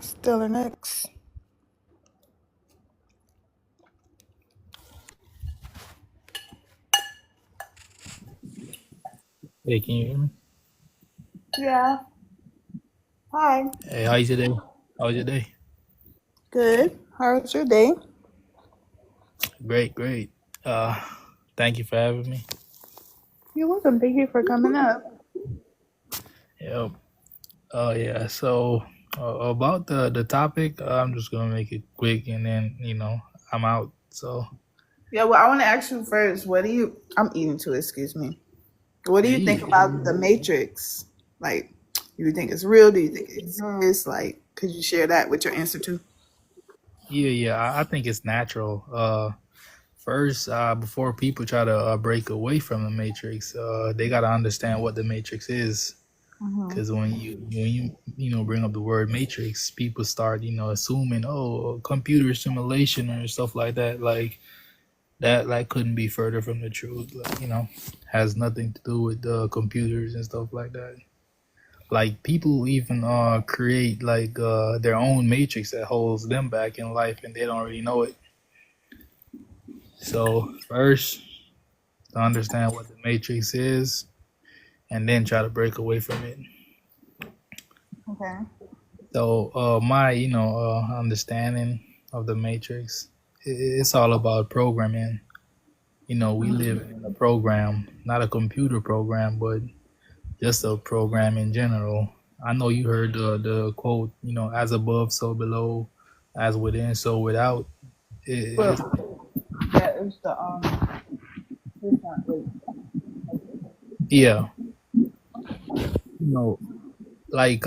Still an X. Hey, can you hear me? Yeah. Hi. Hey, how's your day? How was your day? Good. How's your day? Great, great. Uh, Thank you for having me. You're welcome. Thank you for coming up. Yep. Yeah. So about the topic, I'm just gonna make it quick, and then I'm out. So Yeah, well, I want to ask you first. I'm eating too, excuse me. What do yeah, you think yeah, about the Matrix? Like, do you think it's real? Do you think it exists? Like, could you share that with your answer too? yeah. I think it's natural. First, before people try to break away from the matrix, they gotta understand what the matrix is. Mm-hmm. Because when you bring up the word matrix, people start assuming, oh, computer simulation or stuff like that. Like that couldn't be further from the truth. Like, has nothing to do with computers and stuff like that. Like people even create like their own matrix that holds them back in life, and they don't really know it. So first, to understand what the matrix is, and then try to break away from it. Okay. So my understanding of the matrix, it's all about programming. We live in a program, not a computer program, but just a program in general. I know you heard the quote, as above, so below, as within, so without. It's, Well, that is the this one, wait. yeah, you know, like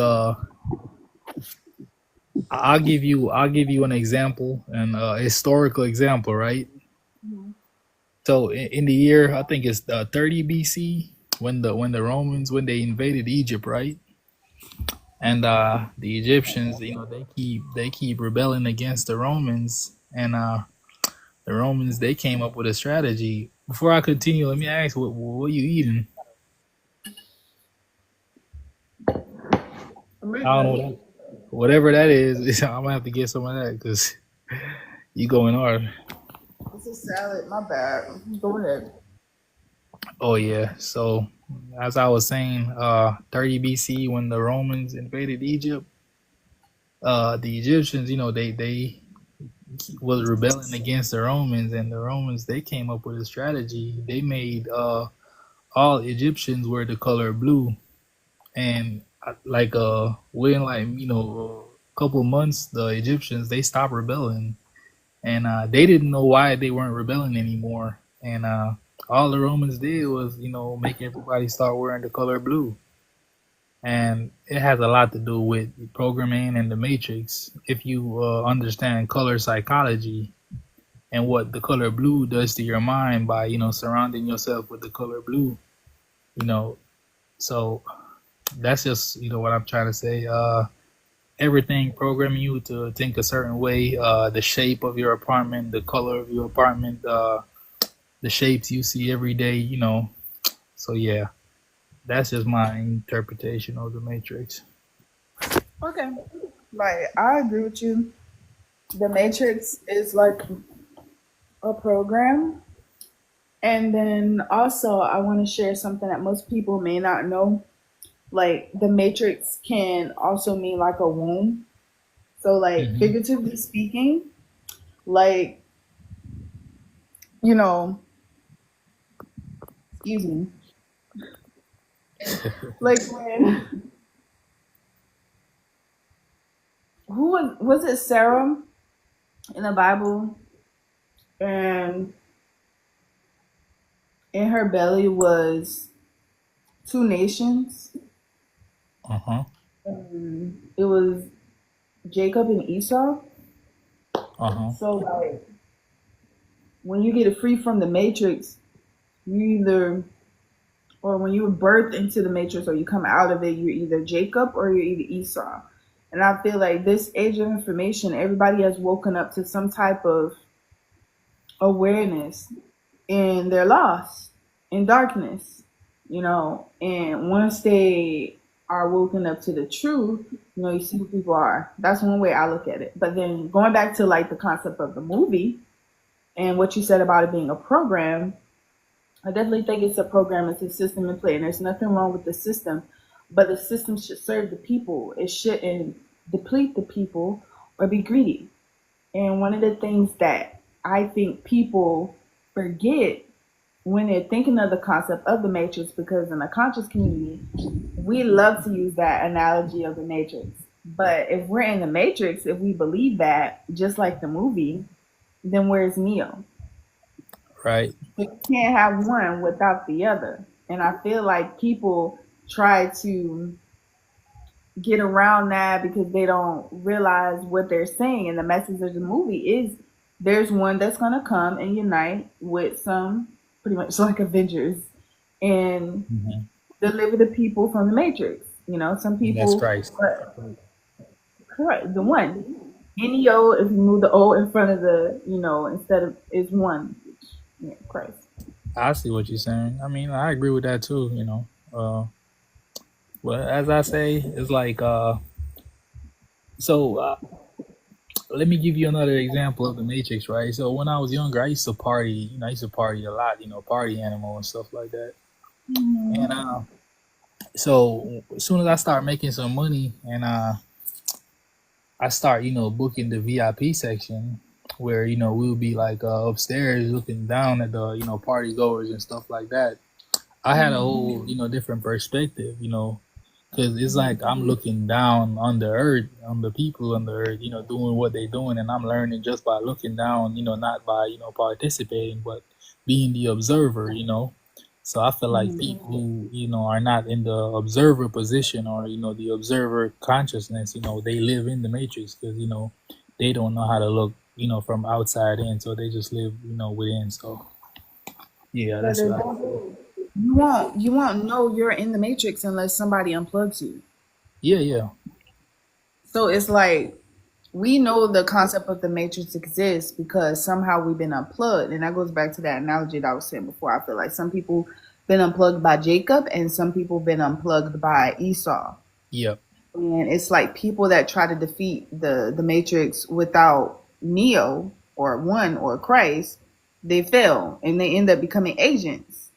I'll give you an example, an historical example, right? Mhm. So in the year, I think it's 30 BC, when the Romans, when they invaded Egypt, right? And the Egyptians, they keep rebelling against the Romans, and the Romans, they came up with a strategy. Before I continue, let me ask, what are you eating? I don't know what that, whatever that is. I'm gonna have to get some of that because you going hard. It's a salad. My bad. Go ahead. Oh yeah. So as I was saying, 30 BC, when the Romans invaded Egypt, the Egyptians, they was rebelling against the Romans, and the Romans, they came up with a strategy. They made all Egyptians wear the color blue, and like within like a couple months, the Egyptians, they stopped rebelling, and they didn't know why they weren't rebelling anymore, and all the Romans did was make everybody start wearing the color blue. And it has a lot to do with programming and the matrix. If you understand color psychology and what the color blue does to your mind by surrounding yourself with the color blue, you know so that's just what I'm trying to say. Everything programming you to think a certain way, the shape of your apartment, the color of your apartment, the shapes you see every day, so yeah, that's just my interpretation of the matrix. Okay. Like, I agree with you. The Matrix is like a program. And then also, I want to share something that most people may not know. Like, the Matrix can also mean like a womb. So, like, Hmm. figuratively speaking, like, you know, excuse me, like when, who was it Sarah in the Bible? And in her belly was two nations. Uh-huh. It was Jacob and Esau. Uh-huh. So, like, when you get free from the Matrix, you either or when you were birthed into the matrix or you come out of it, you're either Jacob or you're either Esau. And I feel like this age of information, everybody has woken up to some type of awareness and they're lost in darkness, and once they are woken up to the truth, you see who people are. That's one way I look at it. But then going back to like the concept of the movie and what you said about it being a program, I definitely think it's a program, it's a system in play, and there's nothing wrong with the system. But the system should serve the people. It shouldn't deplete the people or be greedy. And one of the things that I think people forget when they're thinking of the concept of the matrix, because in the conscious community, we love to use that analogy of the matrix. But if we're in the matrix, if we believe that, just like the movie, then where's Neo? Right. You can't have one without the other. And I feel like people try to get around that because they don't realize what they're saying. And the message of the movie is there's one that's going to come and unite with some, pretty much like Avengers, and Hmm. deliver the people from the Matrix. Some And that's people, Christ. correct, the one. Neo, if you move the O in front of the, instead of, is one. Yeah, Christ. I see what you're saying. I mean, I agree with that too. Well, as I say, it's like so. Let me give you another example of the Matrix, right? So when I was younger, I used to party. I used to party a lot. Party animal and stuff like that. And so as soon as I start making some money and I start, booking the VIP section where, we'll be like upstairs looking down at the, party goers and stuff like that. I had a whole, different perspective, because it's like I'm looking down on the earth, on the people on the earth, doing what they're doing. And I'm learning just by looking down, not by, participating, but being the observer, So I feel like Mhm. people who, are not in the observer position or, the observer consciousness, they live in the matrix because, they don't know how to look, from outside in. So they just live, within. So yeah, But that's the what I thing is, you won't know you're in the matrix unless somebody unplugs you. Yeah, yeah. So it's like we know the concept of the matrix exists because somehow we've been unplugged, and that goes back to that analogy that I was saying before. I feel like some people been unplugged by Jacob, and some people been unplugged by Esau. Yep. And it's like people that try to defeat the matrix without Neo or one or Christ, they fail and they end up becoming agents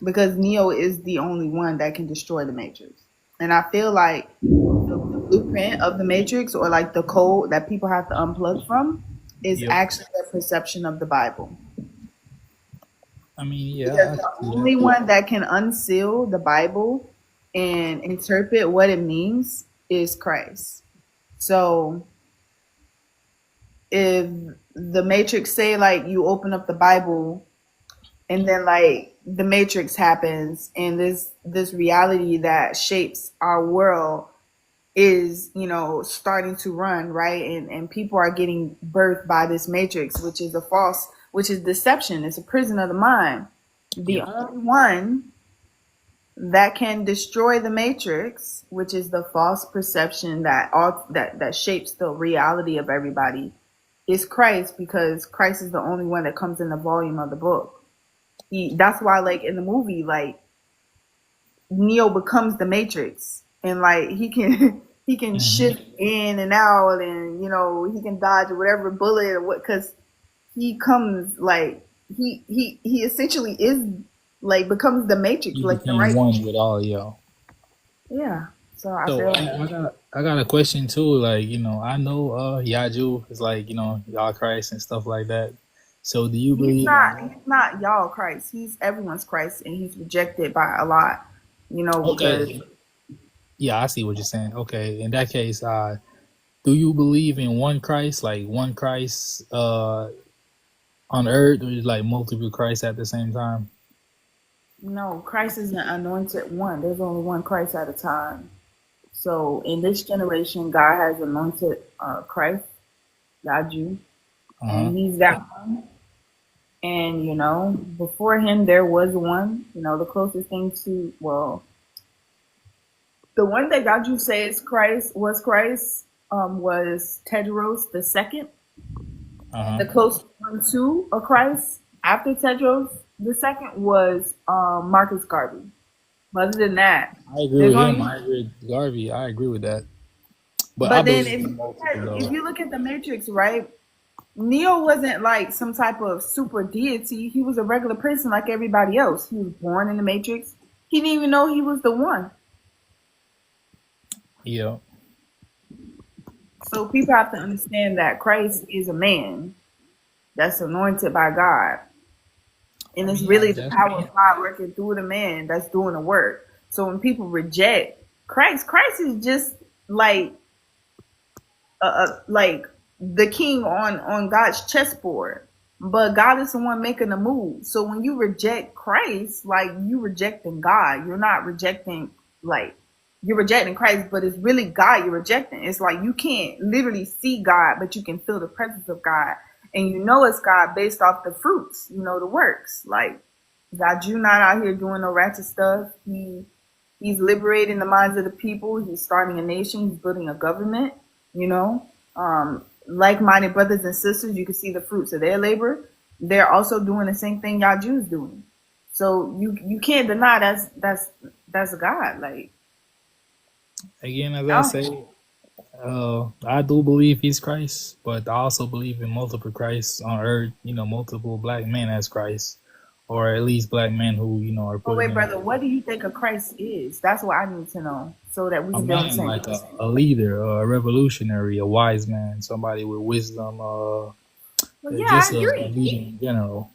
because Neo is the only one that can destroy the Matrix. And I feel like the blueprint of the Matrix, or like the code that people have to unplug from, is Yep. actually their perception of the Bible. I mean, yeah, Because I the see that. only one that can unseal the Bible and interpret what it means is Christ. So if the Matrix say like you open up the Bible and then like the matrix happens and this reality that shapes our world is starting to run right, and people are getting birthed by this matrix, which is a false, which is deception, it's a prison of the mind. The Yep. only one that can destroy the matrix, which is the false perception that all that shapes the reality of everybody, is Christ, because Christ is the only one that comes in the volume of the book. That's why like in the movie, like Neo becomes the Matrix, and like he can he can Hmm. shift in and out, and he can dodge whatever bullet or what, because he comes like he essentially is like becomes the Matrix, You like the became right. one with all y'all. Yeah. So I So feel I, like I got a question too. Like, I know Yaju is like, y'all Christ and stuff like that. So do you believe in that? he's not y'all Christ. He's everyone's Christ, and he's rejected by a lot. Because Okay. Yeah, I see what you're saying. Okay. In that case, do you believe in one Christ, like one Christ on earth, or is like multiple Christs at the same time? no, Christ is an anointed one. There's only one Christ at a time. So in this generation, God has anointed Christ, God Jew, Uh-huh. and He's that one. And before Him there was one. The closest thing to, well, the one that God Jew says Christ was Tedros the second, and Uh-huh. the closest one to a Christ after Tedros the second was Marcus Garvey. But other than that, I agree they're with going him. to use. I agree with Garvey. I agree with that. But I But then believe in multiple if though. you look at the Matrix, right? Neo wasn't like some type of super deity. He was a regular person like everybody else. He was born in the Matrix. He didn't even know he was the one. Yeah. So people have to understand that Christ is a man that's anointed by God. And I it's mean, I really the guess. power of God working through the man that's doing the work. So when people reject Christ, Christ is just like like the king on God's chessboard. But God is the one making the move. So when you reject Christ, like you rejecting God. You're not rejecting like you're rejecting Christ, but it's really God you're rejecting. It's like you can't literally see God, but you can feel the presence of God. And you know it's God based off the fruits, you know, the works. Like God, you not out here doing no ratchet stuff. He's liberating the minds of the people. He's starting a nation. He's building a government, you know. Like-minded brothers and sisters, you can see the fruits of their labor. They're also doing the same thing y'all Jews doing. So you can't deny that's God. Like, Again, as I I don't, say, I do believe he's Christ, but I also believe in multiple Christs on earth. You know, multiple black men as Christ, or at least black men who are oh putting wait, in brother, what do you think a Christ is? That's what I need to know so that we a can be on the man same like page. a leader, a revolutionary, a wise man, somebody with wisdom, Well, yeah, just I a agree. leader in general.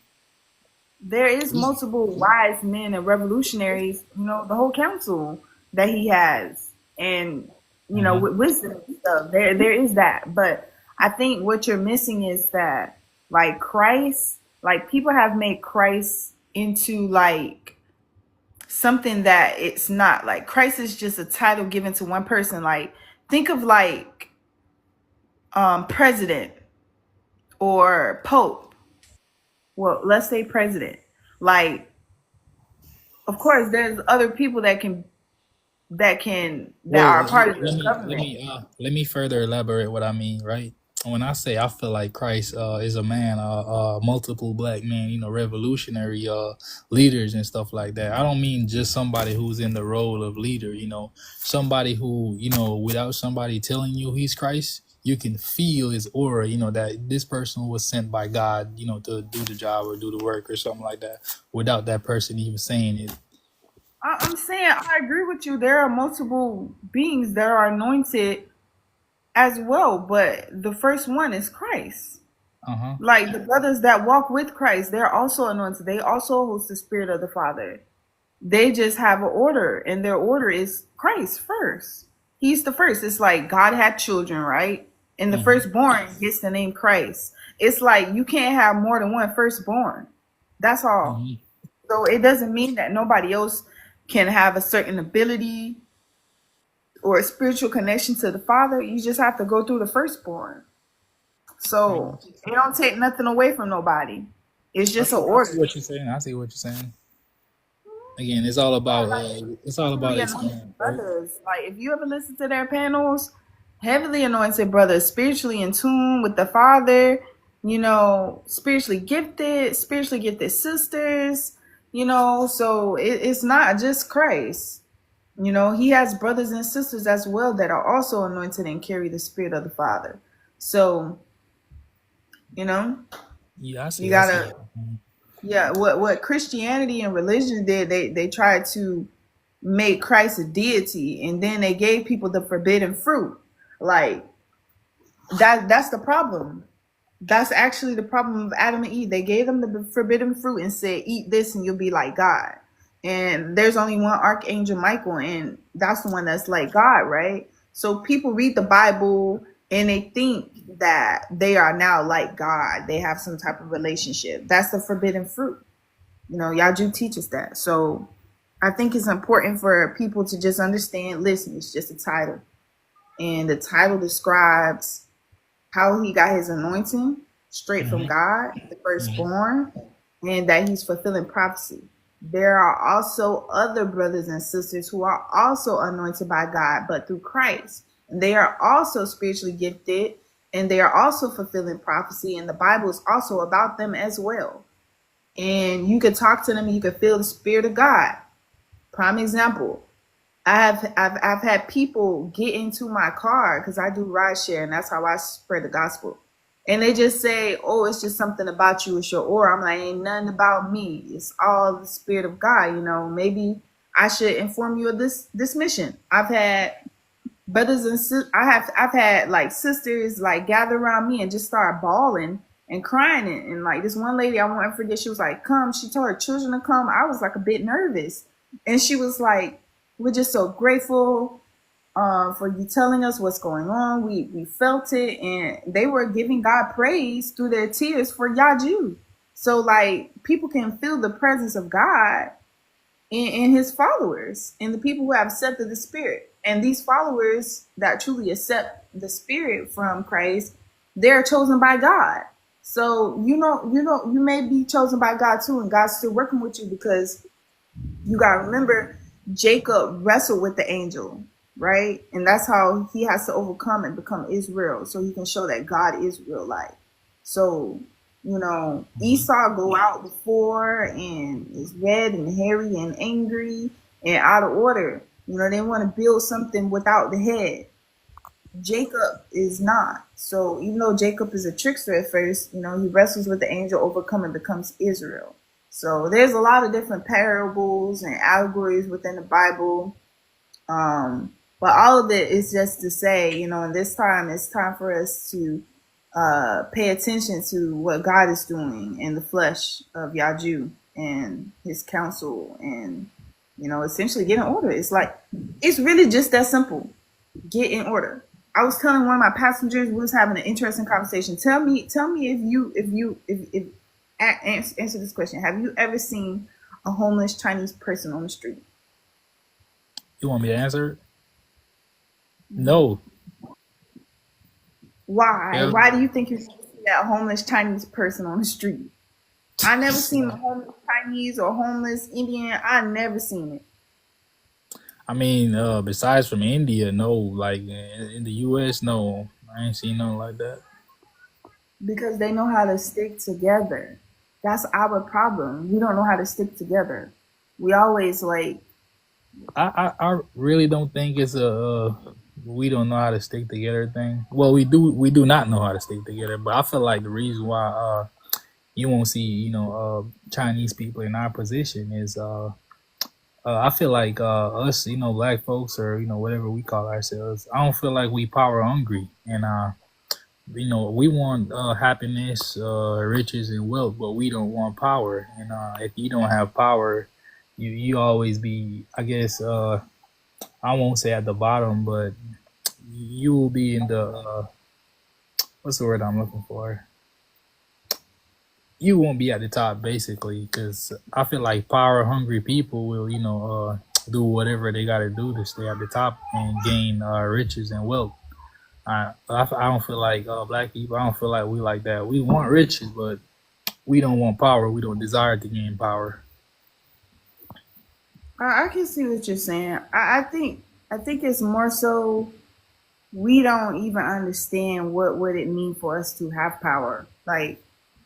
There is multiple wise men and revolutionaries, you know, the whole council that he has, and you know, Hmm. with wisdom and stuff. There is that, but I think what you're missing is that, like Christ, like people have made Christ into like something that it's not. Like Christ is just a title given to one person. Like think of like president or pope. Well, let's say president. Like of course there's other people that Well, are a part of let the me government. let me further elaborate what I mean. Right, when I say I feel like Christ is a man, multiple black men, revolutionary leaders and stuff like that. I don't mean just somebody who's in the role of leader. Somebody who without somebody telling you he's Christ, you can feel his aura. That this person was sent by God. To do the job or do the work or something like that, without that person even saying it. I'm saying I agree with you. There are multiple beings that are anointed as well, but the first one is Christ. Uh huh. Like the brothers that walk with Christ, they're also anointed. They also host the Spirit of the Father. They just have an order, and their order is Christ first. He's the first. It's like God had children, right? And the Hmm. firstborn gets the name Christ. It's like you can't have more than one firstborn. That's all. Hmm. So it doesn't mean that nobody else can have a certain ability or a spiritual connection to the Father. You just have to go through the firstborn. So it don't take nothing away from nobody. It's just an I see order. what you're saying. I see what you're saying. Again, it's all about Heavily experience, anointed right? brothers. Like if you ever listen to their panels, heavily anointed brothers, spiritually in tune with the Father, you know, spiritually gifted sisters, you know, so it's not just Christ. You know, he has brothers and sisters as well that are also anointed and carry the spirit of the Father. So, you know, Yeah, I you see. I see. gotta yeah, what Christianity and religion did, they tried to make Christ a deity and then they gave people the forbidden fruit. Like that's the problem. That's actually the problem of Adam and Eve. They gave them the forbidden fruit and said, eat this and you'll be like God. And there's only one archangel Michael, and that's the one that's like God, right? So people read the Bible and they think that they are now like God. They have some type of relationship. That's the forbidden fruit. You know, Yaju teaches that. So I think it's important for people to just understand, listen, it's just a title. And the title describes how he got his anointing straight from Hmm. God, the Hmm. firstborn, and that he's fulfilling prophecy. There are also other brothers and sisters who are also anointed by God, but through Christ. And they are also spiritually gifted and they are also fulfilling prophecy. And the Bible is also about them as well. And you could talk to them and you could feel the Spirit of God. Prime example. I've had people get into my car because I do ride share and that's how I spread the gospel. And they just say, "Oh, it's just something about you. It's your aura." I'm like, "Ain't nothing about me. It's all the spirit of God." Maybe I should inform you of this mission. I've had brothers and I've had like sisters like gather around me and just start bawling and crying and like this one lady I won't ever forget. She was like, "Come." She told her children to come. I was like a bit nervous, and she was like, "We're just so grateful for you telling us what's going on. We felt it," and they were giving God praise through their tears for Yaju. So like people can feel the presence of God in his followers and the people who have accepted the spirit. And these followers that truly accept the spirit from Christ, they're chosen by God. So you may be chosen by God too, and God's still working with you because you gotta remember Jacob wrestled with the angel, right? And that's how he has to overcome and become Israel, so he can show that God is real life. So Esau go out before and is red and hairy and angry and out of order. They want to build something without the head. Jacob is not. So even though Jacob is a trickster at first, he wrestles with the angel, overcome and becomes Israel. So there's a lot of different parables and allegories within the Bible. But all of it is just to say, in this time, it's time for us to pay attention to what God is doing in the flesh of Yaju and his counsel and, essentially get in order. It's really just that simple. Get in order. I was telling one of my passengers, we was having an interesting conversation. Tell me if answer this question. Have you ever seen a homeless Chinese person on the street? You want me to answer it? No. Why? Yeah. Why do you think you're supposed to see that homeless Chinese person on the street? I never seen a homeless Chinese or homeless Indian. I never seen it. I mean, besides from India, no. Like in the U.S., no. I ain't seen nothing like that. Because they know how to stick together. That's our problem. We don't know how to stick together. We always I really don't think it's a we don't know how to stick together thing. Well, we do not know how to stick together. But I feel like the reason why you won't see Chinese people in our position is I feel like us black folks or whatever we call ourselves. I don't feel like we power hungry and we want happiness, riches, and wealth, but we don't want power. And if you don't have power, you always be, I guess, I won't say at the bottom, but you will be in the what's the word I'm looking for? You won't be at the top basically, because I feel like power hungry people will do whatever they got to do to stay at the top and gain riches and wealth. I don't feel like black people. I don't feel like we like that. We want riches, but we don't want power. We don't desire to gain power. I can see what you're saying. I think it's more so we don't even understand what would it mean for us to have power. Like,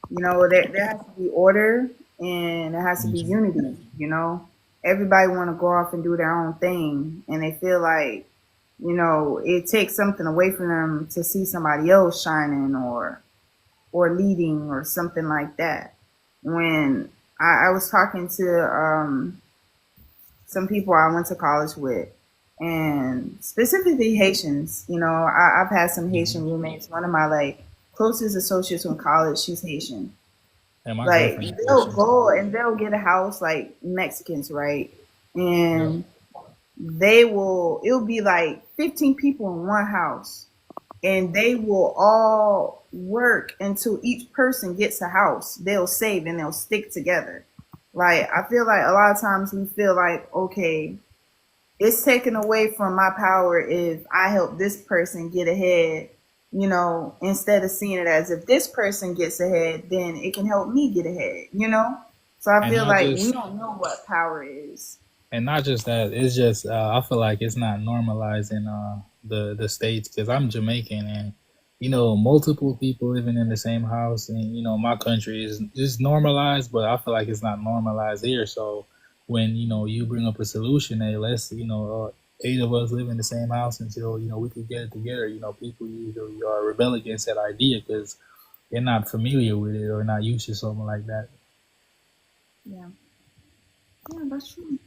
there has to be order and there has to be unity. Everybody want to go off and do their own thing, and they feel like it takes something away from them to see somebody else shining or leading or something like that. When I was talking to some people I went to college with, and specifically Haitians. I've had some Haitian roommates. One of my closest associates from college, she's Haitian. And my Like girlfriend they'll is go and they'll get a house like Mexicans, right? And it'll be like 15 people in one house, and they will all work until each person gets a house. They'll save and they'll stick together. Like, I feel like a lot of times we feel like, okay, it's taken away from my power if I help this person get ahead, instead of seeing it as if this person gets ahead, then it can help me get ahead. So I and feel not like we just don't know what power is. and not just that. It's just I feel like it's not normalized in the states because I'm Jamaican and multiple people living in the same house and my country is just normalized, but I feel like it's not normalized here. So when you bring up a solution, hey, let's eight of us live in the same house until we could get it together. People usually rebel against that idea because they're not familiar with it or not used to something like that. Yeah, yeah, that's true.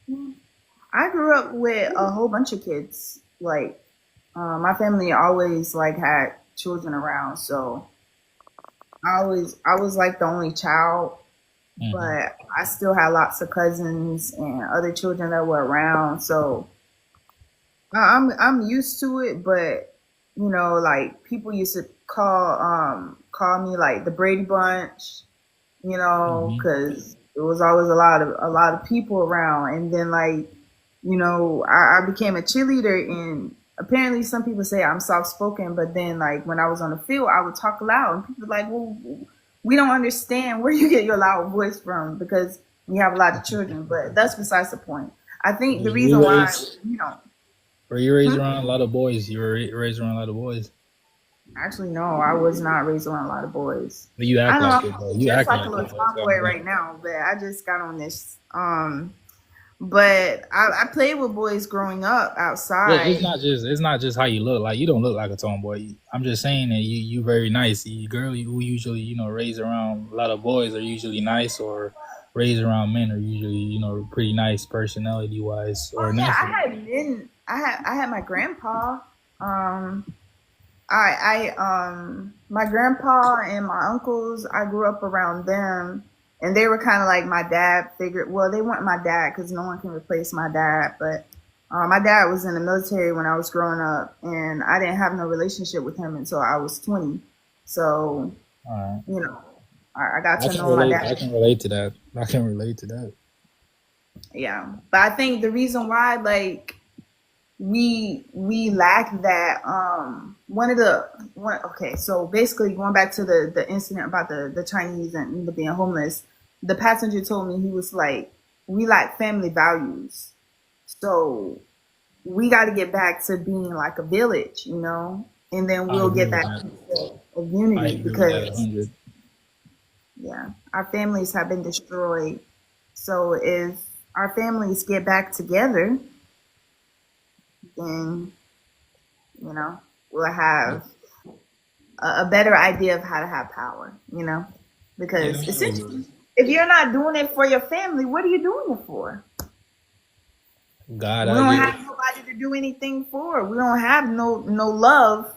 Yeah. I grew up with a whole bunch of kids. Like, my family always like had children around, so I was like the only child, Hmm. but I still had lots of cousins and other children that were around. So I'm used to it, but like people used to call me like the Brady Bunch, Hmm. because it was always a lot of people around. And then like, I became a cheerleader, and apparently some people say I'm soft spoken, but then like when I was on the field, I would talk loud, and people were like, well, we don't understand where you get your loud voice from because we have a lot of children. But that's besides the point. I think Were the you reason why, raised? you know, Were you raised hmm? around a lot of boys? You were raised around a lot of boys. Actually, no, I was not raised around a lot of boys. But you I act know like I'm it though. probably You just act like a like little it though. So I'm tomboy saying. right now, but I just got on this. But I played with boys growing up Yeah, it's outside. not just how you look. Like you don't look like a tomboy. I'm just saying that you very nice. You girl who usually raised around a lot of boys are usually nice, or raised around men are usually pretty nice personality wise Oh or yeah, naturally. I had my grandpa. Um, my grandpa and my uncles, I grew up around them, and they were kind of like my dad figure. Well, they weren't my dad because no one can replace my dad, but my dad was in the military when I was growing up, and I didn't have no relationship with him until I was 20. So, All right, you know, I got I to can know my relate. dad. I can relate to that. I can relate to that. Yeah, but I think the reason why, like, we lack that, one okay, so basically going back to the incident about the Chinese and the being homeless, the passenger told me, he was like, we lack family values, so we got to get back to being like a village, and then I we'll agree get with that that. sense of I unity, agree with that because 100. yeah, our families have been destroyed. So if our families get back together, then we'll Yeah, have a better idea of how to have power, yeah, because I agree. essentially, if you're not doing it for your family, what are you doing it for? God, We I don't get it. have nobody to do anything for. We don't have no love.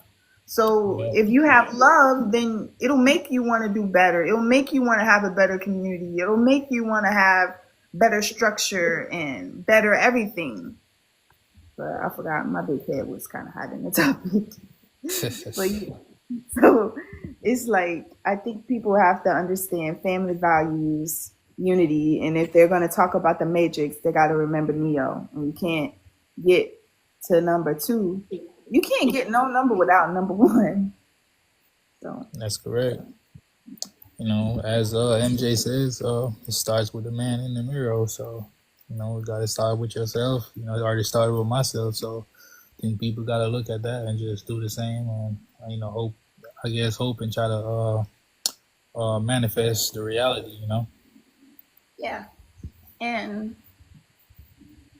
So Yeah, if you have love, then it'll make you want to do better. It'll make you want to have a better community. It'll make you want to have better structure and better everything. But I forgot, my big head was kind of hiding the topic. But yeah, so it's like, I think people have to understand family values, unity, and if they're going to talk about the Matrix, they got to remember Neo. And you can't get to number two. You can't get no number without number one. So that's correct. As MJ says, it starts with the man in the mirror. So, we got to start with yourself. It already started with myself. So, I think people got to look at that and just do the same. And, hope, I guess, hope and try to manifest the reality. yeah, and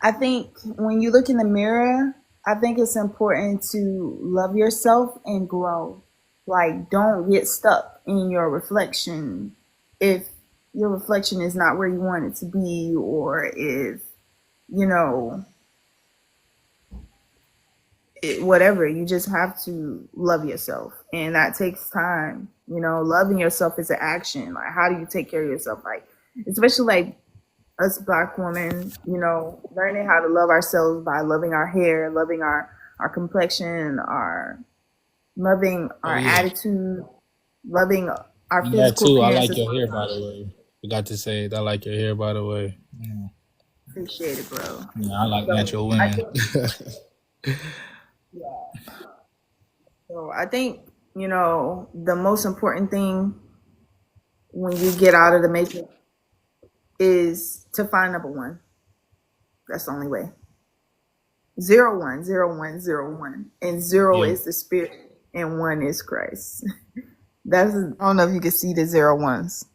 I think when you look in the mirror, I think it's important to love yourself and grow. Like, don't get stuck in your reflection if your reflection is not where you want it to be, or if, you know, whatever. You just have to love yourself. And that takes time. Loving yourself is an action. Like, how do you take care of yourself? Like, especially like us black women, learning how to love ourselves by loving our hair, loving our complexion, our loving Oh, our yeah. attitude, loving our And that physical too. I appearance like as your well hair, as by our. the way. Forgot to say it. I like your hair, by the way. Appreciate it, bro. I like So natural I women. think, yeah. So I think, the most important thing when you get out of the matrix is to find number one. That's the only way. Zero one, zero one, zero one. And zero Yeah. is the spirit and one is Christ. I don't know if you can see the zero ones.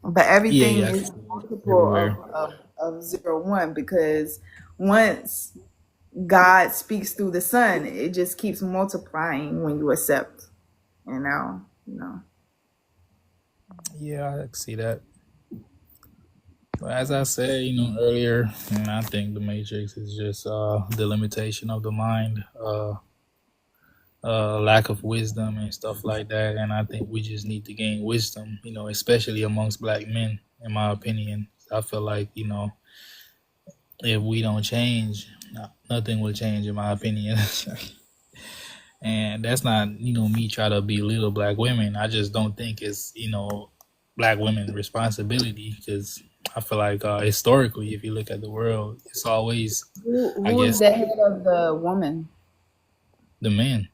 But Yeah, everything yeah, is multiple everywhere. of zero one, because once God speaks through the Son, it just keeps multiplying when you accept. And now, Yeah, I see that. But as I said, earlier, and I think the Matrix is just the limitation of the mind, lack of wisdom and stuff like that. And I think we just need to gain wisdom, especially amongst black men, in my opinion. I feel like, if we don't change, nothing will change, in my opinion. And that's not, me try to belittle black women. I just don't think it's, black women responsibility, because I feel like historically, if you look at the world, it's always, I who's guess, the head of the woman? the men.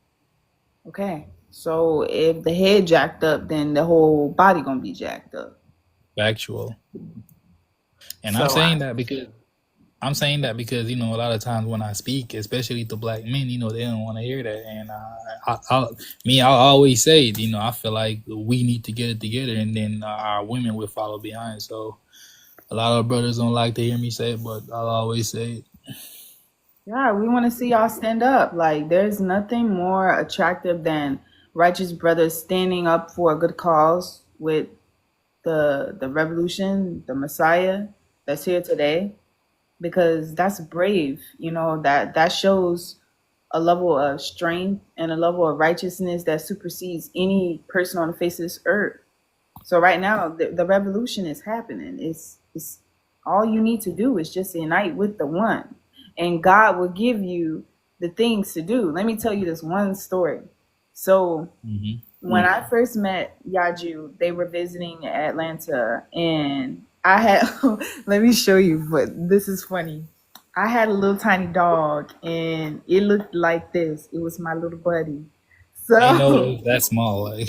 Okay. So if the head jacked up, then the whole body gonna be jacked up. Factual. And So I, I'm saying that because a lot of times when I speak, especially to black men, they don't want to hear that. And I'll always say, I feel like we need to get it together, and then our women will follow behind. So a lot of brothers don't like to hear me say it, but I'll always say it. yeah, we want to see y'all stand up. Like, there's nothing more attractive than righteous brothers standing up for a good cause with the revolution, the Messiah that's here today, because that's brave. That shows a level of strength and a level of righteousness that supersedes any person on the face of this earth. So right now, the revolution is happening. It's all you need to do is just unite with the one, and God will give you the things to do. Let me tell you this one story. So Hmm. when I first met Yaju, they were visiting Atlanta, and I had let me show you, but this is funny. I had a little tiny dog, and it looked like this. It was my little buddy. I know So it was that small. Like,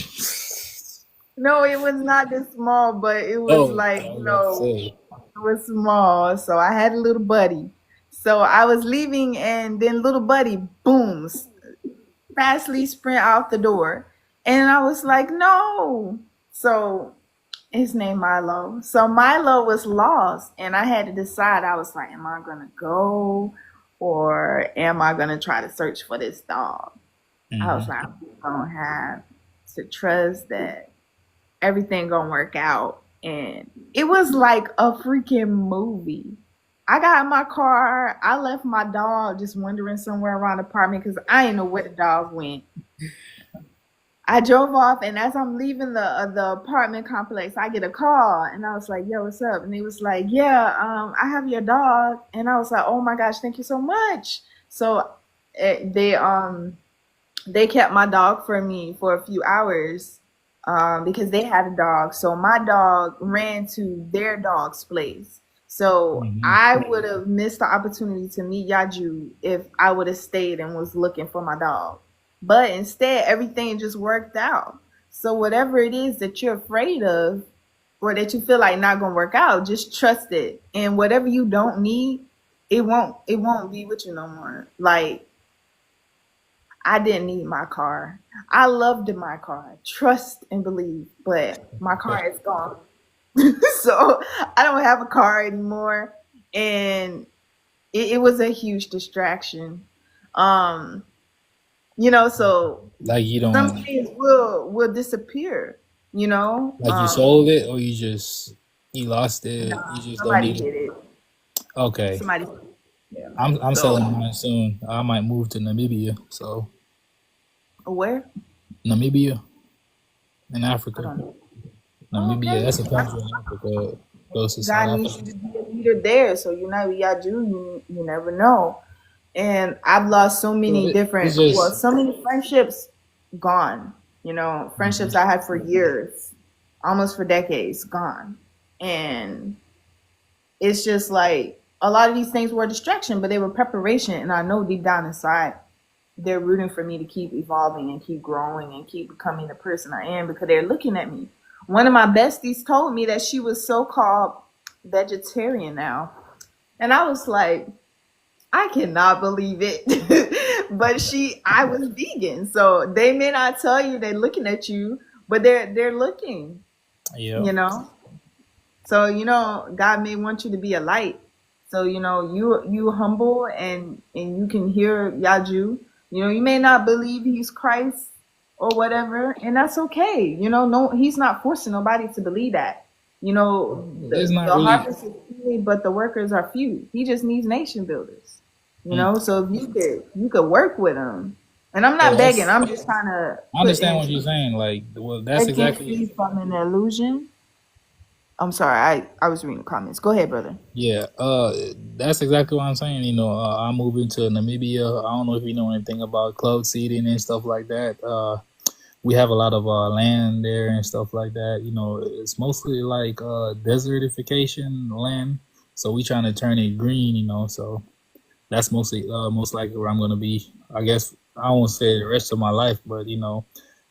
no, it was not this small, but it was oh, like, I was about to say. it was small. So I had a little buddy. So I was leaving, and then little buddy, boom, fastly sprint out the door. And I was like, no. So his name Milo. So Milo was lost, and I had to decide. I was like, am I gonna go, or am I gonna try to search for this dog? I was Hmm. like, I'm gonna have to trust that everything gonna work out. And it was like a freaking movie. I got in my car. I left my dog just wandering somewhere around the apartment because I didn't know where the dog went. I drove off, and as I'm leaving the apartment complex, I get a call, and I was like, "Yo, what's up?" And he was like, "Yeah, I have your dog," and I was like, "Oh my gosh, thank you so much." So they kept my dog for me for a few hours, because they had a dog. So my dog ran to their dog's place. So Hmm. I would have missed the opportunity to meet Yaju if I would have stayed and was looking for my dog. But instead, everything just worked out. So whatever it is that you're afraid of, or that you feel like not gonna work out, just trust it. And whatever you don't need, it won't be with you no more. Like, I didn't need my car. I loved my car. Trust and believe. But my car is gone. So I don't have a car anymore. And it was a huge distraction. Um, so Like you some don't, things will disappear, you know? like you sold it, or you lost it. You Nah, just don't somebody need it. did it. Okay, Somebody, yeah. I'm selling So mine soon. I might move to Namibia. So where? Namibia in I Africa. don't know. Oh, Namibia, okay. that's a country in Africa, close to God South needs you Africa. to be a leader there. So y'all do, you never know. And I've lost so So many it's different, well, just. so many friendships gone. Friendships Mhm. I had for years, almost for decades, gone. And it's just like a lot of these things were a distraction, but they were preparation. And I know deep down inside, they're rooting for me to keep evolving and keep growing and keep becoming the person I am, because they're looking at me. One of my besties told me that she was so called vegetarian now. And I was like, I cannot believe it. But I was vegan. So they may not tell you they're looking at you, but they're looking, Yeah. you know? So, God may want you to be a light. So, you humble and you can hear Yaju. You may not believe he's Christ or whatever, and that's okay. No, he's not forcing nobody to believe that. It's not The really. harvest is plenty, but the workers are few. He just needs nation builders. Mm, So if you could work with him, and I'm yeah, not begging. I'm just trying to I put understand what into you're saying. Like, well, that's that gets exactly. free from an illusion. I'm sorry, I was reading the comments. Go ahead, brother. Yeah, that's exactly what I'm saying. I moved into Namibia. I don't know if you know anything about cloud seeding and stuff like that. We have a lot of land there and stuff like that. It's mostly like desertification land, so we trying to turn it green. So that's mostly most likely where I'm gonna be. I guess I won't say the rest of my life, but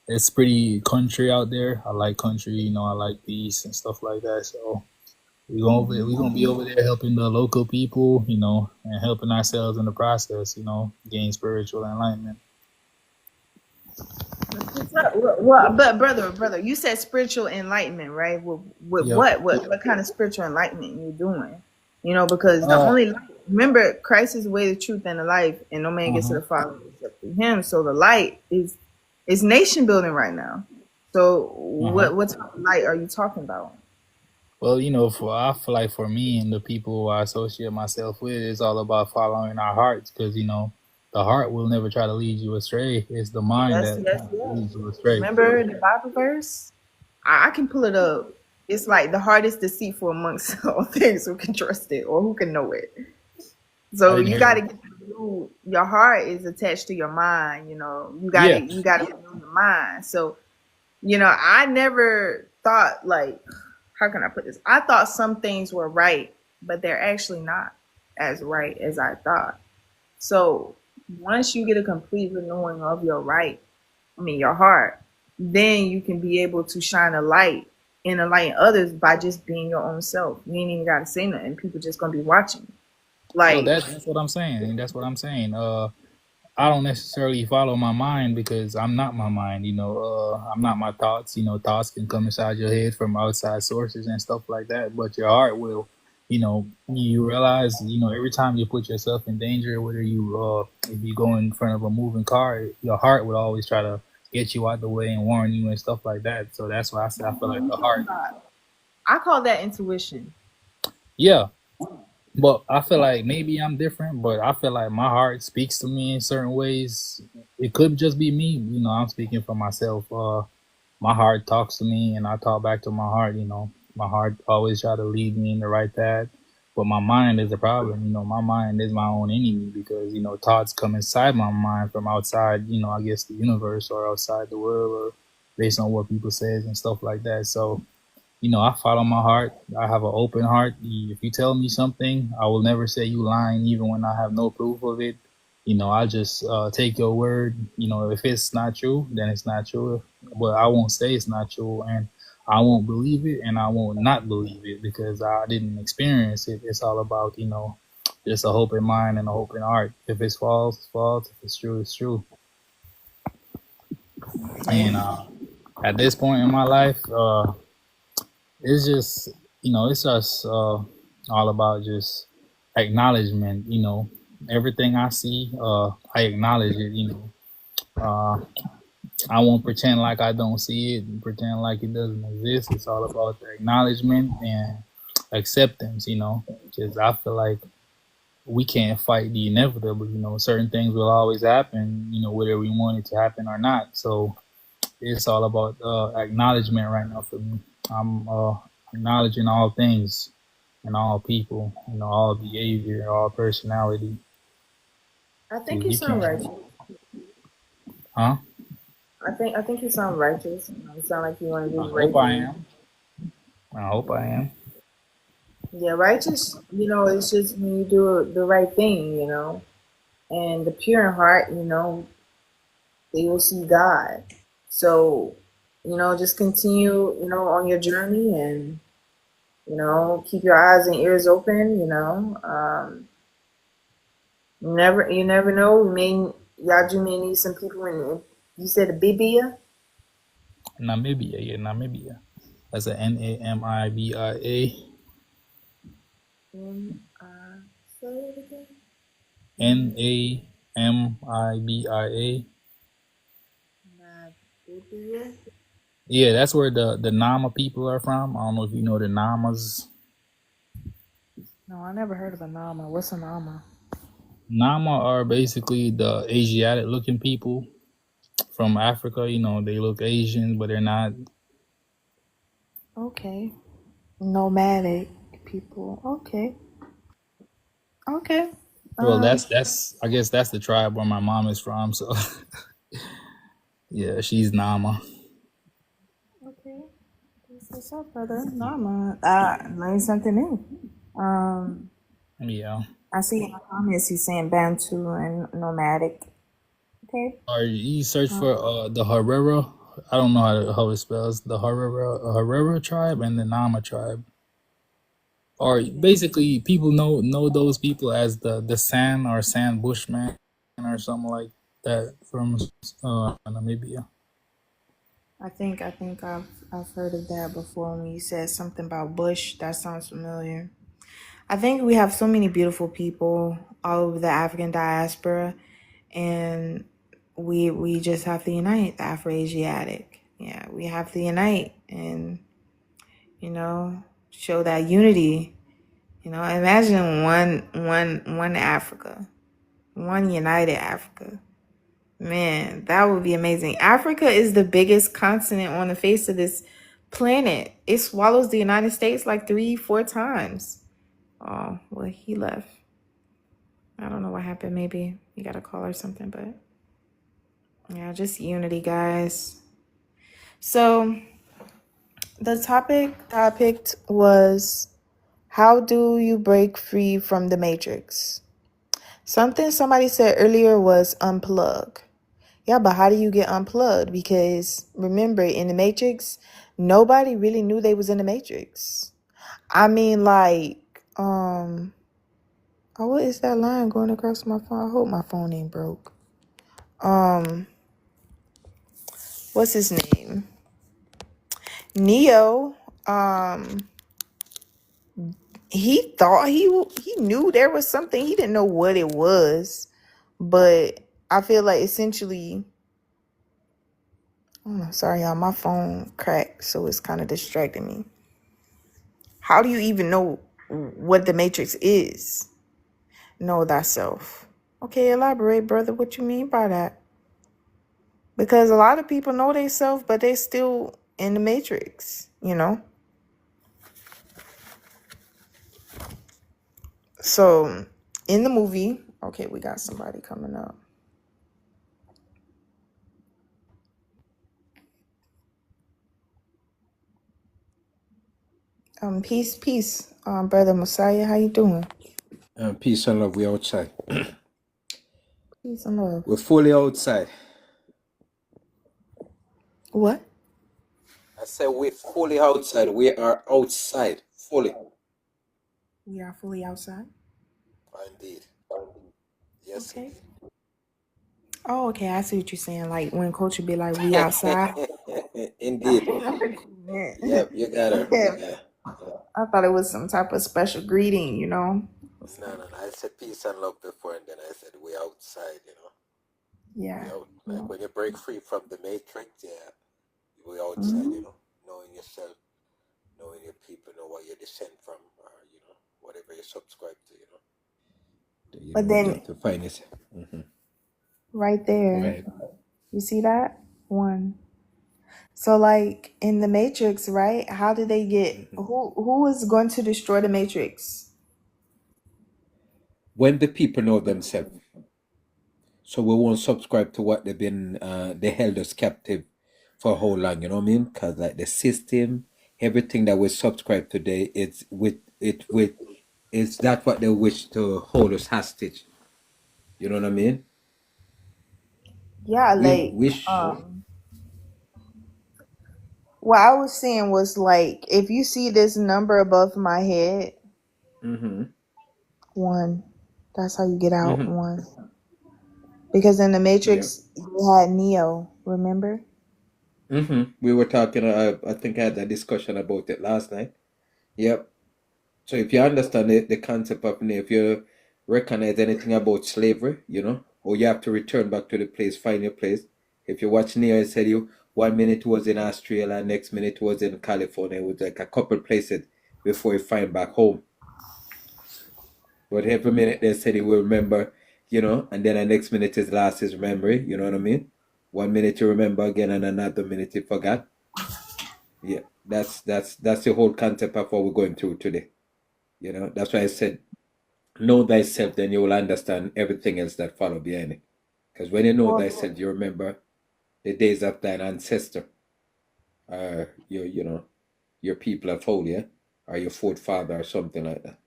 it's pretty country out there. I like country. I like peace and stuff like that. So we gonna be over there helping the local people, and helping ourselves in the process, gain spiritual enlightenment. But brother, you said spiritual enlightenment, right? With Yep. what kind of spiritual enlightenment you doing? Because the Uh. only light, remember, Christ is the way, the truth, and the life, and no man gets to Uh-huh. the Father except through Him. So the light is nation building right now. So Uh-huh. what type of light are you talking about? Well, I feel like for me and the people who I associate myself with, it's all about following our hearts, because the heart will never try to lead you astray. It's the mind Yes, that yes, yes. leads you astray. Remember the Bible verse? I can pull it up. It's like the heart is deceitful amongst all things. Who can trust it or who can know it? I So didn't you hear got that. to get your heart is attached to your mind. You got to Yeah. renew your mind. So I never thought, like, how can I put this? I thought some things were right, but they're actually not as right as I thought. So once you get a complete renewing of your heart, then you can be able to shine a light and enlighten others by just being your own self. You ain't even got to say nothing. People just gonna be watching. Well, Like, that's what I'm saying, and that's what I'm saying. I don't necessarily follow my mind because I'm not my mind. I'm not my thoughts. Thoughts can come inside your head from outside sources and stuff like that, but your heart will. You realize, every time you put yourself in danger, whether if you go in front of a moving car, your heart would always try to get you out the way and warn you and stuff like that. So that's why I say I feel like the heart. I call that intuition. Yeah, but I feel like maybe I'm different, but I feel like my heart speaks to me in certain ways. It could just be me, I'm speaking for myself. My heart talks to me and I talk back to my heart. My heart always try to lead me in the right path. But my mind is a problem. My mind is my own enemy because, thoughts come inside my mind from outside, I guess the universe or outside the world or based on what people says and stuff like that. So I follow my heart. I have an open heart. If you tell me something, I will never say you lying, even when I have no proof of it. I just take your word. If it's not true, then it's not true. But I won't say it's not true, and I won't believe it, and I won't not believe it because I didn't experience it. It's all about just a open mind and a open heart. If it's false, it's false. If it's true, it's true. And at this point in my life, it's just it's just all about just acknowledgement. Everything I see, I acknowledge it. uh, I won't pretend like I don't see it and pretend like it doesn't exist. It's all about the acknowledgement and acceptance. Because I feel like we can't fight the inevitable. Certain things will always happen. Whether we want it to happen or not. So it's all about acknowledgement right now for me. I'm acknowledging all things and all people, all behavior, all personality. I think 'Cause you you sound can't, righteous. huh? I think you sound righteous. You sound like you want to do I the right hope I thing. am. I hope I am. Yeah, righteous. It's just when you do the right thing. And the pure in heart. They will see God. So, just continue. On your journey and keep your eyes and ears open. You never know. Yaju may need some people in. You said Bibia. Namibia, yeah, Namibia. That's a Namibia. Say it again. Namibia. Namibia. Yeah, that's where the Nama people are from. I don't know if you know the Namas. No, I never heard of a Nama. What's a Nama? Nama are basically the Asiatic looking people from Africa. You know, they look Asian, but they're not. Okay. Nomadic people. Okay. Okay. Well, Um. that's I guess that's the tribe where my mom is from. So yeah, she's Nama. Okay. What's up, brother? Nama. Learn something new. Um. Yeah. I see in the comments he's saying Bantu and nomadic. Okay. Or you search for the Herrera. I don't know how it spells the Herrera tribe and the Nama tribe. Or basically, people know those people as the San or San Bushman or something like that from Namibia. I think I've heard of that before when you said something about Bush. That sounds familiar. I think we have so many beautiful people all over the African diaspora, and we just have to unite the Afro-Asiatic. Yeah, we have to unite and you know show that unity. You know, imagine one Africa, one united Africa. Man, that would be amazing. Africa is the biggest continent on the face of this planet. It swallows the United States like 3, 4 times. Oh, well, he left. I don't know what happened. Maybe he got a call or something, but yeah, just unity, guys. So, the topic that I picked was how do you break free from the matrix? Something somebody said earlier was unplug. Yeah, but how do you get unplugged? Because remember, in the Matrix, nobody really knew they was in the Matrix. I mean, like, oh, what is that line going across my phone? I hope my phone ain't broke. What's his name? Neo. He thought he knew there was something. He didn't know what it was, but I feel like essentially. Oh, sorry, y'all. My phone cracked, so it's kind of distracting me. How do you even know what the matrix is? Know thyself. Okay, elaborate, brother. What you mean by that? Because a lot of people know they self, but they still in the matrix, you know? So in the movie, okay, we got somebody coming up. Peace, brother Messiah. How you doing? Peace and love. We outside. Peace and love. We're fully outside. What? I said we're fully outside. We are outside. Fully. We are fully outside. Indeed. Yes, Okay. Oh, okay. I see what you're saying. Like when culture be like, we indeed. outside. Indeed. Yep, you got her. Yeah. I thought it was some type of special greeting, you know? No. I said peace and love before, and then I said we're outside, Yeah. Like when you break free from the matrix, yeah, we're outside, knowing yourself, knowing your people, know what you descend from, or, whatever you subscribe to, But then to find it. right there, Right. you see that? One. So like in the Matrix, right? How did they get who is going to destroy the Matrix? When the people know themselves, so we won't subscribe to what they've been, they held us captive for how long, you know what I mean? Because like the system, everything that we subscribe today, it's that what they wish to hold us hostage. You know what I mean? Yeah, We like wish. what I was saying was like if you see this number above my head, one, that's how you get out, one. Because in the Yeah. Matrix you had Neo, remember? We were talking. I think I had a discussion about it last night. Yep. So if you understand the concept of, if you recognize anything about slavery, or you have to return back to the place, find your place. If you watch Neo, I said you 1 minute was in Australia, next minute was in California. It was like a couple places before you find back home. But every minute they said he will remember, and then the next minute his lost his memory. You know what I mean? 1 minute you remember again, and another minute you forgot. Yeah, that's the whole concept of what we're going through today. That's why I said, know thyself, then you will understand everything else that follow behind it. Because when you know Well, thyself, you remember the days of thine ancestor, your people of old, yeah, or your forefather or something like that.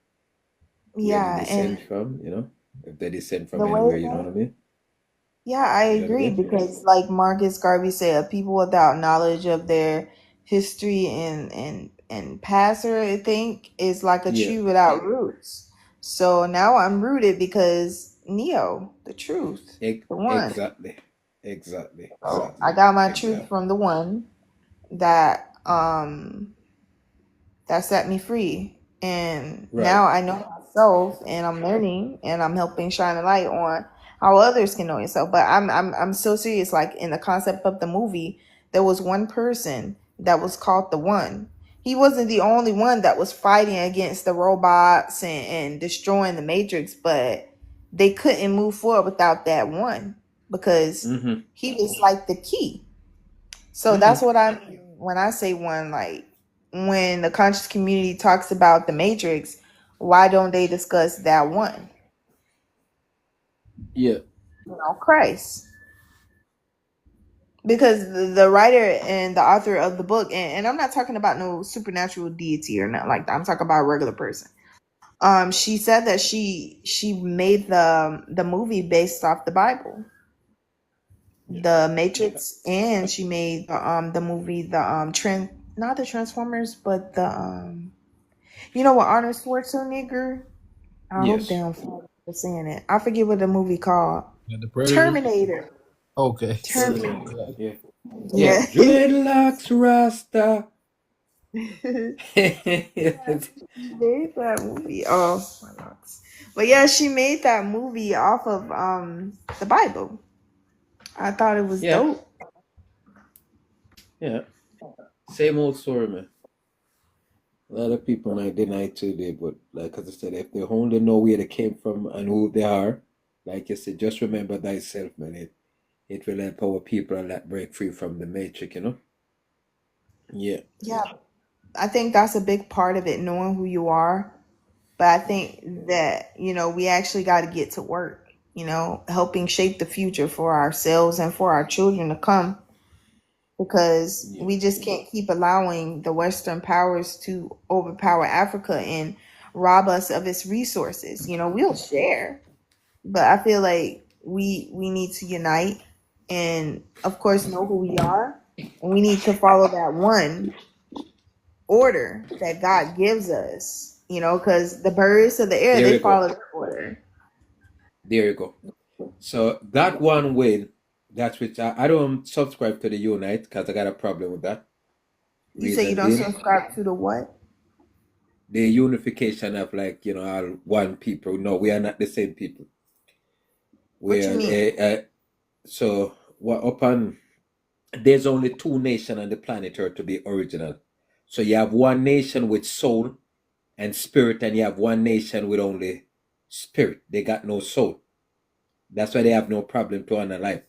Where they yeah, and descend from, if they descend from the way anywhere, you know that, what I mean? yeah, I Say that agree again? because like Marcus Garvey said, people without knowledge of their history and past, or I think, is like a Yeah, tree without roots. So now I'm rooted because Neo, the truth, the one. exactly. Exactly. So I got my truth Exactly. from the one that that set me free. And Right. now I know myself and I'm learning and I'm helping shine a light on how others can know yourself. But I'm so serious. Like in the concept of the movie, there was one person that was called the One. He wasn't the only one that was fighting against the robots and destroying the Matrix, but they couldn't move forward without that one because Mm-hmm. he was like the key. So that's Mm-hmm. what I mean when I say one. Like when the conscious community talks about the matrix, why don't they discuss that one? Yeah. Christ. Because the writer and the author of the book, and I'm not talking about no supernatural deity or not like that. I'm talking about a regular person. She said that she made the movie based off the Bible, Yeah. the Matrix, and she made the movie not the Transformers, but the you know what, Arnold Schwarzenegger. I hope they Yes. don't fall for saying it. I forget what the movie called. Yeah, the Predator. Terminator. Okay. Terminator. Yeah. Yeah. Yeah. Yeah. Dreadlocks Rasta. She made that movie. Oh my God. But yeah, she made that movie off of the Bible. I thought it was Yeah. dope. Yeah. Same old story, man. A lot of people might deny it today, but like as I said, if they only know where they came from and who they are, like you said, just remember thyself, man. It will empower people and that break free from the matrix. Yeah. Yeah. I think that's a big part of it, knowing who you are. But I think that, we actually got to get to work, helping shape the future for ourselves and for our children to come, because Yeah. we just can't keep allowing the Western powers to overpower Africa and rob us of its resources. We'll share, but I feel like we need to unite and, of course, know who we are. And we need to follow that one order that God gives us, because the birds of the air, There they you go. follow the order. There you go. So that one way, that's which I don't subscribe to the Unite because I got a problem with that. You say you Reason don't being, subscribe to the what? the unification of, like, all one people. No, we are not the same people. We What you are mean? so what upon there's only two nations on the planet Earth to be original. So you have one nation with soul and spirit, and you have one nation with only spirit. They got no soul. That's why they have no problem to honor life.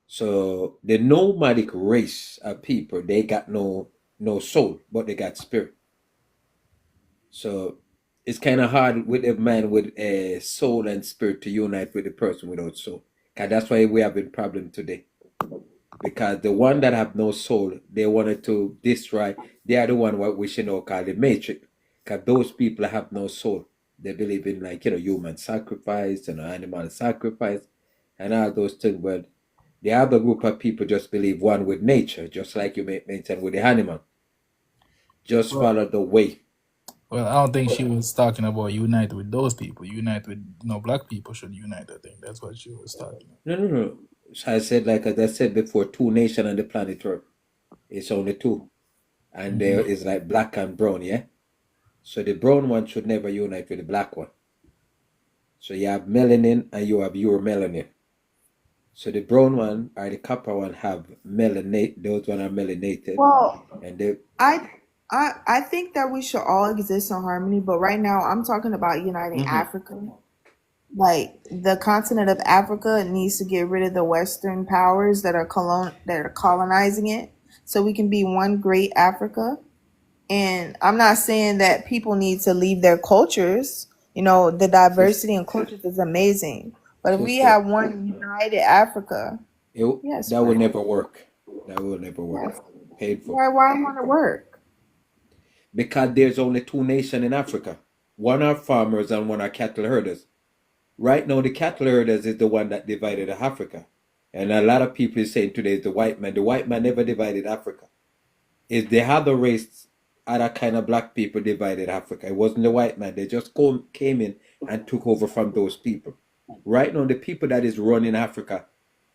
So the nomadic race of people, they got no soul, but they got spirit. So it's kind of hard with a man with a soul and spirit to unite with a person without soul. Cause that's why we having problem today. Because the one that have no soul, they wanted to destroy. They are the one what we should know called the matrix. Because those people have no soul. They believe in, like, human sacrifice and animal sacrifice and all those things. But the other group of people just believe one with nature, just like you mentioned with the animal. Just Well, follow the way. well, I don't think she was talking about unite with those people. Unite with black people should unite. I think that's what she was talking about. No, no, no. So I said, like as I said before, two nations on the planet Earth. It's only two, and there Hmm. is like black and brown. Yeah. So the brown one should never unite with the black one. So you have melanin and you have uromelanin. So the brown one or the copper one have melanate. Those one are melanated, Well, and they. I I think that we should all exist in harmony, but right now I'm talking about uniting Mhm. Africa. Like the continent of Africa needs to get rid of the Western powers that are colonizing it, so we can be one great Africa. And I'm not saying that people need to leave their cultures. You know, the Sis- diversity in cultures is amazing. But if we Sister, have one united Africa, yes, that will right? never work. That will never work. Yes. Painful. Why want to work? Because there's only two nations in Africa. One are farmers and one are cattle herders. Right now, the cattle herders is the one that divided Africa. And a lot of people is saying today is the white man. The white man never divided Africa. It's the other race, other kind of black people divided Africa. It wasn't the white man. They just came in and took over from those people. Right now, the people that is running Africa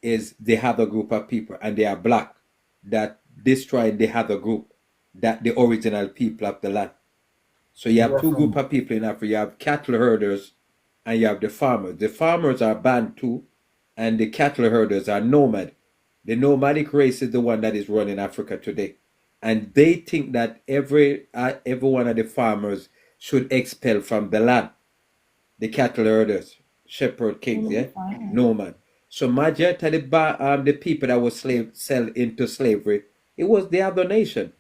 is the other group of people, and they are black that destroyed the other group, that the original people of the land. So you have Yeah, two group from of people in Africa. You have cattle herders and you have the farmers. The farmers are Bantu and the cattle herders are nomad. The nomadic race is the one that is running Africa today. And they think that every one of the farmers should expel from the land. The cattle herders, shepherd kings, yeah? Nomad. So majority of the people that was sell into slavery, it was the other nation,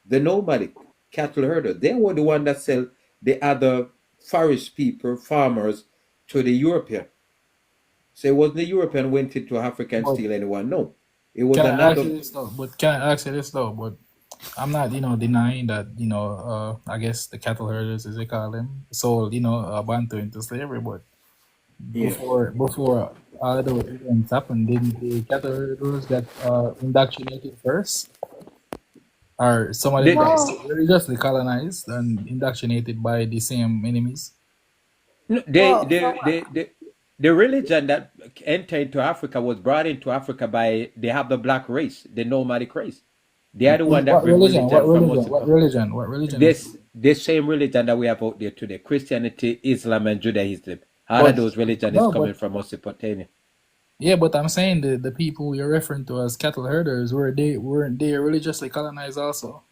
the nomadic cattle herders. They were the one that sell the other forest people, farmers, to the European. So it wasn't the European went into Africa and but steal anyone. No, it was can I ask another. you this though? But can I ask you this though? But I'm not, denying that, I guess the cattle herders, as they call them, sold, Bantu into slavery. But Yeah. before all of those events happened, didn't the cattle herders get indoctrinated first? Or some of them They, got Well, religiously colonized and indoctrinated by the same enemies? no, from the religion that entered into Africa was brought into Africa by they have the black race, the nomadic race. They are the one that What bring religion? What religion from religion? us. What religion? What religion is it? This same religion that we have out there today, Christianity, Islam, and Judaism. All of But those religion is no, but coming from Mesopotamia. yeah, but I'm saying the people you're referring to as cattle herders weren't they religiously colonized also?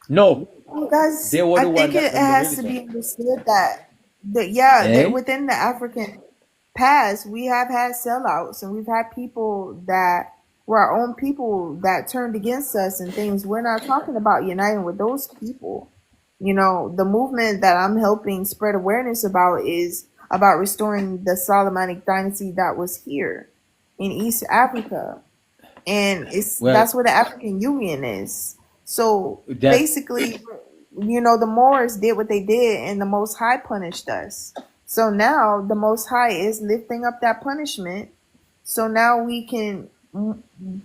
No, you guys, they were I the one think that it bring the has to religion. be understood that yeah, that Eh? within the African past, we have had sellouts and we've had people that were our own people that turned against us and things. We're not talking about uniting with those people. You know, the movement that I'm helping spread awareness about is about restoring the Solomonic dynasty that was here in East Africa. And it's Well, that's where the African Union is. So that basically, you know, the Moors did what they did, and the Most High punished us. So now the Most High is lifting up that punishment. So now we can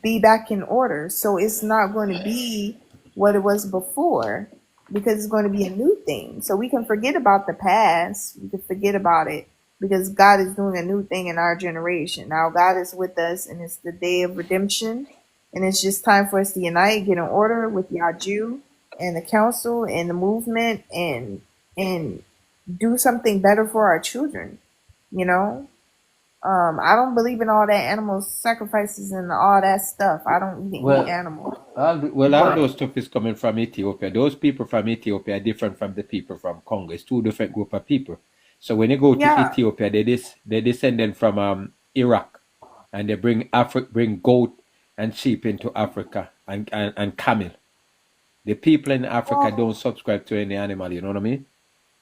be back in order. So it's not going to be what it was before because it's going to be a new thing. So we can forget about the past. We can forget about it because God is doing a new thing in our generation. Now God is with us and it's the day of redemption. And it's just time for us to unite, get in order with Yaju and the council and the movement and do something better for our children, you know? I don't believe in all that animal sacrifices and all that stuff. I don't even eat well, animals. all But those stuff is coming from Ethiopia. Those people from Ethiopia are different from the people from Congo. It's two different group of people. So when you go to yeah, Ethiopia, they descended from Iraq, and they bring goat and sheep into Africa and camel. The people in Africa don't well, subscribe to any animal. You know what I mean?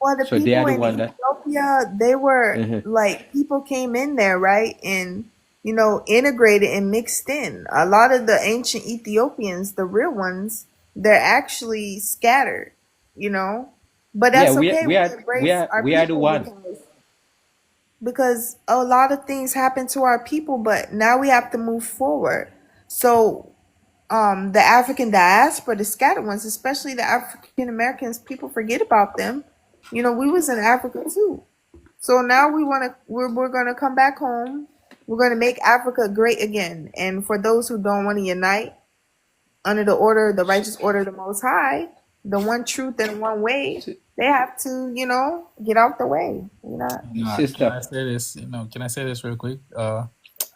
well, the So they are people the in one that. Ethiopia, they were Mhm. like people came in there, right? And you know, integrated and mixed in. A lot of the ancient Ethiopians, the real ones, they're actually scattered, you know. But Yeah, that's okay. We embrace our we are the people one. because a lot of things happen to our people, but now we have to move forward. So the African diaspora, the scattered ones, especially the African Americans, people forget about them. You know, we was in Africa too. So now we're gonna come back home. We're going to make Africa great again. And for those who don't want to unite under the order, the righteous order of the Most High, the one truth and one way, they have to, get out the way. Can I Sister, say this? Can I say this real quick?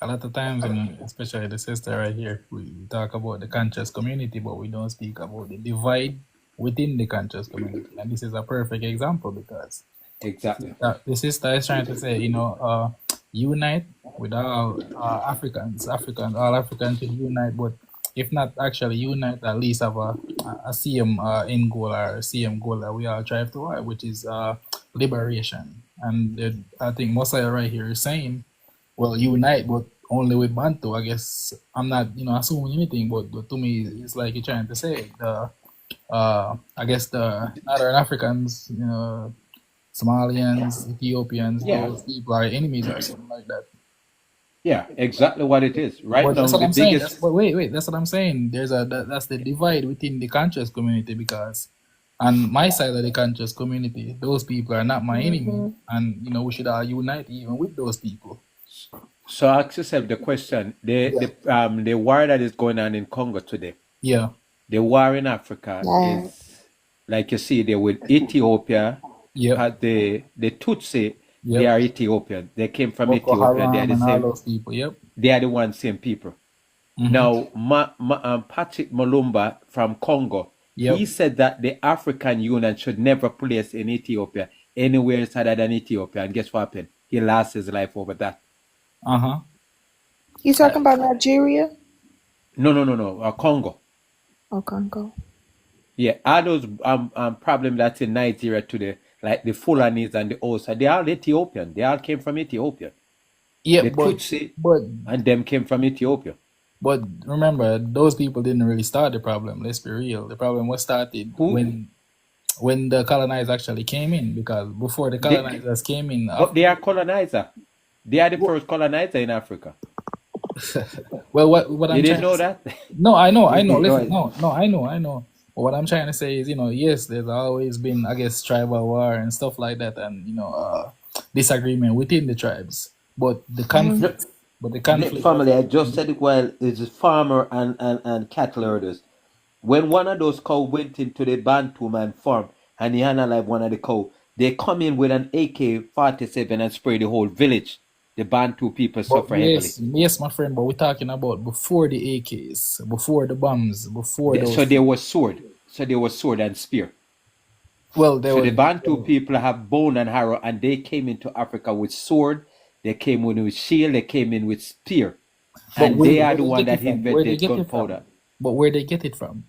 A lot of times, especially the sister right here, we talk about the conscious community, but we don't speak about the divide within the conscious community. And this is a perfect example because exactly. the sister is trying to say, unite with all Africans, all Africans should unite, but if not actually unite, at least have a CM end goal or CM goal that we all strive toward, which is liberation. And I think Mosiah right here is saying, well, unite, but only with Bantu. I guess I'm not, assuming anything, but to me, it's like you're trying to say I guess the Northern Africans, Somalians, Ethiopians, Yeah. those people are enemies or something like that. Yeah, exactly what it is. Right But now, that's what the I'm saying. biggest. But wait, that's what I'm saying. That's the divide within the conscious community because on my side of the conscious community, those people are not my enemy, and we should all unite even with those people. So ask yourself the question: the war that is going on in Congo today, Yeah, the war in Africa Right. is like you see there with Ethiopia. yep, The Tutsi, they yep. are Ethiopian. They came from Boko Ethiopia. They are Haram the and all same. those people. Yep. They are the one same people. Mhm. Now, Patrick Mulumba from Congo, Yep. he said that the African Union should never place in Ethiopia anywhere else other than Ethiopia. And guess what happened? He lost his life over that. Uh-huh. You talking about Nigeria No, Congo. or Congo? Yeah, all those problems that's in Nigeria today, like the Fulanis and the Osa, they are Ethiopian. They all came from Ethiopia. Yeah, The but Tutsi but and them came from Ethiopia. but remember, those people didn't really start the problem. Let's be real. The problem was started Who? when the colonizers actually came in, because before the They, colonizers came in, but they are colonizer. They are the first colonizer in Africa. well, what You I'm didn't trying to know say, that? no, I know. Go Listen, ahead. no, I know. But what I'm trying to say is, yes, there's always been, I guess, tribal war and stuff like that, and disagreement within the tribes. But the conflict, Nick family, I just said it while it's a farmer and cattle herders. When one of those cow went into the Bantu man farm and he analyzed one of the cow, they come in with an AK-47 and spray the whole village. The Bantu people But suffer heavily. yes, my friend. But we're talking about before the AKs, before the bombs, before those. So there was sword. So there was sword and spear. Well, there So was. the Bantu people have bone and arrow, and they came into Africa with sword. They came in with shield. They came in with spear, But and where, they are where the they one get it that from? Where they invented get it from? gunpowder. But where they get it from?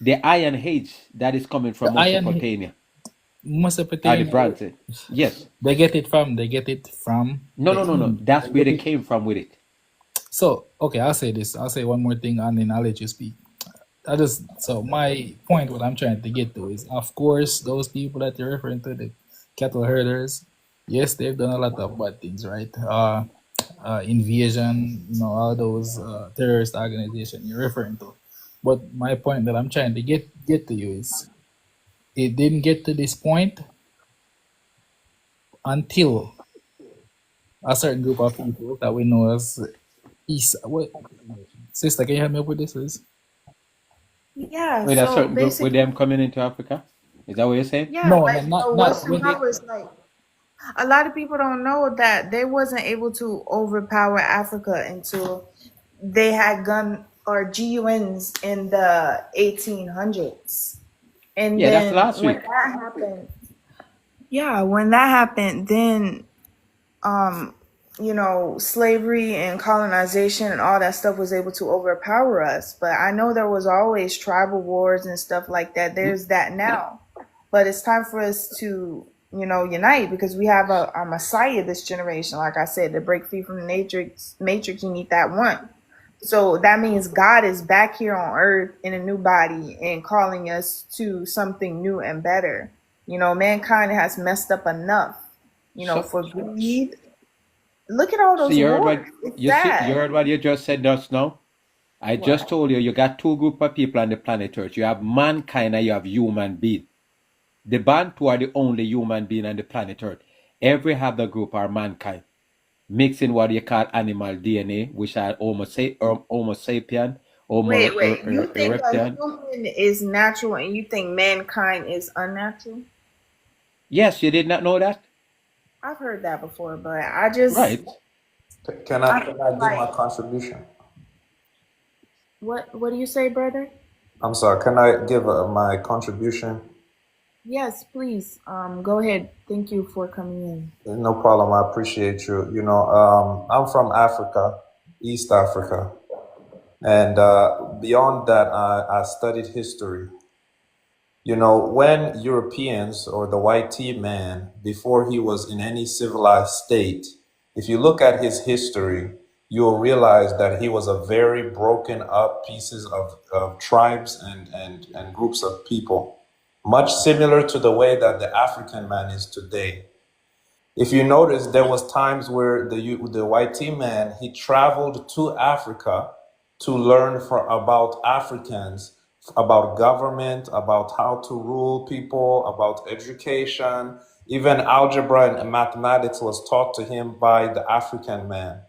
The Iron Age that is coming from The Iron Mesopotamia. Are the Mesopotamia. Bronze. Yes. They get it from. They get it from. No, the no, no, no. king. That's They where get they it. came from with it. So okay, I'll say this. I'll say one more thing, and then I'll let you speak. So my point, what I'm trying to get to is, of course, those people that you're referring to, the cattle herders, yes, they've done a lot of bad things, right? Invasion, all those terrorist organizations you're referring to. But my point that I'm trying to get to you is, it didn't get to this point until a certain group of people that we know as East. What, sister, can you help me up with this, please? Yeah. With a So certain group with basically, them coming into Africa. Is that what you're saying? yeah, No, like not Western when they. powers, like a lot of people don't know that they wasn't able to overpower Africa until they had gun or GUNs in the 1800s. And Yeah, that's then last when week. that happened, yeah, when that happened, then slavery and colonization and all that stuff was able to overpower us. But I know there was always tribal wars and stuff like that. There's that now. But it's time for us to, unite, because we have a Messiah this generation, like I said, to break free from the matrix, you need that one. So that means God is back here on earth in a new body and calling us to something new and better. Mankind has messed up enough, So, for greed. Look at all so those you heard wars. what It's you see? You sad. heard what you just said just now? I just What? told you you got two group of people on the planet Earth. You have mankind and you have human being. The Bantu are the only human being on the planet Earth. Every other group are mankind. mixing what you call animal DNA, which are Homo sapien, Homo Wait. You think a erectus. human is natural and you think mankind is unnatural? Yes, you did not know that? I've heard that before, but I just, Right. I Can feel I give my like, contribution? what do you say, brother? I'm sorry. Can I give my contribution? Yes, please. Go ahead. Thank you for coming in. No problem. I appreciate you. I'm from Africa, East Africa, and beyond that, I studied history. When Europeans or the white tea man, before he was in any civilized state, if you look at his history, you'll realize that he was a very broken up pieces of tribes and groups of people, much similar to the way that the African man is today. If you notice, there was times where the white tea man he traveled to Africa to learn about Africans, about government, about how to rule people, about education. Even algebra and mathematics was taught to him by the African man.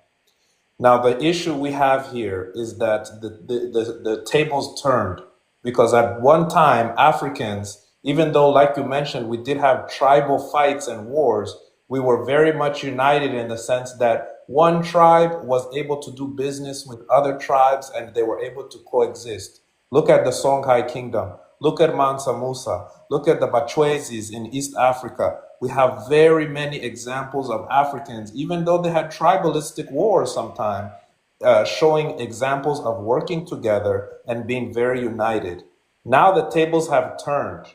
Now, the issue we have here is that the tables turned because at one time, Africans, even though, like you mentioned, we did have tribal fights and wars, we were very much united in the sense that one tribe was able to do business with other tribes and they were able to coexist. Look at the Songhai Kingdom. Look at Mansa Musa. Look at the Bachwezis in East Africa. We have very many examples of Africans, even though they had tribalistic wars sometimes, showing examples of working together and being very united. Now the tables have turned.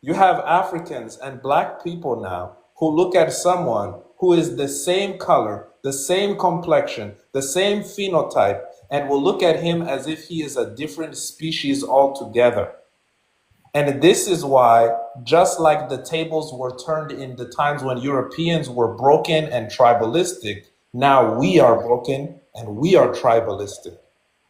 You have Africans and black people now who look at someone who is the same color, the same complexion, the same phenotype, and will look at him as if he is a different species altogether. And this is why, just like the tables were turned in the times when Europeans were broken and tribalistic, now we are broken and we are tribalistic.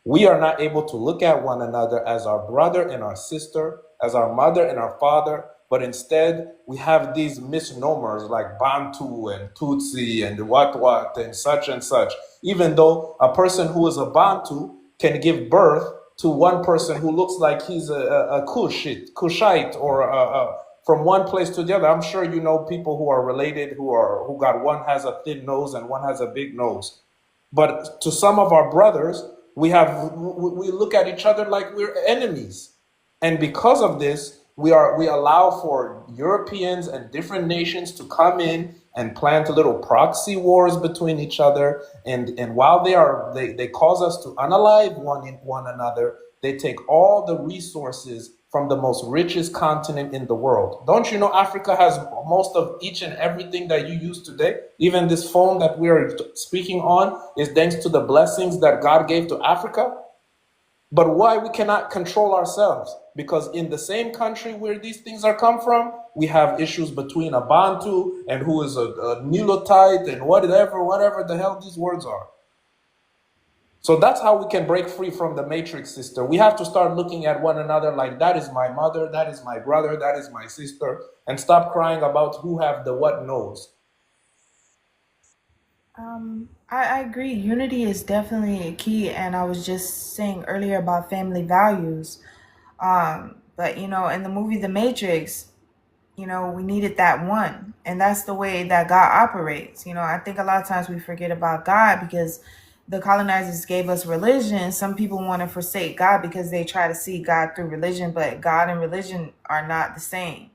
We are not able to look at one another as our brother and our sister, as our mother and our father, but instead we have these misnomers like Bantu and Tutsi and what and such, even though a person who is a Bantu can give birth to one person who looks like he's a Kushite or from one place to the other. I'm sure you know people who are related who got one has a thin nose and one has a big nose. But to some of our brothers, we look at each other like we're enemies. And because of this, we allow for Europeans and different nations to come in and plant little proxy wars between each other. And while they cause us to unalive one another, they take all the resources from the most richest continent in the world. Don't you know Africa has most of each and everything that you use today? Even this phone that we are speaking on is thanks to the blessings that God gave to Africa. But why we cannot control ourselves? Because in the same country where these things are come from, we have issues between a Bantu and who is a Niloite and whatever the hell these words are. So that's how we can break free from the matrix, sister. We have to start looking at one another like that is my mother, that is my brother, that is my sister, and stop crying about who have the what knows. I agree. Unity is definitely a key, and I was just saying earlier about family values. But in the movie The Matrix, we needed that one, and that's the way that God operates. I think a lot of times we forget about God because the colonizers gave us religion. Some people want to forsake God because they try to see God through religion, but God and religion are not the same.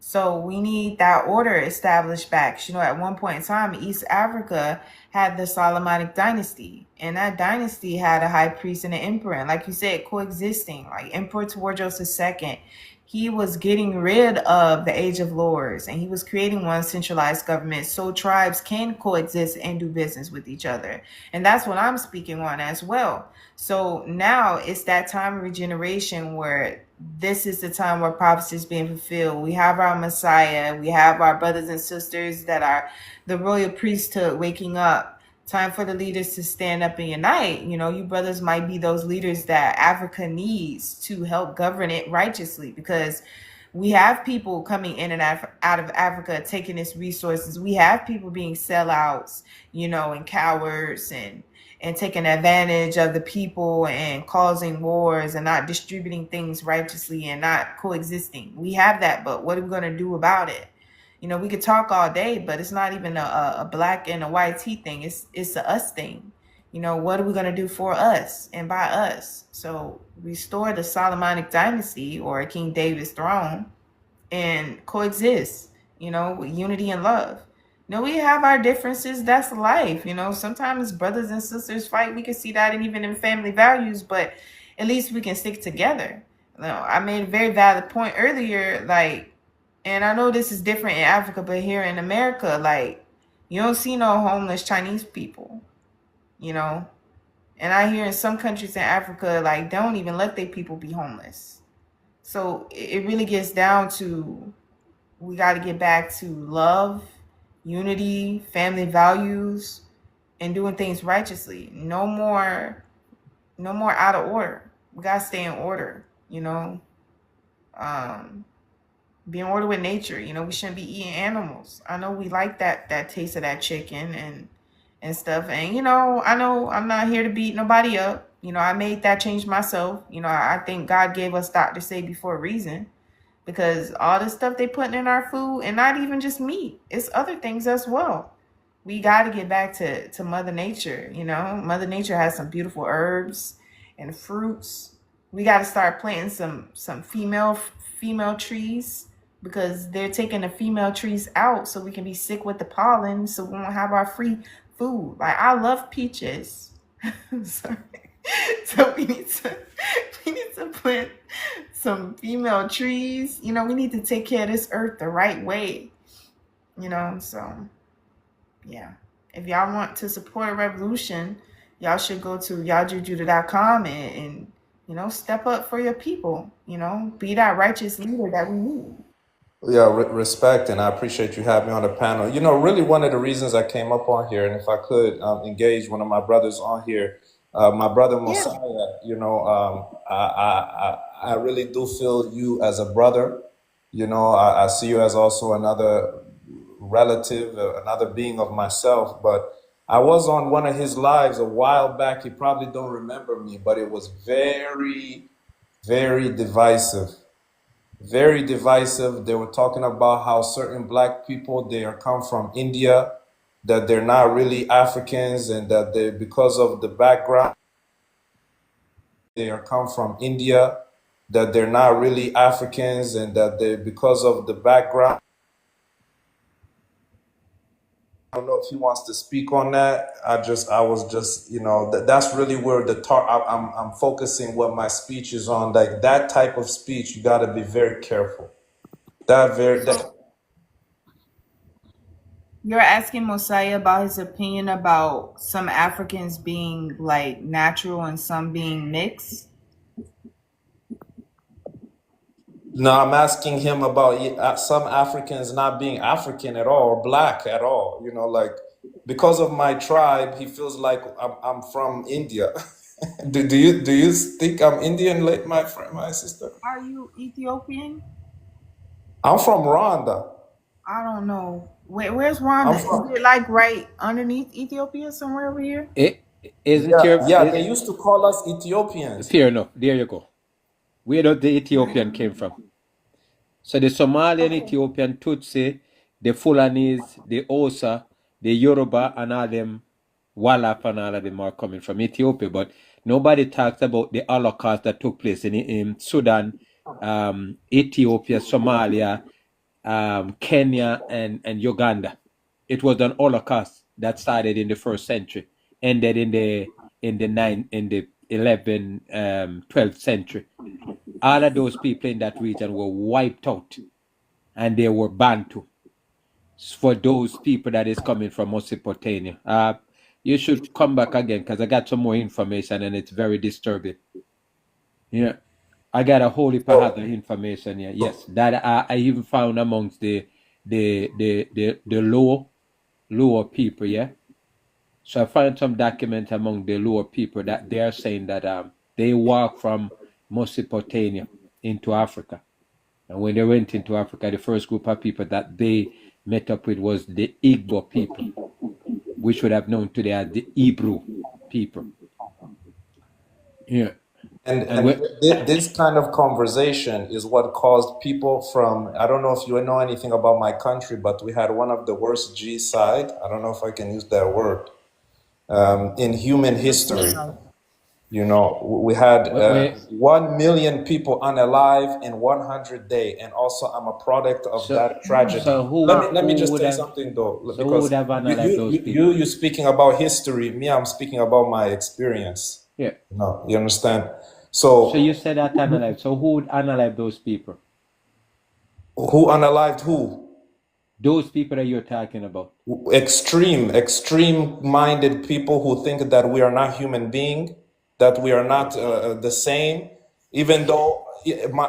So we need that order established back. At one point in time, East Africa had the Solomonic dynasty, and that dynasty had a high priest and an emperor. And like you said, coexisting, like Emperor Tewodros II. He was getting rid of the Age of Lords, and he was creating one centralized government so tribes can coexist and do business with each other. And that's what I'm speaking on as well. So now it's that time of regeneration where this is the time where prophecy is being fulfilled. We have our Messiah. We have our brothers and sisters that are the royal priesthood waking up. Time for the leaders to stand up and unite. You brothers might be those leaders that Africa needs to help govern it righteously, because We have people coming in and out of Africa taking its resources. We have people being sellouts, and cowards and taking advantage of the people and causing wars and not distributing things righteously and not coexisting. We have that, but what are we going to do about it? We could talk all day, but it's not even a black and a white tea thing. It's a us thing. What are we going to do for us and by us? So restore the Solomonic dynasty or King David's throne and coexist, with unity and love. We have our differences. That's life. Sometimes brothers and sisters fight. We can see that and even in family values, but at least we can stick together. I made a very valid point earlier, and I know this is different in Africa, but here in America, you don't see no homeless Chinese people, and I hear in some countries in Africa, they don't even let their people be homeless. So it really gets down to, we got to get back to love, unity, family values, and doing things righteously. No more out of order. We got to stay in order, be in order with nature. We shouldn't be eating animals. I know we like that taste of that chicken and stuff. And, I know I'm not here to beat nobody up. I made that change myself. I think God gave us Dr. Sebi for a reason, because all the stuff they putting in our food, and not even just meat, it's other things as well. We got to get back to Mother Nature. Mother Nature has some beautiful herbs and fruits. We got to start planting some female trees, because they're taking the female trees out so we can be sick with the pollen, so we won't have our free food. I love peaches. Sorry. So we need to plant some female trees. We need to take care of this earth the right way. So yeah. If y'all want to support a revolution, y'all should go to y'alljujudah.com and step up for your people. Be that righteous leader that we need. Yeah, respect, and I appreciate you having me on the panel. Really one of the reasons I came up on here, and if I could engage one of my brothers on here, my brother Messiah, I really do feel you as a brother. I see you as also another relative, another being of myself. But I was on one of his lives a while back. He probably don't remember me, but it was very, very divisive. Very divisive. They were talking about how certain black people, they are come from India, that they're not really Africans, and that they, because of the background, they are come from India, that they're not really Africans, and that they, because of the background. I don't know if he wants to speak on that. I was just, that's really where I'm focusing what my speech is on. Like that type of speech, you got to be very careful. You're asking Mosiah about his opinion about some Africans being natural and some being mixed? No, I'm asking him about some Africans not being African at all or black at all. Because of my tribe, he feels like I'm from India. do you think I'm Indian, my friend, my sister? Are you Ethiopian? I'm from Rwanda. I don't know. Where's Rwanda? Is it right underneath Ethiopia, somewhere over here? They used to call us Ethiopians. Fair enough. There you go. Where does the Ethiopian came from? So the Somalian, Ethiopian, Tutsi, the Fulanis, the Osa, the Yoruba, and all them Wallap and all of them are coming from Ethiopia. But nobody talks about the Holocaust that took place in Sudan, Ethiopia, Somalia, Kenya, and Uganda. It was an Holocaust that started in the 1st century, ended in the 11th, 12th century. All of those people in that region were wiped out, and they were Bantu. For those people that is coming from Mesopotamia, you should come back again, because I got some more information and it's very disturbing. Yeah, I got a whole heap of other information here. Yes, that I even found amongst the lower people. Yeah, so I found some document among the lower people that they are saying that they walk from Mesopotamia into Africa. And when they went into Africa, the first group of people that they met up with was the Igbo people, which would have known today as the Hebrew people. Yeah. And this kind of conversation is what caused people from, I don't know if you know anything about my country, but we had one of the worst genocide, I don't know if I can use that word, in human history. You know, we had 1 million people unalive in 100 days, and also I'm a product of that tragedy. So let me just say something though, because you speaking about history, me, I'm speaking about my experience. Yeah. No, you understand? So you said that unalive. So who would unalive those people? Who unalived who? Those people that you're talking about. Extreme-minded people who think that we are not human beings, that we are not the same, even though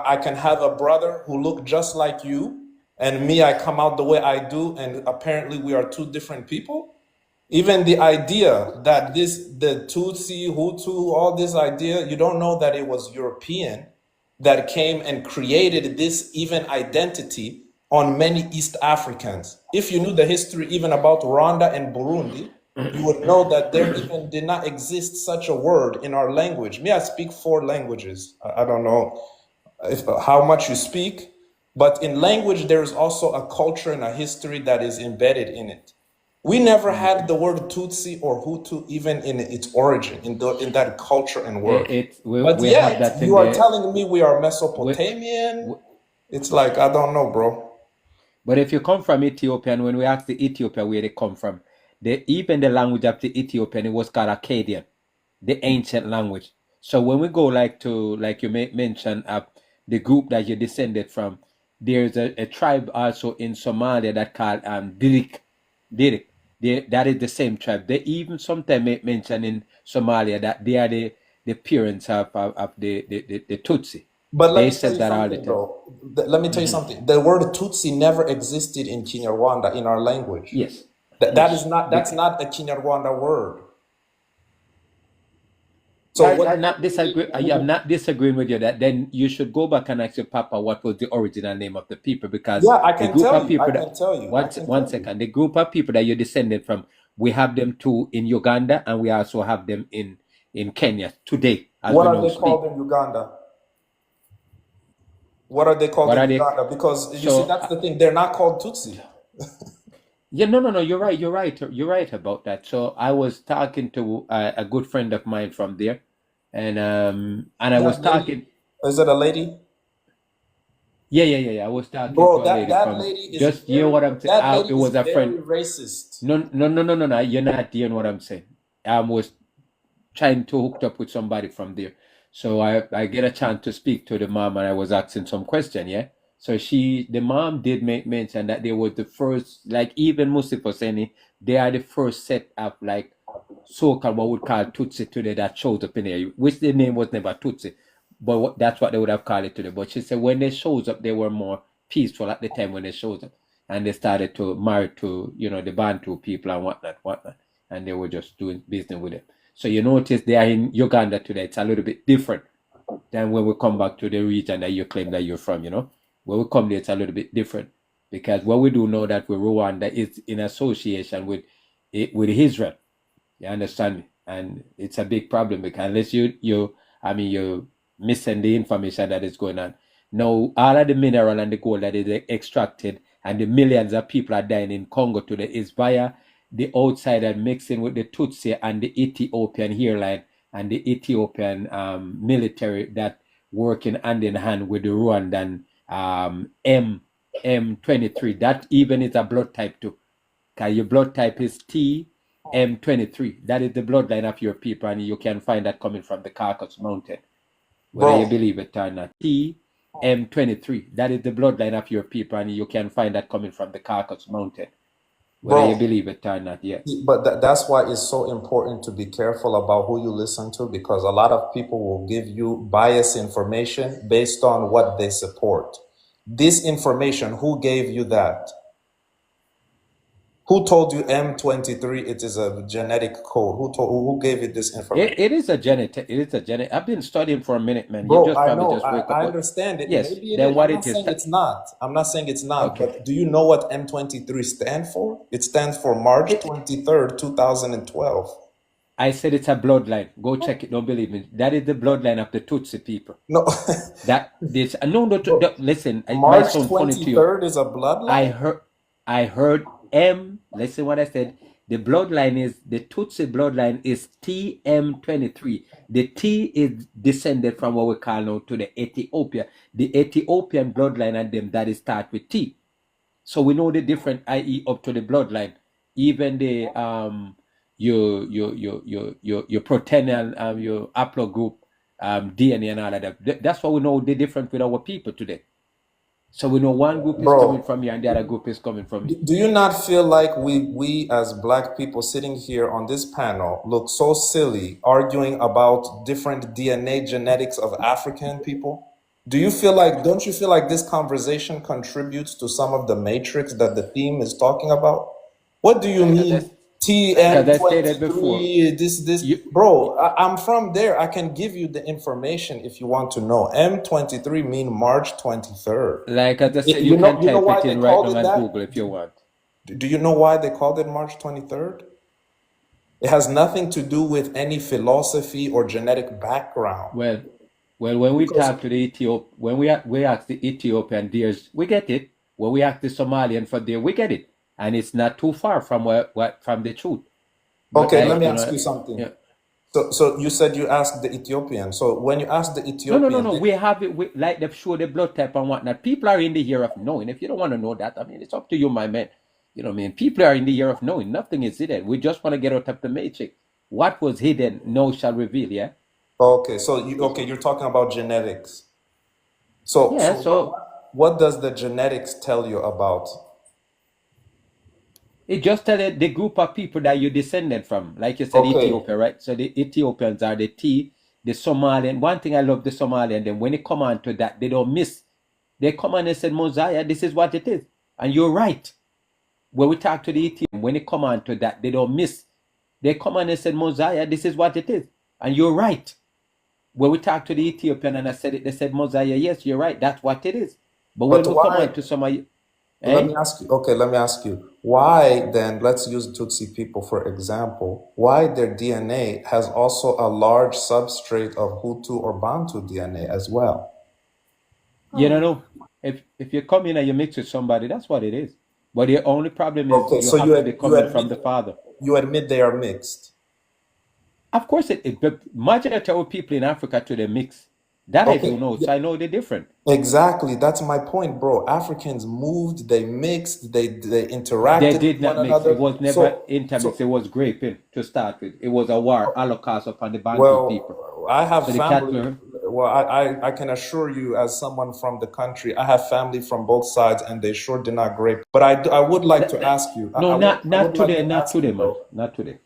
I can have a brother who look just like you, and me, I come out the way I do, and apparently we are two different people. Even the idea that the Tutsi, Hutu, all this idea, you don't know that it was European that came and created this even identity on many East Africans. If you knew the history even about Rwanda and Burundi, you would know that there even did not exist such a word in our language. Me, I speak 4 languages. I don't know how much you speak, but in language, there is also a culture and a history that is embedded in it. We never had the word Tutsi or Hutu even in its origin, in that culture and word. But yet, you are telling me we are Mesopotamian? It's like, I don't know, bro. But if you come from Ethiopia, and when we ask the Ethiopia where they come from, even the language of the Ethiopian, it was called Akkadian, the ancient language. So when we go like you mentioned, the group that you descended from, there's a tribe also in Somalia that called Dirik. That is the same tribe. They even sometimes mention in Somalia that they are the parents of the Tutsi. But let me tell you something. The word Tutsi never existed in Kinyarwanda in our language. Yes. That's not a Kinyarwanda word. So I'm not disagreeing with you. That then you should go back and ask your papa what was the original name of the people, because I can tell you. One second. The group of people that you're descended from, we have them too in Uganda, and we also have them in Kenya today. What are they called in Uganda? What are they called in Uganda? Because you see, that's the thing. They're not called Tutsi. Yeah, no. You're right. You're right about that. So I was talking to a good friend of mine from there, and I was talking. Is it a lady? Yeah. I was talking to a lady. That lady is just hear what I'm saying. It was a friend. Racist. No. You're not hearing what I'm saying. I was trying to hook up with somebody from there. So I get a chance to speak to the mom, and I was asking some question, yeah? So the mom did mention that they were the first, like even Mustafa saying, they are the first set of like so-called what we would call Tutsi today that shows up in there, which the name was never Tutsi, but that's what they would have called it today. But she said when they shows up, they were more peaceful at the time when they shows up, and they started to marry to, the Bantu people and whatnot, and they were just doing business with it. So you notice they are in Uganda today. It's a little bit different than when we come back to the region that you claim that you're from, When we come there, it's a little bit different, because what we do know that with Rwanda is in association with Israel. You understand me? And it's a big problem, because unless you're missing the information that is going on. Now, all of the mineral and the gold that is extracted and the millions of people are dying in Congo today is via the outsider mixing with the Tutsi and the Ethiopian hairline and the Ethiopian military that working hand in hand with the Rwandan M23. That even is a blood type too. Because your blood type is TM23. That is the bloodline of your people, and you can find that coming from the Caucasus Mountain. Whether you believe it or not. TM23. That is the bloodline of your people, and you can find that coming from the Caucasus Mountain. Whether you believe it or not, yes. But that's why it's so important to be careful about who you listen to, because a lot of people will give you biased information based on what they support. This information, who gave you that? Who told you M23 it is a genetic code? Who gave you this information? It is a genetic. It is a genetic. I've been studying for a minute, man. You Bro, just I probably know, just wake I up. understand it. Yes, Maybe it then is. what I'm not it is. saying it's not. I'm not saying it's not. Okay. But do you know what M23 stands for? It stands for March 23rd, 2012. I said it's a bloodline. Go check it. Don't believe me. That is the bloodline of the Tutsi people. No, That this no listen. It might March sound funny to you. 23rd is a bloodline. I heard M. Listen what I said. The bloodline is the Tutsi bloodline is TM23. The T is descended from what we call now to the Ethiopia. The Ethiopian bloodline and them that is start with T. So we know the different, i.e., up to the bloodline. Even the your protein your haplogroup DNA and all of that. That's why we know the difference with our people today. So we know one group is Bro. coming from here and the other group is coming from here. Do you not feel like we as black people sitting here on this panel look so silly arguing about different DNA genetics of African people? Don't you feel like this conversation contributes to some of the matrix that the theme is talking about? What do you mean Because I stated before, TM23, bro, I'm from there. I can give you the information if you want to know. M23 mean March 23rd. like as I said, You you know- can you know why type it they in right called now it on that? Google if you want. Do you know why they called it March 23rd? It has nothing to do with any philosophy or genetic background. Well, when we talk to the when we ask the Ethiopian dears, we get it. When we ask the Somalian for there, we get it, and it's not too far from from the truth. But Okay, I- let me you ask know, you something. yeah. So you said you asked the Ethiopian. So when you asked the Ethiopian, No. We have it. Like they show the blood type and whatnot. People are in the year of knowing. If you don't want to know that, I mean, it's up to you, my man. You know what I mean? People are in the year of knowing. Nothing is hidden. We just want to get out of the matrix. What was hidden, no shall reveal. Yeah. okay, you're talking about genetics. So, Yeah. so So what does the genetics tell you about? it just tell you the group of people that you descended from. Like you said, Okay. Ethiopia, right? So the Ethiopians are the T, the Somalian. One thing I love the Somalian, then when they come on to that, they don't miss. They come on and said, Mosiah, this is what it is. And you're right. When we talk to the Ethiopian, when they come on to that, they don't miss. They come on and said, Mosiah, this is what it is. And you're right. When we talk to the Ethiopian and I said it, they said, Mosiah, yes, you're right. That's what it is. But when But we come why- on to somebody, Let me ask you. Okay, let me ask you. Why then? Let's use Tutsi people for example. Why their DNA has also a large substrate of Hutu or Bantu DNA as well? you don't know. If you come in and you mix with somebody, that's what it is. But the only problem is Okay, you so have you to be ad- you coming from admit- the father. You admit they are mixed. Of course, the majority of people in Africa today mix. That I Okay, do know. So I know they're different. Exactly. That's my point, bro. Africans moved, they mixed, they interacted They did with not one mix. another. It was never intermixed. It was graping to start with. It was a war, Holocaust upon the Bantu people. Well, I have So the family. Catholic- Well, I can assure you, as someone from the country, I have family from both sides, and they sure did not grape. But I would like to ask you. No, I not would like today. to Not ask today, you, man. bro. Not today.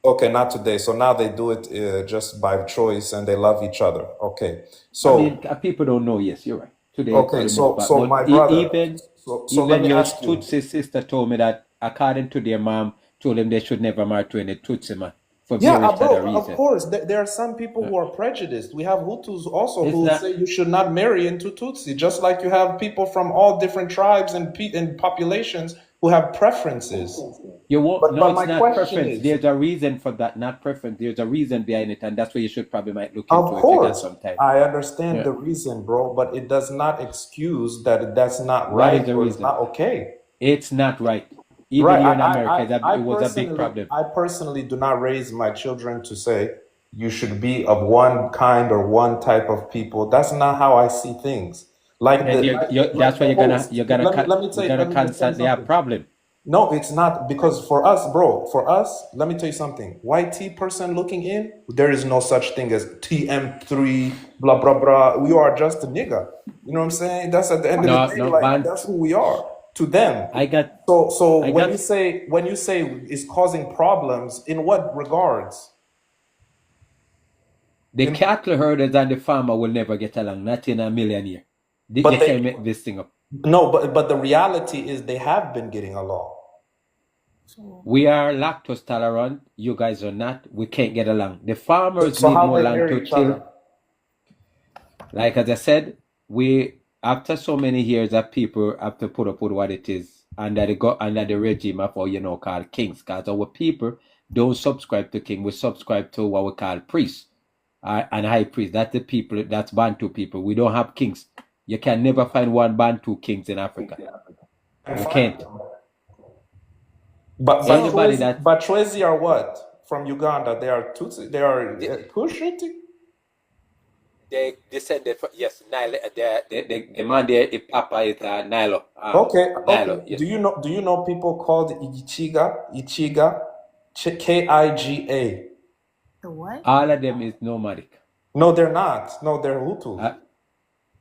Okay, not today. So now they do it just by choice, and they love each other. Okay, so I mean, people don't know. Yes, you're right. Today, Okay, for the so- most part. so But my brother- even so let me your ask you. Tutsi sister told me that according to their mom, told them they should never marry to any Tutsi man for Yeah, various other bro, of reasons. course. There are some people who are prejudiced. We have Hutus also It's who not- say you should not marry into Tutsi, just like you have people from all different tribes and populations who have preferences. You won't. But No, my it's not question preference. is- There's a reason for that, not preference. There's a reason behind it, and that's where you should probably might look into Of if you got course, some time. I understand Yeah. the reason, bro, but it does not excuse that that's not What is right the or it's reason? not okay. It's not right. Even Right. here in America, it was a big personally- problem. I personally do not raise my children to say you should be of one kind or one type of people. That's not how I see things. Like And that's why you're gonna Let me tell you- let me tell you constantly have something. problem. No, it's not, because for us, bro, for us, let me tell you something. YT person looking in, there is no such thing as TM3, blah, blah, blah. We are just a nigga. You know what I'm saying? That's at the end of the day, like, that's who we are to them. I got So I when got- you say it's causing problems, in what regards? the cattle herders and the farmer will never get along, not in a million years. They But they- can't make this thing up. No, but the reality is they have been getting along. We are lactose tolerant. You guys are not. We can't get along. The farmers So need how more they land hear to each till. other? Like as I said, we after so many years that people have to put up with what it is under the regime of what called kings, because our people don't subscribe to king. We subscribe to what we call priests and high priest. That's the people. That's Bantu people. We don't have kings. You can never find one Bantu kings in Africa. And You find can't. them. But Anybody that Batwezi are what? From Uganda. They are Tutsi. They are Kushite? they descended from, yes, Nile. The man there, Papa is Nilo. Okay, Nilo, okay. yes. Do you know people called Ichiga, Kiga? The what? All of them is nomadic. No, they're not. No, they're Hutus.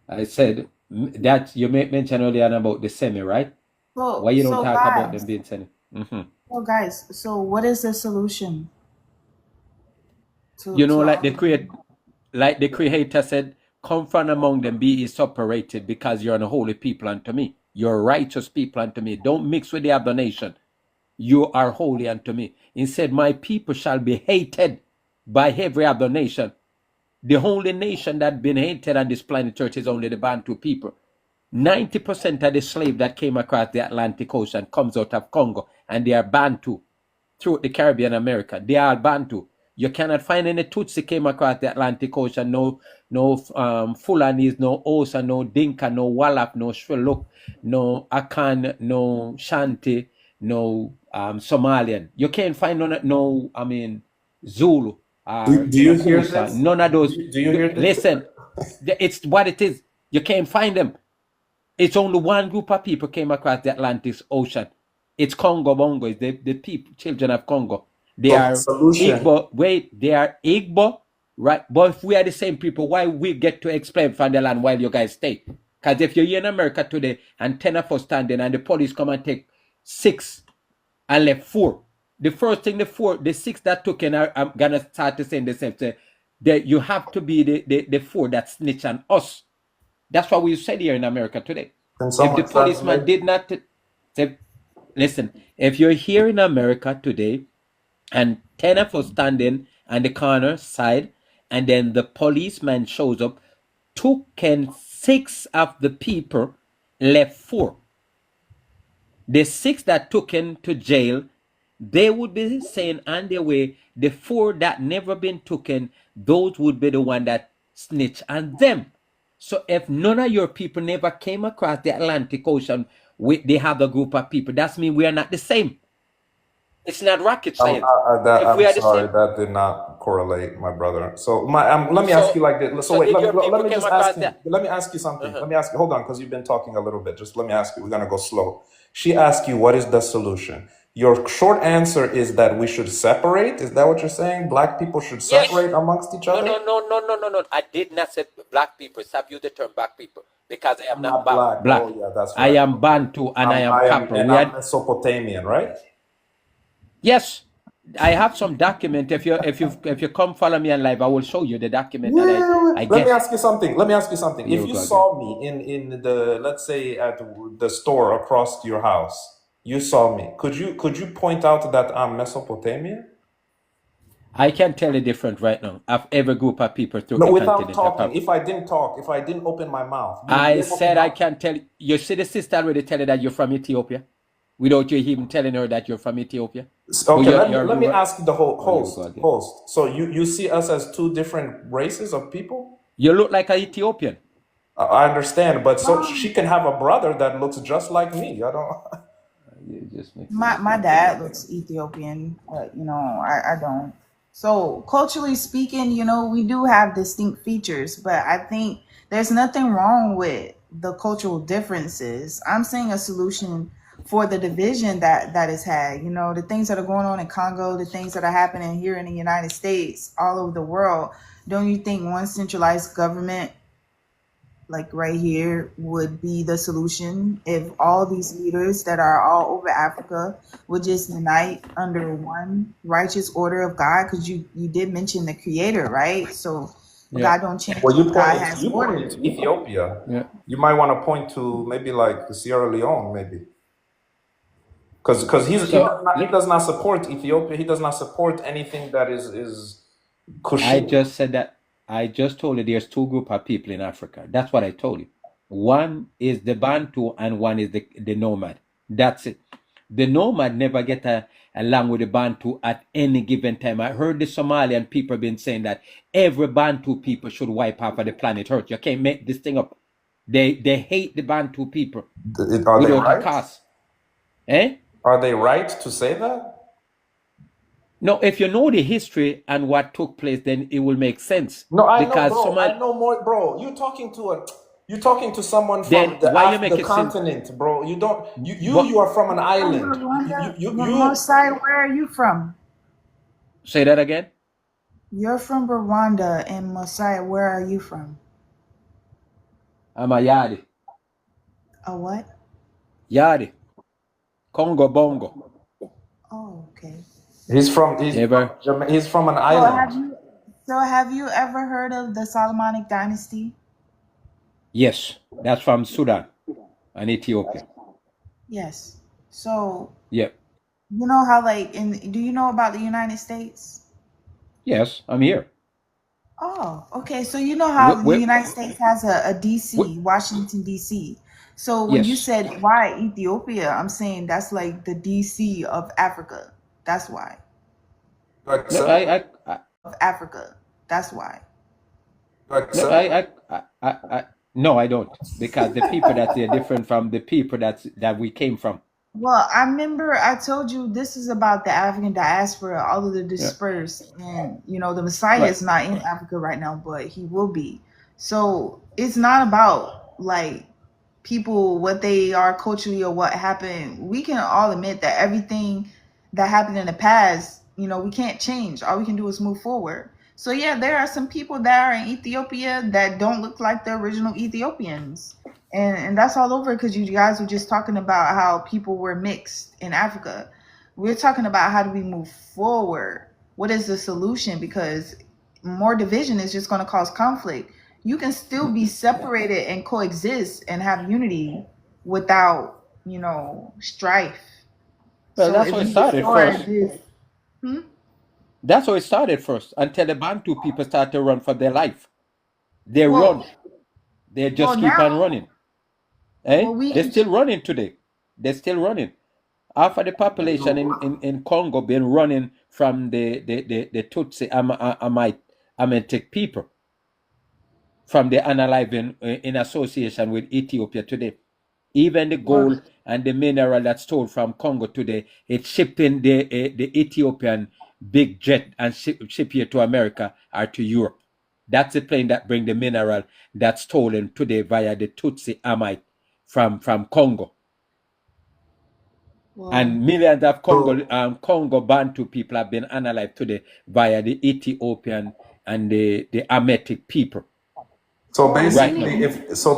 I said that you mentioned earlier about the semi, right? Why you don't talk about them being semi? So guys, so what is the solution? You know, like the creator said, come from among them, be ye separated, because you're an holy people unto me. You're righteous people unto me. Don't mix with the other nation. You are holy unto me. Instead, my people shall be hated by every other nation. The only nation that been hated on this planet Earth is only the Bantu people. 90% of the slave that came across the Atlantic Ocean comes out of Congo, and they are Bantu throughout the Caribbean America. They are Bantu. You cannot find any Tutsi came across the Atlantic Ocean. No Fulanis, no Osa, no Dinka, no Wallap, no Shilluk, no Akan, no Shanti, no Somalian. You can't find Zulu. Do you hear this? None of those. Do you hear this? Listen, it's what it is. You can't find them. It's only one group of people came across the Atlantic Ocean. It's Congo Bongo. It's the people, children of Congo. They are Igbo. Wait, they are Igbo, right? But if we are the same people, why we get to explain from the land while you guys stay? Because if you're here in America today and 10 of us standing and the police come and take 6 and left 4, the first thing the 6 that took in are gonna start to say the same thing. That you have to be the 4 that snitch on us. That's what we said here in America today. If the policeman did not say, listen, if you're here in America today and 10 of us standing on the corner side, and then the policeman shows up, took 6 of the people, left 4. The 6 that took him to jail, they would be saying on their way, the 4 that never been taken, those would be the one that snitch on them. So if none of your people never came across the Atlantic Ocean, they have a group of people. That means we are not the same. It's not rocket science. I'm sorry, that did not correlate, my brother. So let me ask you like this. So wait, let me just ask you. Let me ask you something. Let me ask you. Hold on, because you've been talking a little bit. Just let me ask you. We're gonna go slow. She asked you, what is the solution? Your short answer is that we should separate. Is that what you're saying? Black people should separate amongst each other? No. I did not say black people. Stop using the term black people, because I am not black. Oh, yeah, that's right. I am Bantu and I am Kappa. And I'm Mesopotamian, right? Yes. I have some document. If you come follow me on live, I will show you the document. Let me ask you something. If you saw me in the, let's say at the store across your house, you saw me. Could you point out that I'm Mesopotamian? I can tell you different right now of every group of people through No, the without continent. talking. If I didn't talk, if I didn't open my mouth, I said I can tell you. You see the sister already tell you that you're from Ethiopia, without you even telling her that you're from Ethiopia. Okay, let me ask you the host. So you see us as 2 different races of people? You look like an Ethiopian. I understand, but so she can have a brother that looks just like me. I don't. My dad looks Ethiopian. I don't. So culturally speaking, we do have distinct features, but I think there's nothing wrong with the cultural differences. I'm saying a solution for the division that is had. The things that are going on in Congo, the things that are happening here in the United States, all over the world. Don't you think one centralized government, like right here, would be the solution if all these leaders that are all over Africa would just unite under one righteous order of God? Because you did mention the creator, right? So God don't change. Well, you God has pointed to Ethiopia. Yeah. You might want to point to maybe like Sierra Leone, maybe. Because he So does not support Ethiopia. He does not support anything that is I Kushite. just said that. I just told you there's two group of people in Africa. That's what I told you. One is the Bantu and one is the nomad. That's it. The nomad never get along with the Bantu at any given time. I heard the Somalian people been saying that every Bantu people should wipe off of the planet Earth. You can't make this thing up. They hate the Bantu people Are they without a right? cause. Eh? Are they right to say that? No, if you know the history and what took place, then it will make sense. No, I know, Because bro. I Somal, know more, bro. You're talking to someone then from why you make the it seem continent, bro. You don't. what? You are from an From island. Rwanda, You. Mosai, where are you from? Say that again. You're from Rwanda, and Mosai, where are you from? I'm a Yadi. A what? Yadi. Congo Bongo. Oh, okay. He's from Never. he's from an So island. have you ever heard of the Solomonic dynasty? Yes, that's from Sudan and Ethiopia. Yes. So Yep. you know how do you know about the United States? Yes, I'm here. Oh, okay. So you know how the Where, United States has a where, DC, Washington DC. So when you yes. said why Ethiopia, I'm saying that's like the DC of Africa. That's why. You No, accept? Of Africa. That's why. You no, accept? no, I don't, because the people that they're different from the people that we came from. Well, I remember I told you this is about the African diaspora, all of the Yeah. dispersed, and the Messiah Right. is not in Africa right now, but he will be. So it's not about like people what they are culturally or what happened. We can all admit that everything that happened in the past, we can't change. All we can do is move forward. So yeah, there are some people that are in Ethiopia that don't look like the original Ethiopians. And that's all over because you guys were just talking about how people were mixed in Africa. We're talking about how do we move forward? What is the solution? Because more division is just going to cause conflict. You can still be separated and coexist and have unity without, strife. Well, So that's if how it you started destroy first. this, That's how it started first. Until the Bantu people start to run for their life. They well, run. They well just keep on now, running. Eh? well we They're can. still running today. They're still running. Half of the population in Congo been running from the Tutsi Amitic people, from the unalive in association with Ethiopia today. Even the gold and the mineral that's stolen from Congo today, it's shipping the Ethiopian big jet and ship here to America or to Europe. That's the plane that bring the mineral that's stolen today via the Tutsi Amite from Congo. Well, And millions of So Congo Bantu people have been unalive today via the Ethiopian and the Ametic people right now.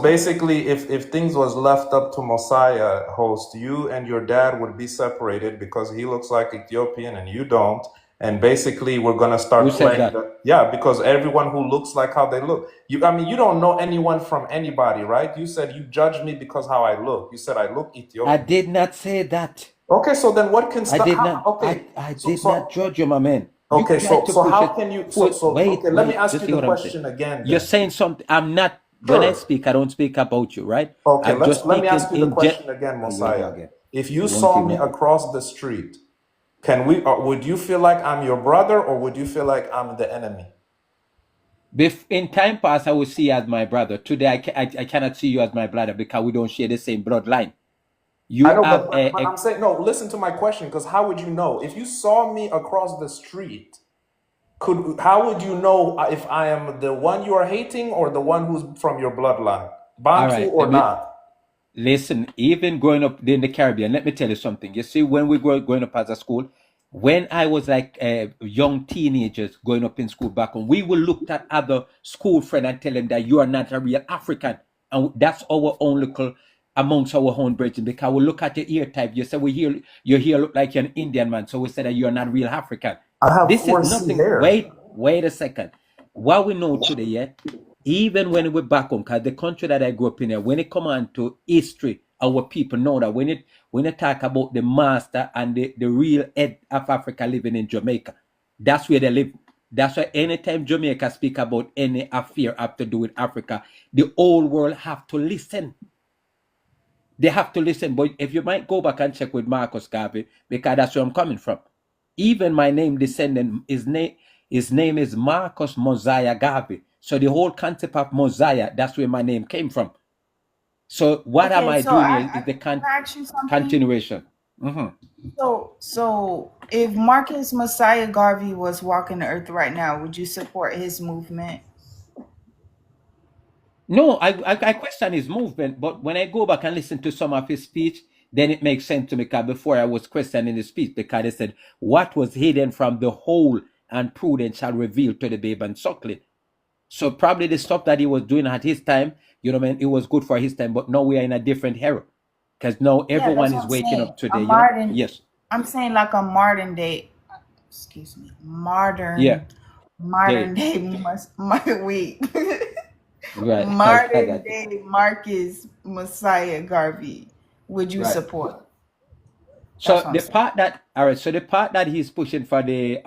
basically, if things was left up to Messiah, host, you and your dad would be separated because he looks like Ethiopian and you don't. And basically, we're gonna start Who said playing that? yeah, because everyone who looks like how they look. You don't know anyone from anybody, right? You said you judge me because how I look. You said I look I Ethiopian. did not say that. Okay, so then what can I stop? did not. Okay, I did not judge you, my man. okay, You tried to push how it. can you? Wait, Okay, let me ask just you see the what I'm saying. question again. You're Then. saying something. I'm not. When I Sure. speak, I don't speak about you, right? Okay, I'm just let me speaking ask you the in question again, Here we go Messiah. again. If you You won't saw give me me. across the street, would you feel like I'm your brother or would you feel like I'm the enemy? In time past, I will see you as my brother. Today, I cannot see you as my brother because we don't share the same bloodline. You I know, have but I'm saying, no, listen to my question, because how would you know? If you saw me across the street, how would you know if I am the one you are hating or the one who's from your bloodline? all Bantu right. or not? Listen, even growing up in the Caribbean, let me tell you something. You see, when we were growing up as a school, when I was like young teenagers growing up in school back home, we would look at other school friends and tell them that you are not a real African. And that's our own local amongst our own brethren, because we look at your ear type. You say your hair look like you're an Indian man, so we say that you're not real African. I have This is 4C nothing. hair. Wait a second. What we know today, even when we're back home, because the country that I grew up in, when it come on to history our people know that when you talk about the master and the real head of Africa living in Jamaica, that's where they live. That's why anytime Jamaica speak about any affair have to do with Africa, the whole world have to listen. They have to listen. But if you might go back and check with Marcus Garvey, because that's where I'm coming from. Even my name descendant, his name is Marcus Mosiah Garvey. So the whole concept of Mosiah, that's where my name came from. So what am Okay, I so doing here I is the can I ask you something. continuation. Mhm. So if Marcus Messiah Garvey was walking the earth right now, would you support his movement? No, I question his movement, but when I go back and listen to some of his speech, then it makes sense to me. Because before I was questioning his speech, because they said, "What was hidden from the whole and prudence shall reveal to the babe and suckling." So probably the stuff that he was doing at his time, you know, man, it was good for his time. But now we are in a different era, because now Yeah, that's everyone what is I'm waking saying. up A today. You know, modern, yes, I'm saying like a modern day, excuse me, yeah, modern day, day, wait, right. I modern got you. day Marcus Messiah Garvey. Would you Right. support? That's So what I'm the saying. part that all right, so the part that he's pushing for the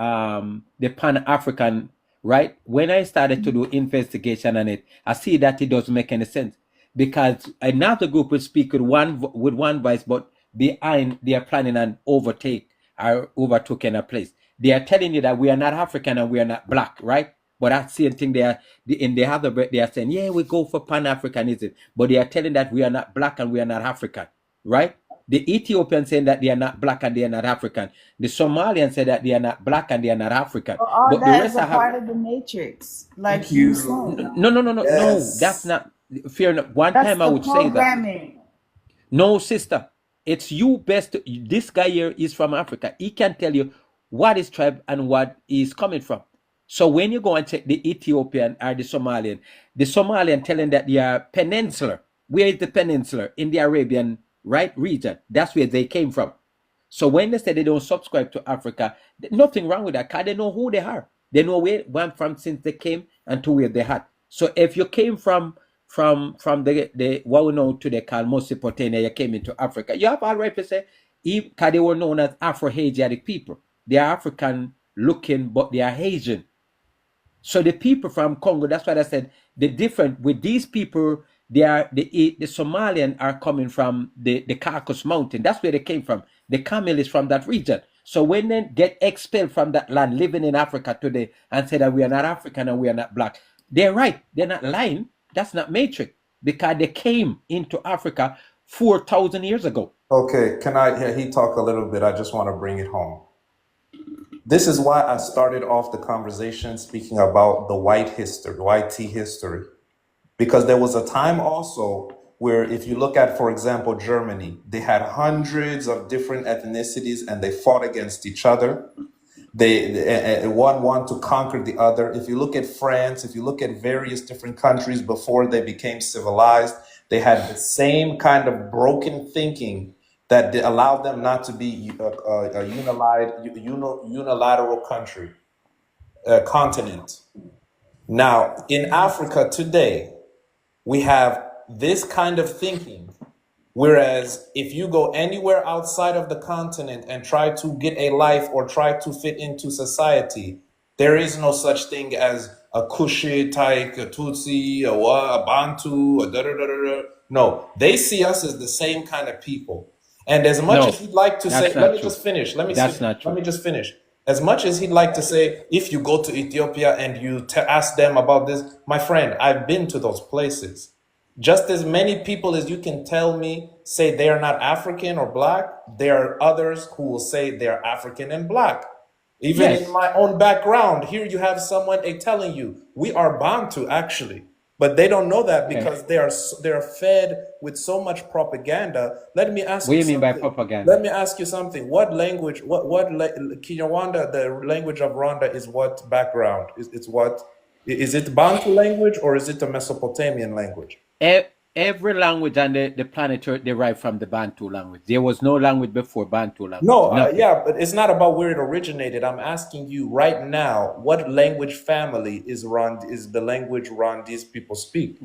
Pan-African, right? When I started to do investigation on it, I see that it doesn't make any sense because another group will speak with one voice, but behind they are planning an overtake or overtaking a place. They are telling you that we are not African and we are not black, right? But that same thing in the other they are saying, yeah, we go for Pan-Africanism, but they are telling that we are not black and we are not African, right? The Ethiopians saying that they are not black and they are not African. The Somalians say that they are not black and they are not African. But all But the that is rest a I have part of the matrix, Thank like you you. said. no. That's Yes. not fair enough. One That's time I the would say that. programming. No, sister. It's you best. This guy here is from Africa. He can tell you what his tribe and what he's coming from. So when you go and check the Ethiopian or the Somalian telling that they are peninsular. Where is the peninsula? In the Arabian right region. That's where they came from. So when they say they don't subscribe to Africa, nothing wrong with that because they know who they are. They know where one from since they came and to where they had. So if you came from the what we know today called Mesopotamia, you came into Africa, you have all right to say, because they were known as Afro-Asiatic people. They are African looking, but they are Asian. So the people from Congo, that's why I said the different with these people, they are the Somalian are coming from the Caucasus Mountain. That's where they came from. The Camel is from that region. So when they get expelled from that land, living in Africa today, and say that we are not African and we are not black, they're right. They're not lying. That's not matrix because they came into Africa 4,000 years ago. Okay, can I hear he talk a little bit? I just want to bring it home. This is why I started off the conversation speaking about the white history, white tea history. Because there was a time also where, if you look at, for example, Germany, they had hundreds of different ethnicities and they fought against each other. One wanted to conquer the other. If you look at France, if you look at various different countries before they became civilized, they had the same kind of broken thinking that allowed them not to be a unilateral country, continent. Now, in Africa today, we have this kind of thinking. Whereas if you go anywhere outside of the continent and try to get a life or try to fit into society, there is no such thing as a Cushite, a Tutsi, a Bantu, a da da da da. No, they see us as the same kind of people. And as much as No, he'd like to that's say, let not me true. just finish. That's not Let true. me just finish. As much as he'd like to say, if you go to Ethiopia and you ask them about this, my friend, I've been to those places. Just as many people as you can tell me say they are not African or black, there are others who will say they're African and black. Even in Yes. my own background, here you have someone telling you we are Bantu actually, but they don't know that Okay. because they are fed with so much propaganda. Let me ask What do you you mean by something. propaganda? Let me ask you something. What language? Kinyarwanda, the language of Rwanda, is what background? It's what? Is it Bantu language or is it a Mesopotamian language? Every language on the planet Earth derived from the Bantu language. There was no language before Bantu language. No, Nothing. yeah, but it's not about where it originated. I'm asking you right now, what language family is the language Rwandese people speak?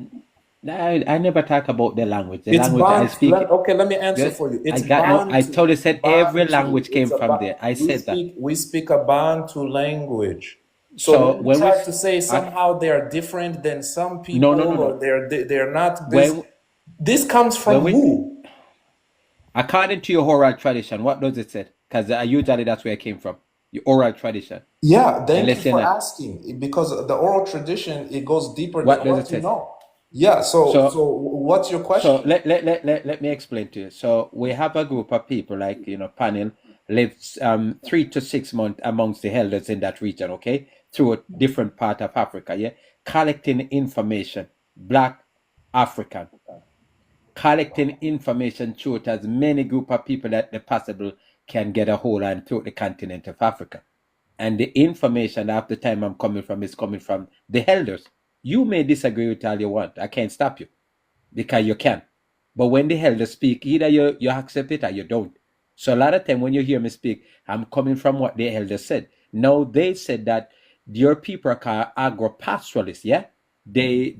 I never talk about the language. The It's language I bound. speak. Okay, let me answer Yes, for you. I It's got no. I Bantu. totally said every Bantu. language came It's a from there. I said that. we speak a Bantu language. So So when you when we, try to say I, somehow they are different than some no, no, people no, or no. they're not this, When this comes when from we, who? according to your oral tradition, what does it say? Because usually that's where it came from. Your oral tradition. Yeah, thank you Unless you're for not. asking because the oral tradition it goes deeper than What does it what you say? know. Yeah, so So what's your So question? let me explain to you. So we have a group of people like panel lives 3 to 6 months amongst the elders in that region, okay, through a different part of Africa, yeah, collecting information, Black African, collecting information through it as many group of people that the possible can get a hold on through the continent of Africa. And the information half the time I'm coming from is coming from the elders. You may disagree with all you want. I can't stop you because you can. But when the elders speak, either you accept it or you don't. So a lot of time when you hear me speak, I'm coming from what the elders said. Now they said that your people are called agro-pastoralists, yeah? They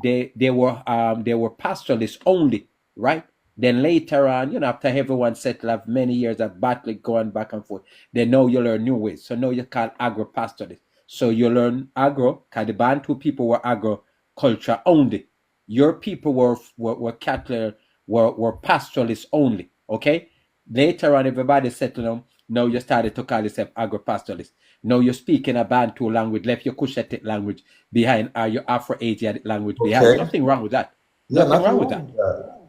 were pastoralists only, right? Then later on, after everyone settled after many years of battling going back and forth, then now you learn new ways. So now you call agro-pastoralists. So you learn agro, because the Bantu people were agriculture only. Your people were cattle, were pastoralists only. Okay. Later on, everybody settled down. Now you started to call yourself agro-pastoralist. Now you're speaking a Bantu language, left your Cushitic language behind, or your Afro-Asiatic language behind. Okay. Nothing wrong with that. Yeah, Nothing nothing wrong with wrong that. with that.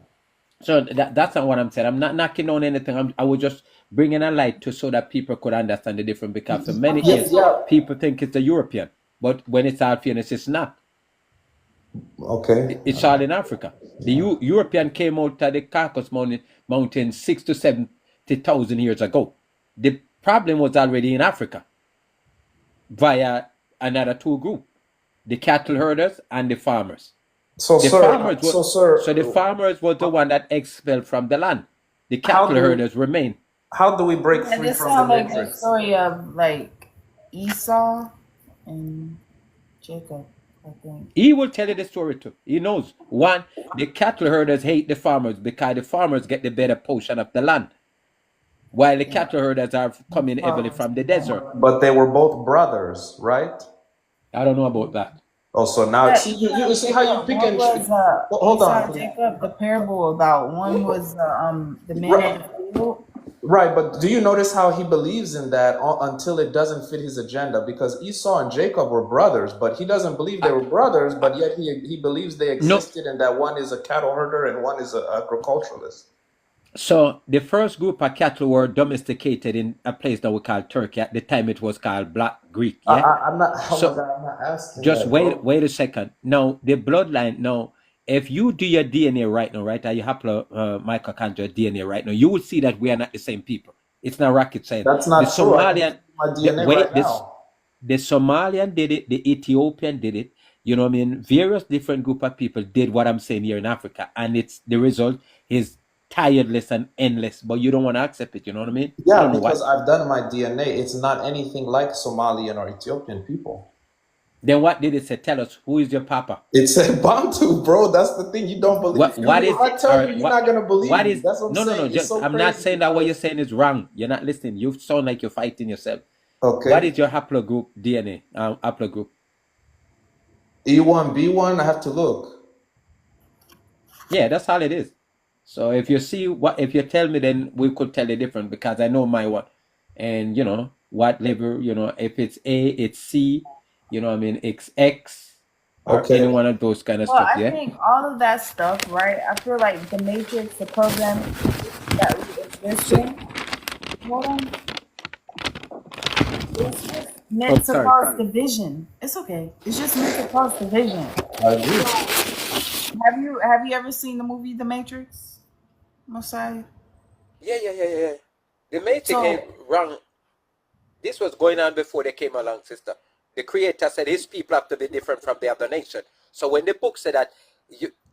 So that's not what I'm saying. I'm not knocking on anything. I was just bringing a light to so that people could understand the difference. Because for many Okay, years, Yeah. people think it's a European, but when it's out here, it's not. Okay. It's all in Africa. The European came out of the Caucasus mountain 6 to 70,000 years ago. The problem was already in Africa via another two groups, the cattle herders and the farmers. So The sir, farmers were, so sir, so the farmers was the one that expelled from the land. The how cattle do herders remain. how do we break and free this from the sounds like the matrix? story of like Esau and Jacob, I think. He will tell you the story too. He knows. One, the cattle herders hate the farmers because the farmers get the better portion of the land, while the cattle herders are coming heavily from the desert. But they were both brothers, right? I don't know about that. Oh, so now Yeah, see Esau you and see how you Jacob. pick One and was choose. Hold Esau on, and please. Jacob, the parable about one was the man Right, in the field. right, but do you notice how he believes in that until it doesn't fit his agenda? Because Esau and Jacob were brothers, but he doesn't believe they were brothers, but yet he believes they No. existed and that one is a cattle herder and one is an agriculturalist. So the first group of cattle were domesticated in a place that we call Turkey. At the time, it was called Black Greek. Yeah. I'm not. Oh my So God, I'm not asking just that, bro. wait a second. Now the bloodline. Now, if you do your DNA right now, right, or you haplo mitochondrial DNA right now, you will see that we are not the same people. It's not rocket science. That's The not true. I can Somalian, give you my the, DNA wait, right this now. the Somalian did it. The Ethiopian did it. You know what I mean? Various different group of people did what I'm saying here in Africa, and it's the result is tireless and endless. But you don't want to accept it. You know what I mean? I Yeah, don't know why. because I've done my DNA. It's not anything like Somalian or Ethiopian people. Then what did it say? Tell us, who is your papa? It's a Bantu, bro. That's the thing. You don't believe. What is If I it? tell Or you, you're not gonna believe what me. is That's what I'm no saying. It's just so I'm crazy not saying that what because you're saying is wrong. You're not listening. You sound like you're fighting yourself. What okay, is your haplogroup DNA? Haplogroup. E1, B1. I have to look. Yeah, that's all it is. So if you see if you tell me, then we could tell you different because I know my one. And what level, if it's A, it's C, I mean, it's X or any Okay. one of those kind of Well, stuff, I yeah? think all of that stuff, right? I feel like the Matrix, the program that we exist So, in, hold on, it's just oh, meant to sorry. cause division. It's okay. It's just meant to cause division. I agree. Have you ever seen the movie The Matrix, Mosiah? Yeah. The Matrix So came wrong. This was going on before they came along, sister. The creator said his people have to be different from the other nation. So when the book said that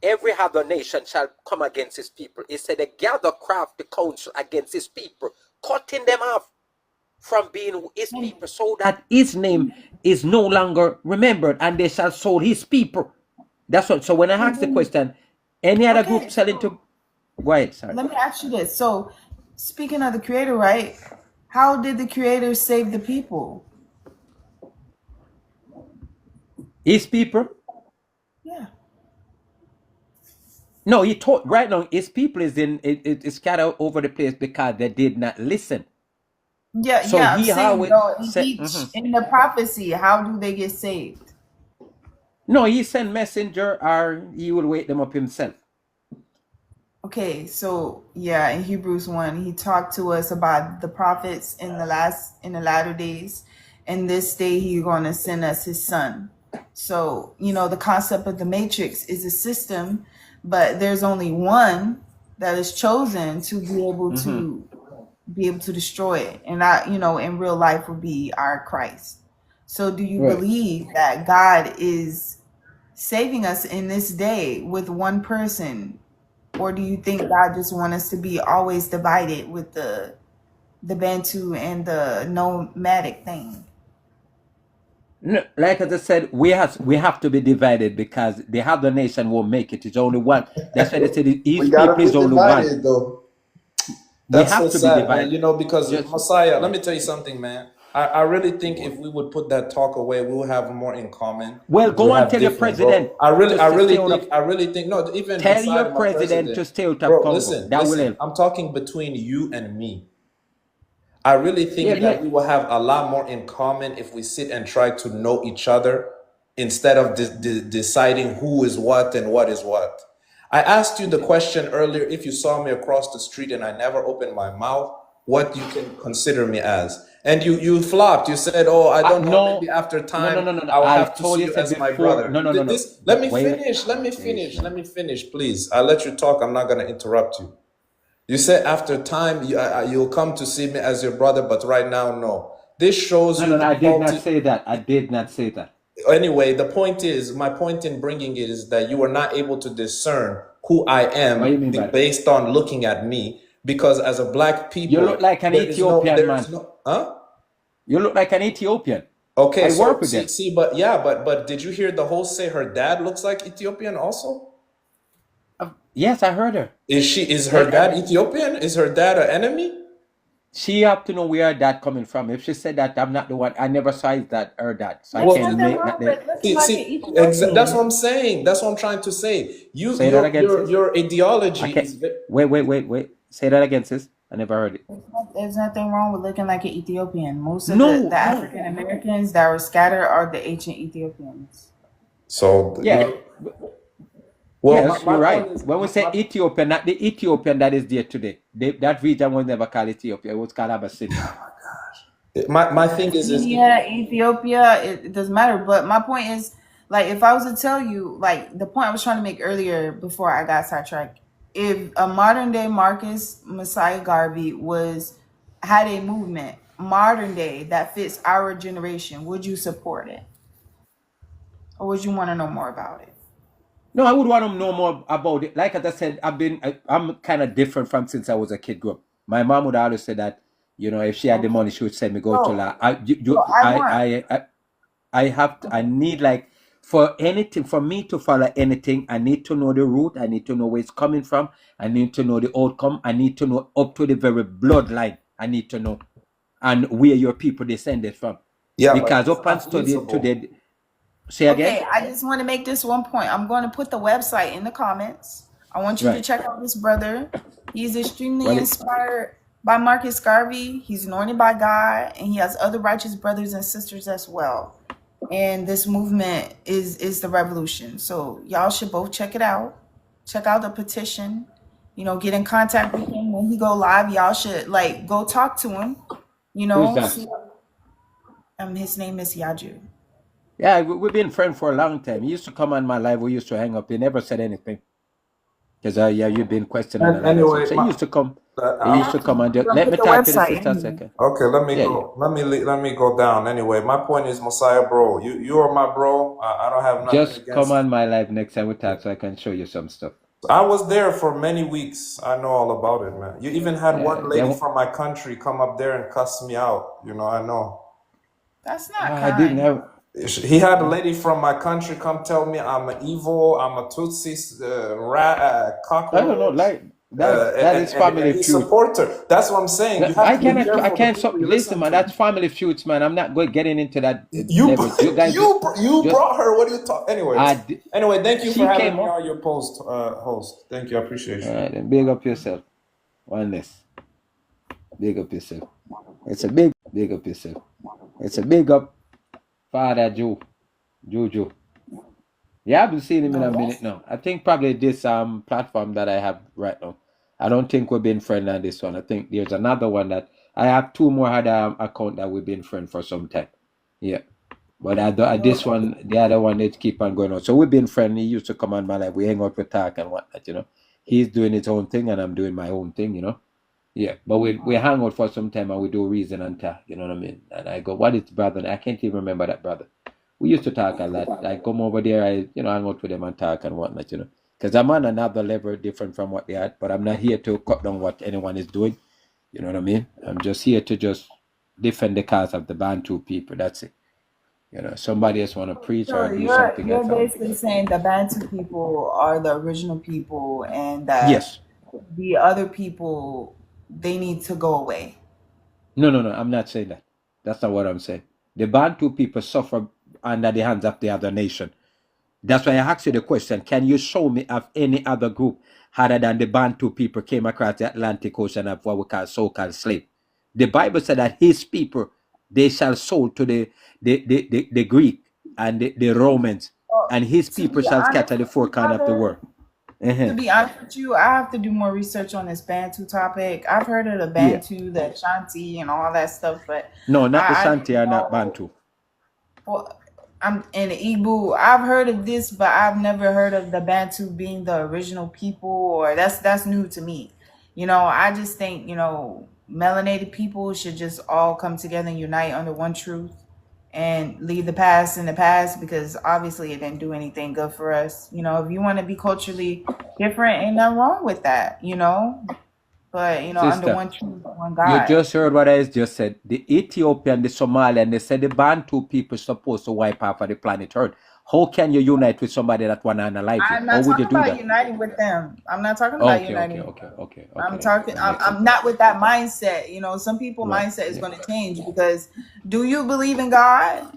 every other nation shall come against his people, it said they gather craft the council against his people, cutting them off from being his people so that his name is no longer remembered and they shall sold his people. That's what. So when I asked the question, Any other Okay, group selling so to? Go ahead, sorry. let me ask you this. So, speaking of the creator, right? How did the creator save the people? His people? Yeah. No, he taught right now. His people is is scattered over the place because they did not listen. Yeah, So yeah, I'm he saying always though, in said, each in the prophecy, how do they get saved? no, he sent messenger or he will wake them up himself. Okay, so yeah, in Hebrews 1, he talked to us about the prophets in the latter days. And this day he's gonna send us his son. So, the concept of the matrix is a system, but there's only one that is chosen to be able to destroy it. And that, in real life would be our Christ. So do you Right. believe that God is saving us in this day with one person? Or do you think God just wants us to be always divided with the Bantu and the nomadic thing? No, like as I said, we have to be divided because the other nation won't make it. It's only one. That's why they said We each gotta people be is only one. divided though. We That's so have to be sad, man. divided. Because Just Messiah, let right. me tell you something, man. I really think if we would put that talk away, we will have more in common. Well, We go would and have tell your different, bro. president I really, I to stay really out think, of. I really think, no, even Tell your Messiah, my president to president, stay out of bro. Congo. Listen, That will listen. help. I'm talking between you and me. I really Yeah, think yeah. that we will have a lot more in common if we sit and try to know each other instead of deciding who is what and what is what. I asked you the question earlier if you saw me across the street and I never opened my mouth, what you can consider me as. And you flopped. You said, "Oh, I don't know. Maybe No, after no, no, time, no, no, no. I will I have to told see you you said as my before. brother." No, no, no, no. This. Let me Wait, finish. Let me please, finish. Let man. me finish, please. I'll let you talk. I'm not gonna interrupt you. You said after time you'll come to see me as your brother, but right now, no. This shows No, you no, no. the I did not multi. say that. I did not say that. Anyway, the point is, my point in bringing it is that you are not able to discern who I What do am you mean by that? based on looking at me, because as a black You look people, like an Ethiopian there is man. no, huh? You look like an Ethiopian. Okay, I work so with them. but yeah, but did you hear the host say her dad looks like Ethiopian also? Yes, I heard her. Is her Like, dad Ethiopian? Is her dad an enemy? she have to know where that coming from. If she said that, I'm not the one. I never saw that her dad, so I There's Well, can't nothing make wrong nothing. with looking like an that's Ethiopian. what I'm saying. That's what I'm trying to say. Say that again, sis. Your I ideology can't. is Wait. Say that again, sis. I never heard it. There's nothing wrong with looking like an Ethiopian. Most of No, the African Americans that were scattered are the ancient Ethiopians. so. Yeah. Well, Yes, my you're point right. is, When we say Ethiopia, not the Ethiopian that is there today. That region was never called Ethiopia. It was called Abyssinia. my thing is Abyssinia, Ethiopia, it doesn't matter. But my point is, like, if I was to tell you, like, the point I was trying to make earlier before I got sidetracked, if a modern day Marcus Messiah Garvey had a movement modern day that fits our generation, would you support it, or would you want to know more about it? No, I would want to know more about it. Like as I said, I'm kind of different from since I was a kid growing up. My mom would always say that, if she had the Okay, money, she would send me go to so la. so I want. I need like for anything for me to follow anything. I need to know the route. I need to know where it's coming from. I need to know the outcome. I need to know up to the very bloodline. I need to know and where your people descended from. yeah, but Because it's up and not study feasible. today. Say again. Okay, I just want to make this one point. I'm going to put the website in the comments. I want you to Right. check out this brother. He's extremely Well, inspired by Marcus Garvey. He's anointed by God, and he has other righteous brothers and sisters as well. And this movement is the revolution. So y'all should both check it out. Check out the petition. Get in contact with him when he go live. Y'all should go talk to him. who's that? See, his name is Yaju. Yeah, we've been friends for a long time. He used to come on my live. We used to hang up. He never said anything. Because you've been questioning a And lot of stuff. anyway, So he used to come. He I'm used to come and just, We're let gonna me put the talk to the website sister a in here. second. okay. Let me Yeah, go. Let me go down. Anyway, my point is, Messiah, bro. You are my bro. I don't have nothing just come against. on my live next time we talk so I can show you some stuff. I was there for many weeks. I know all about it, man. You even had Yeah, one lady from my country come up there and cuss me out. I know. That's not I didn't kind. have. He had a lady from my country come tell me I'm an evil, I'm a Tutsi rat, I don't know, cockroach, like that is and family he feud. supports her. That's what I'm saying. You I have to be cannot, I careful the can't. people you Listen, listen man, to. that's family feuds, man. I'm not going getting into that You level. You guys you just, brought her. What are you talking? I, Anyways, anyway, thank you for she having came me up. on your post, host. Thank you. I appreciate All you. right, then big up yourself. Oneness, big up yourself. It's a big up yourself. It's a big up, Father Juju. Yeah, I haven't seen him in No, a minute that's now. I think probably this platform that I have right now. I don't think we've been friends on this one. I think there's another one that I have two more other account that we've been friends for some time. Yeah. But this one, the other one, they keep on going on. So we've been friends. He used to come on my life. We hang out, we talk and whatnot. He's doing his own thing and I'm doing my own thing. Yeah. But we hang out for some time and we do reason and talk, you know what I mean? And I go, what is brother? I can't even remember that brother. We used to talk a lot. I come over there, hang out with them and talk and whatnot. Because I'm on another level different from what they are, but I'm not here to cut down what anyone is doing. You know what I mean? I'm just here to just defend the cause of the Bantu people. That's it. Somebody else want to preach or so do you're something you're else. basically saying the Bantu people are the original people and that Yes. the other people they need to go away. No, no, no. I'm not saying that. That's not what I'm saying. The Bantu people suffer under the hands of the other nation. That's why I asked you the question. Can you show me of any other group other than the Bantu people came across the Atlantic Ocean of what we call so-called slave? The Bible said that his people, they shall sold to the Greek and the Romans, Well, and his to people be shall honest scatter the with four you, corners of the brother, world. Uh-huh. to be honest with you, I have to do more research on this Bantu topic. I've heard of the Yeah. Bantu, the Ashanti, and all that stuff, but No, not the I Shanti didn't or not know. Bantu. Well, I'm in the Igbo. I've heard of this, but I've never heard of the Bantu being the original people, or that's new to me. I just think, melanated people should just all come together and unite under one truth and leave the past in the past because obviously it didn't do anything good for us. If you want to be culturally different, ain't nothing wrong with that. But under Sister, one truth, one you God. just heard what I just said. The Ethiopian, the Somalian, they said the Bantu people supposed to wipe off of the planet Earth. How can you unite with somebody that want to unalive you? I'm How not would you talking do about that? uniting with them. I'm not talking about Okay, uniting okay, with okay, them. okay, I'm okay. talking. That makes sense. I'm not with that mindset. Some people Right. mindset is Yeah. going to change because do you believe in God?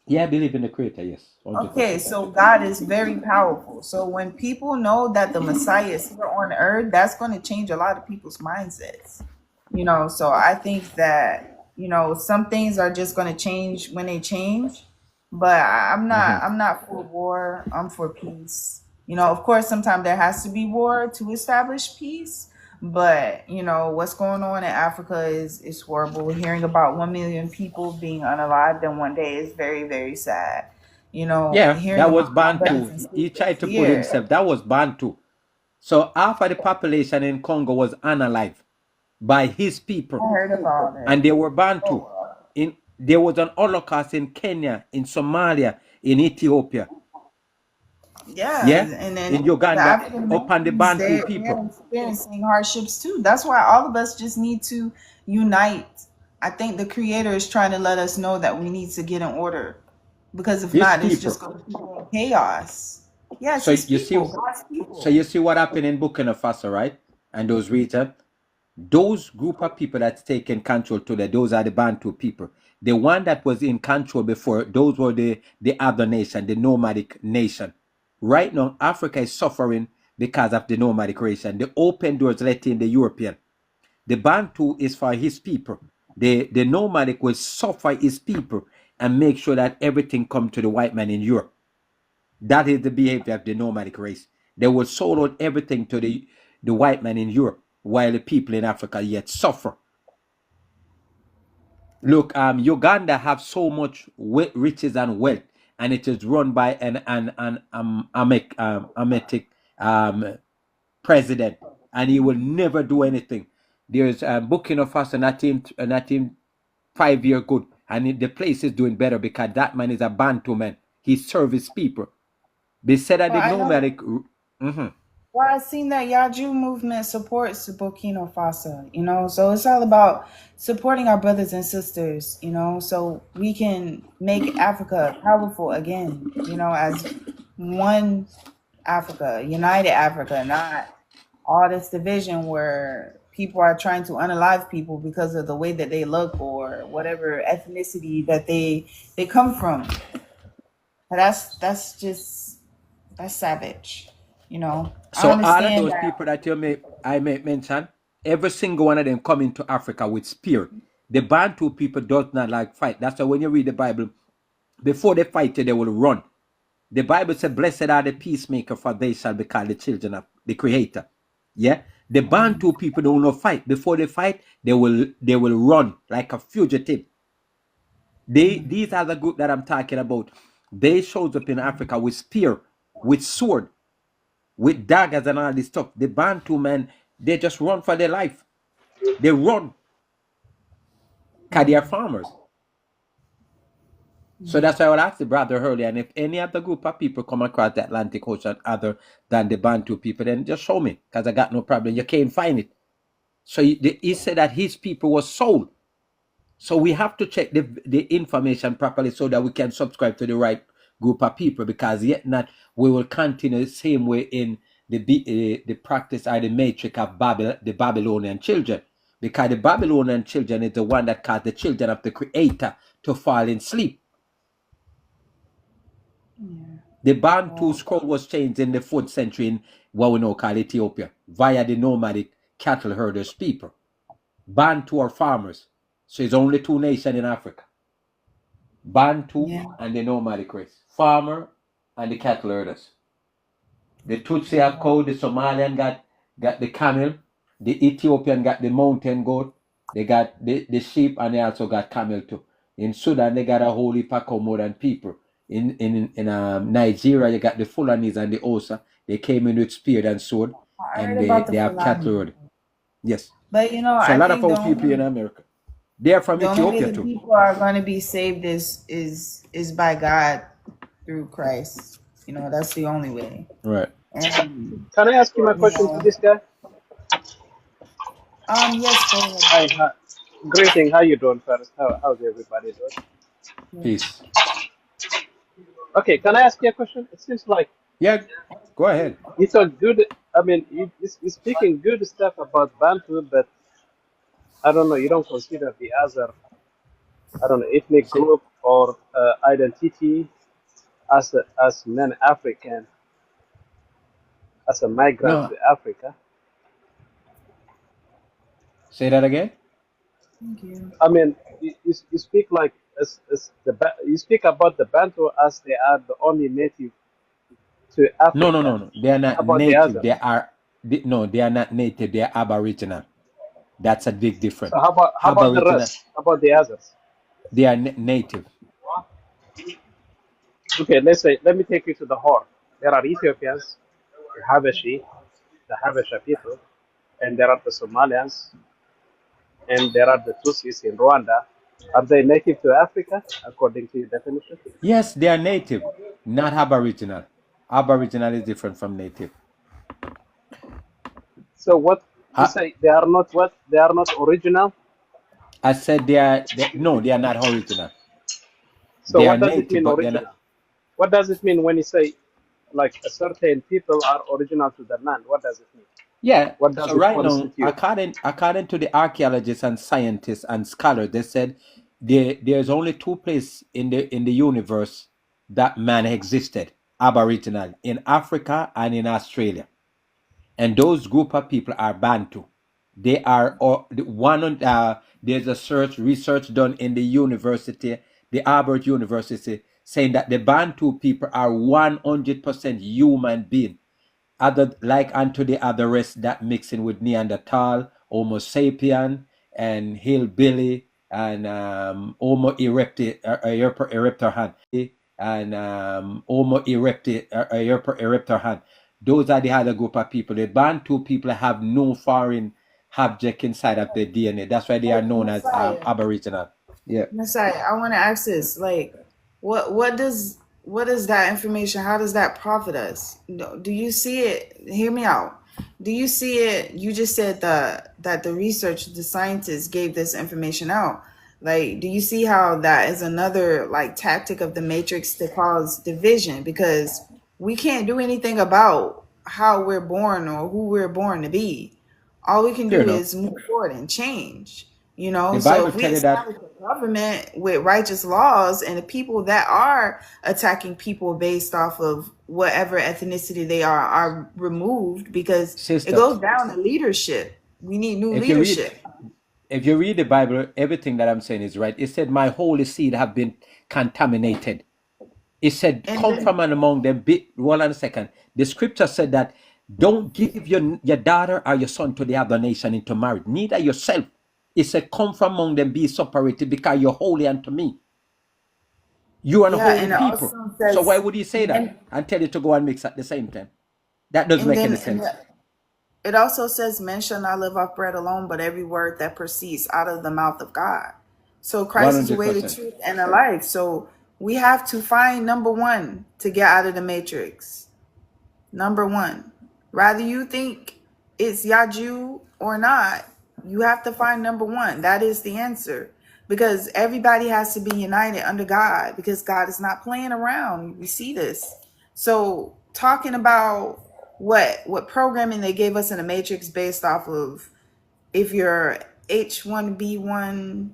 Yeah, I believe in the Creator. Yes, Okay, 100%. I so do. God is very powerful. So when people know that the Messiah is here on earth, that's going to change a lot of people's mindsets. So I think that, some things are just going to change when they change, but I'm not Mm-hmm. I'm not for war. I'm for peace. Of course sometimes there has to be war to establish peace, but what's going on in Africa is horrible. Hearing about 1 million people being unalived in one day is very, very sad. Yeah, Hearing that was about my Bantu. brothers and He sisters tried to put here. himself. That was Bantu. So half of the population in Congo was unalive by his people, I heard about and it. they were Bantu. Oh, There was an Holocaust in Kenya, in Somalia, in Ethiopia. yeah, Yeah, and then in the Uganda, African upon the Americans, Bantu they're people. experiencing hardships too. That's why all of us just need to unite. I think the Creator is trying to let us know that we need to get in order because if His not, it's people. just going to be chaos. Yes, So His you see, people, God's so people. you see what happened in Burkina Faso, right? And those regions, those group of people that's taken control today, those are the Bantu people. The one that was in control before, those were the other nation, the nomadic nation. Right now, Africa is suffering because of the nomadic nation. The open doors let in the European. The Bantu is for his people. The nomadic will suffer his people and make sure that everything come to the white man in Europe. That is the behavior of the nomadic race. They will sold out everything to the white man in Europe, while the people in Africa yet suffer. Look, Uganda have so much riches and wealth, and it is run by an Ametic president, and he will never do anything. There's Burkina Faso, not team 5 year good, and the place is doing better because that man is a Bantu man. He serves people. They said that Well, the I know. nomadic. Mhm. Well, I seen that Yaju movement supports Burkina Faso, you know, so it's all about supporting our brothers and sisters, you know, so we can make Africa powerful again, you know, as one Africa, united Africa, not all this division where people are trying to unalive people because of the way that they look or whatever ethnicity that they come from. But that's savage, you know. I So all of understand those that. people that I may mention, every single one of them come into Africa with spear. The Bantu people does not like fight. That's why when you read the Bible, before they fight you, they will run. The Bible says, "Blessed are the peacemaker, for they shall be called the children of the Creator." Yeah, the Bantu people don't know fight. Before they fight, they will run like a fugitive. These are the group that I'm talking about. They shows up in Africa with spear, with sword, with daggers and all this stuff. The Bantu men, they just run for their life. They run because they are farmers. So that's why I would ask the brother earlier, and if any other group of people come across the Atlantic Ocean other than the Bantu people, then just show me, because I got no problem. You can't find it. So he said that his people was sold. So we have to check the information properly so that we can subscribe to the right group of people, because yet not we will continue the same way in the practice or the matrix of the Babylonian children, because the Babylonian children is the one that caused the children of the Creator to fall in sleep. The Bantu scroll was changed in the 4th century in what we now call Ethiopia via the nomadic cattle herders people. Bantu are farmers. So it's only 2 nations in Africa. Bantu and the nomadic race. Farmer and the cattle herders. The Tutsi have cow, the Somalian got the camel, the Ethiopian got the mountain goat, they got the sheep, and they also got camel too. In Sudan, they got a whole heap of more than people. In Nigeria, you got the Fulanis and the Osa. They came in with spear and sword, and they have cattle herd. Yes. But you know, So a I lot of think our people in America, they are from the only way Ethiopia that too. people are going to be saved is by God through Christ. You know, that's the only way. Right. And Can I ask you my you question to know, this guy? yes, go ahead. Hi. Greeting. How you doing, first? How's everybody doing? Peace. Okay. Can I ask you a question? It seems like Yeah, go ahead. it's a good. I mean, you're speaking good stuff about Bantu, but I don't know. You don't consider the other, I don't know, ethnic Say, group or identity as non-African, as a migrant no, to Africa. say that again. Thank you. I mean, you speak like you speak about the Bantu as they are the only native to Africa. No. They are How not about the native. others? No, they are not native. They are aboriginal. That's a big difference. So how about the Aboriginal, rest? How about the others? they are native. Okay, let me take you to the Horn. There are Ethiopians, the Habesha people, and there are the Somalians, and there are the Tutsis in Rwanda. Are they native to Africa according to your definition? Yes, they are native, not aboriginal. Aboriginal is different from native. So what you I, say? They are not what? They are not original. I said no, they are not original. So They are what does it native, mean but they're not. original? What does it mean when you say like a certain people are original to the land? What does it mean? Yeah. What does So it right now, constitute? according to the archaeologists and scientists and scholars, they said there's only 2 places in the universe that man existed, aboriginal, in Africa and in Australia. And those group of people are Bantu. They are there's a research done in the university, the Albert University, saying that the Bantu people are 100% human being, other like unto the other rest that mixing with Neanderthal, Homo sapien, and hillbilly, and Homo erector and Homo erector. Those are the other group of people. The Bantu people have no foreign object inside of their DNA. That's why they are known as Messiah, Aboriginal. Yeah. Messiah, I want to ask this. Like, what does what is that information? How does that profit us? No, do you see it? Hear me out. Do you see it? You just said that the research, the scientists gave this information out. Like, do you see how that is another like tactic of the Matrix to cause division? Because we can't do anything about how we're born or who we're born to be. All we can Fair do enough. is move forward and change. The So Bible if we tell you that. establish a government with righteous laws and the people that are attacking people based off of whatever ethnicity they are removed, because it Sister, goes down to leadership. We need new if you read leadership. if you read the Bible, everything that I'm saying is right. It said, "My holy seed have been contaminated." It said, And "Come from then, and among them." Hold on a second. The scripture said that don't give your daughter or your son to the other nation into marriage, neither yourself. It said, "Come from among them, be separated, because you're holy unto me." You are an yeah, holy and it people. also So why says, would he say and that then, and tell you to go and mix at the same time? That doesn't and make any then, sense. it also says, men shall not live off bread alone, but every word that proceeds out of the mouth of God. So One Christ is the hundred way, the percent. truth, and the life. So we have to find number one to get out of the matrix. Number one. Rather you think it's Yaju or not, you have to find number one. That is the answer. Because everybody has to be united under God, because God is not playing around. We see this. So talking about what programming they gave us in the matrix based off of if you're H1B1,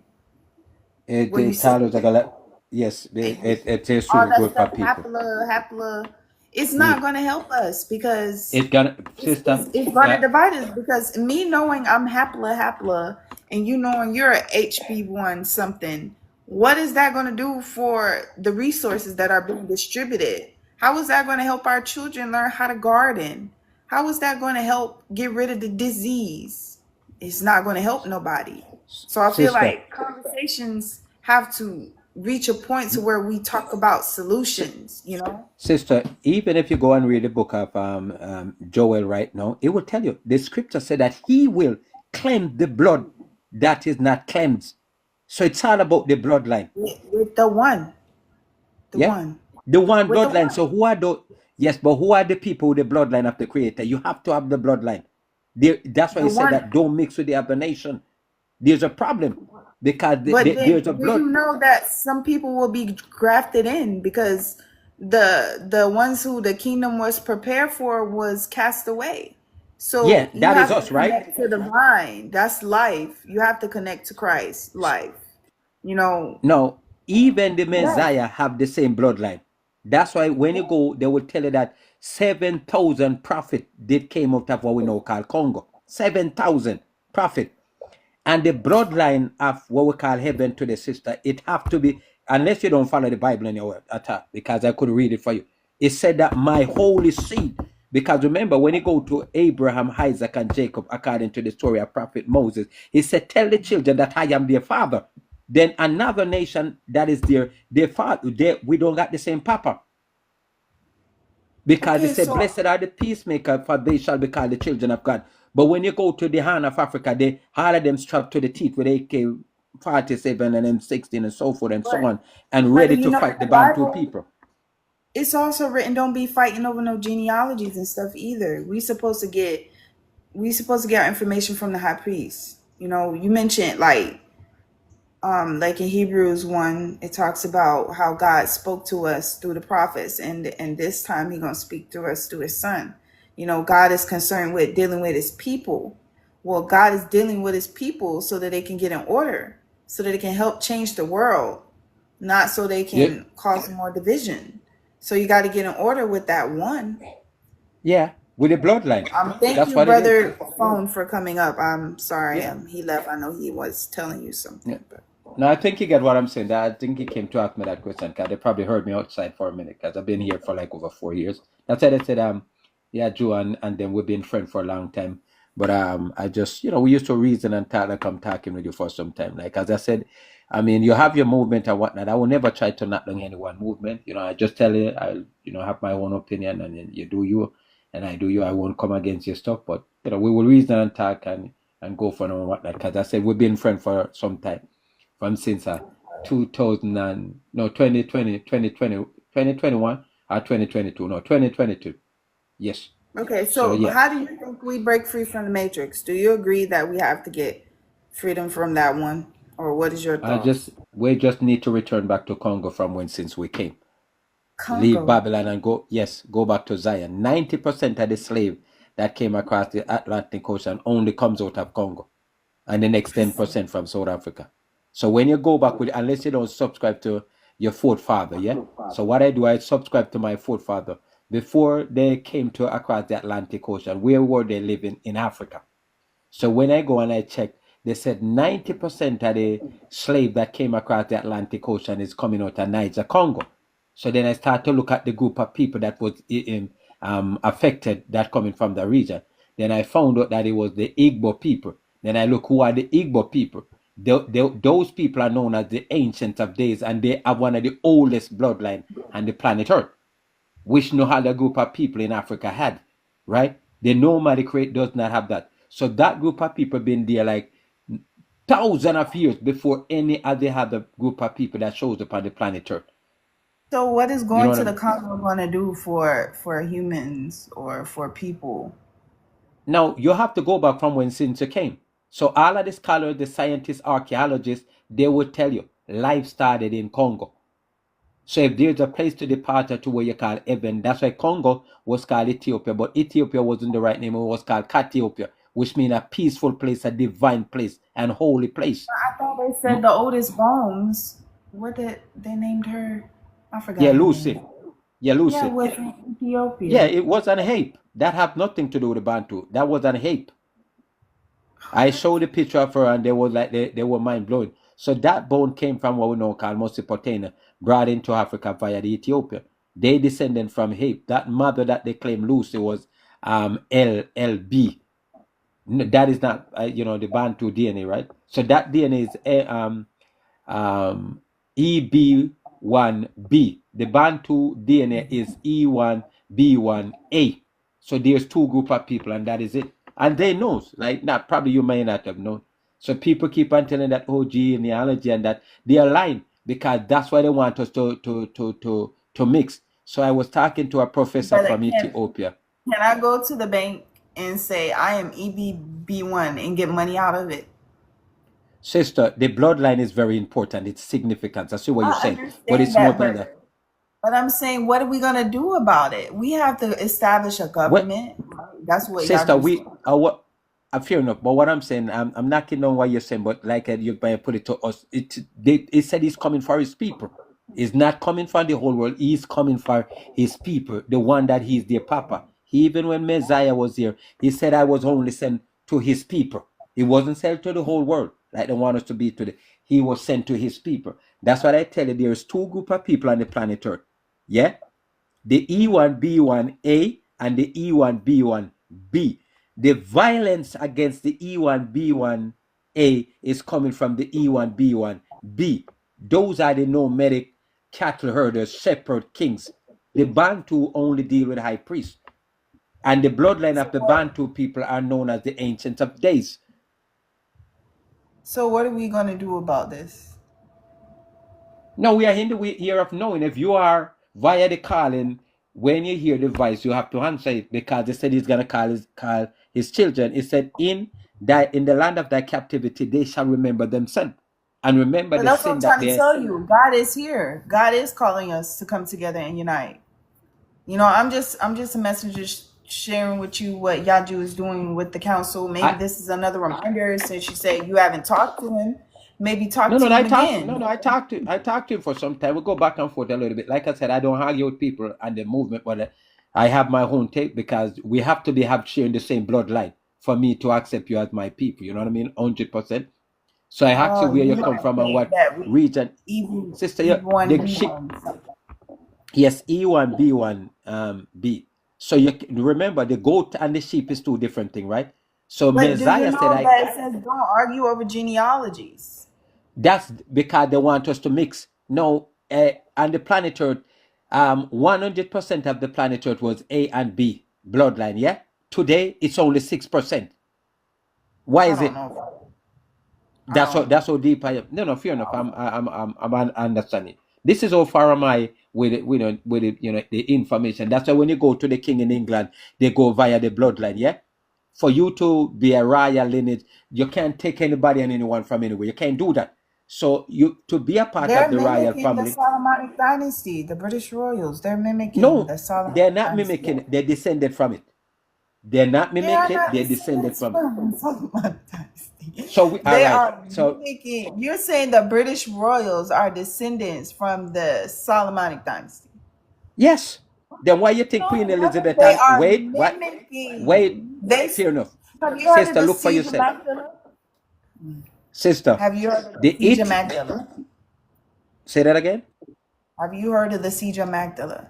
It what you it said, tells like yes, it is all really that good for stuff, people. hapla, it's not We going to help us because it's gonna sister. it's going to divide us. Because me knowing I'm hapla, and you knowing you're a HB1 something, what is that going to do for the resources that are being distributed? How is that going to help our children learn how to garden? How is that going to help get rid of the disease? It's not going to help nobody. So I feel Sister, like conversations have to reach a point to where we talk about si- solutions. sister, even if you go and read the book of Joel right now, it will tell you the scripture said that he will cleanse the blood that is not cleansed. So it's all about the bloodline. With the one, the Yeah? one, The one with the bloodline. one. So who are the yes, but who are the people with the bloodline of the creator? You have to have the bloodline. That's why The he said one. that don't mix with the other nation. There's a problem because But then, there's a do blood. you know that some people will be grafted in because the ones who the kingdom was prepared for was cast away. Yeah, So you that is have to us, right? connect to the vine. That's life. You have to connect to Christ. Life. You know. Now, even the Yes. Messiah have the same bloodline. That's why when you go, they will tell you that 7,000 prophet did came out of what we now call Congo. 7,000 prophet. And the bloodline of what we call heaven to the sister, it have to be, unless you don't follow the Bible anywhere at all, because I could read it for you. It said that my holy seed, because remember when you go to Abraham, Isaac, and Jacob, according to the story of prophet Moses, he said, tell the children that I am their father. Then another nation that is their father, we don't got the same papa. Because they Okay. said, So blessed are the peacemaker, for they shall be called the children of God. But when you go to the Horn of Africa, they all of them strapped to the teeth with AK-47 and M16 and so forth and so on, and but ready you to know, fight in the the Bantu Bible, people. it's also written, don't be fighting over no genealogies and stuff either. We supposed to get our information from the high priest. You mentioned like in Hebrews 1, it talks about how God spoke to us through the prophets, and this time He gonna speak to us through His Son. God is concerned with dealing with His people. Well, God is dealing with His people so that they can get in order, so that they can help change the world, not so they Yeah, can cause more division. So you got to get in order with that one. yeah, with the bloodline. Thank That's you, what it is. brother Phone, for coming up. I'm sorry, Yeah, he left. I know he was telling you yeah. something, but No, I think you get what I'm saying. I think he came to ask me that question because they probably heard me outside for a minute because I've been here for like over 4 years. That's why they said, yeah, Joe and then we've been friends for a long time. But I just, we used to reason and talk like I'm talking with you for some time. Like as I said, I mean, you have your movement and whatnot. I will never try to knock down any one movement. I just tell you, I have my own opinion, and then you do you, and I do you. I won't come against your stuff, but we will reason and talk and go for no whatnot. Because I said we've been friends for some time, from since 2020, 2021 or 2022? No, 2022. Yes. Okay, So so yeah, how do you think we break free from the matrix? Do you agree that we have to get freedom from that one? Or what is your thoughts? we just need to return back to Congo from when since we came. Leave Congo. Babylon and go back to Zion. 90% of the slave that came across the Atlantic Ocean only comes out of Congo, and the next 10% from South Africa. So when you go back with, unless you don't subscribe to your forefather, yeah. So what I do, I subscribe to my forefather before they came to across the Atlantic Ocean. Where were they living in Africa? So when I go and I check, they said 90% of the slave that came across the Atlantic Ocean is coming out of Niger, Congo. So then I start to look at the group of people that was affected that coming from the region. Then I found out that it was the Igbo people. Then I look who are the Igbo people. Those people are known as the Ancient of Days, and they have one of the oldest bloodline on the planet Earth, which no other group of people in Africa had, right? The nomadic rate does not have that. So that group of people been there like thousands of years before any other group of people that shows up on the planet Earth. So what is You know going what to I the mean? Congo going to do for humans or for people? Now you have to go back from when since you came. So all of the scholars, the scientists, archaeologists, they will tell you life started in Congo. So if there's a place to depart to where you call heaven, that's why Congo was called Ethiopia, but Ethiopia wasn't the right name. It was called Kathiopia, which means a peaceful place, a divine place, and holy place. I thought they said the oldest bones. What did they named her? I Yeah, forgot her Lucy. name. Yeah, Yeah, Lucy. with Ethiopia. Yeah, it was an ape. That had nothing to do with the Bantu. That was an ape. I showed the picture of her and they was like they were mind blowing. So that bone came from what we know called Mesopotamia, brought into Africa via the Ethiopia. They descended from ape. That mother that they claim Lucy was LLB. That is not the Bantu DNA, right? So that DNA is EB1B. The Bantu DNA is E1B1A. So there's two group of people, and that is it. And they know, like not probably you may not have known. So people keep on telling that genealogy and that they are lying because that's why they want us to mix. So I was talking to a professor But from can Ethiopia. I go to the bank and say I am EBB1 and get money out of it? Sister, the bloodline is very important. It's significant. I see what you're I saying. But understand it's more that, than that. but I'm saying, what are we gonna do about it? We have to establish a What, government. That's what y'all sister, just. fair enough. But what I'm saying, I'm knocking on what you're saying, but like you might put it to us, it said he's coming for his people. He's not coming for the whole world. He's coming for his people, the one that he's their papa. Even when Messiah was here, he said, I was only sent to his people. He wasn't sent to the whole world like they want us to be today. He was sent to his people. That's what I tell you. There's two group of people on the planet Earth. Yeah? The E1B1A and the E1B1B. The violence against the E1B1A is coming from the E1B1B. Those are the nomadic cattle herders, shepherd kings. The Bantu only deal with high priests. And the bloodline of the Bantu people are known as the Ancient of Days. So what are we gonna do about this? No, we are in the year of knowing. If you are via the calling, when you hear the voice, you have to answer it because they said he's gonna call his children. He said, in the land of thy captivity, they shall remember themselves. And remember But the that's what I'm sin that trying to they tell you. God is here. God is calling us to come together and unite. I'm just a messenger sharing with you what Yaju is doing with the council. Maybe I this is another reminder since you say you haven't talked to him. Maybe talk no to no him I again. talked to him for some time. We go back and forth a little bit. Like I said, I don't argue with people and the movement, but I have my own take because we have to have sharing the same bloodline for me to accept you as my people. You know what I mean? 100%. So I ask you Oh, where you you come don't from and think what that we region. even Sister, yeah, one the be ship. one something. Yes, E1B1 B. So you remember the goat and the sheep is two different things, right? So But do you Messiah said, know that it says don't argue over genealogies? that's because they want us to mix. No, on the planet Earth, 100% of the planet Earth was A and B bloodline. Yeah, today it's only 6%. Why I is don't it? know. That's how deep I am. No, fair enough. I'm understanding. This is how far am I with it, with it, the information. That's why when you go to the king in England, they go via the bloodline. Yeah, for you to be a royal lineage, you can't take anybody and anyone from anywhere. You can't do that. So you to be a part They're of the royal mimicking the family. Solomonic dynasty, the British royals. They're mimicking No, the Solomonic they're not dynasty. mimicking it. They're descended from it. They're not They are mimicking it. not They're descended descendants from it. from the Solomonic dynasty. So all They right. are So mimicking. You're saying the British royals are descendants from the Solomonic dynasty. yes. Then why you think No, Queen no, Elizabeth they and are wait, what? mimicking. Wait, They fair enough. have you heard of Sister, the look for siege of yourself. Magdala? Sister, Have you heard of the the siege of it Magdala? say that again? Have you heard of the siege of Magdala?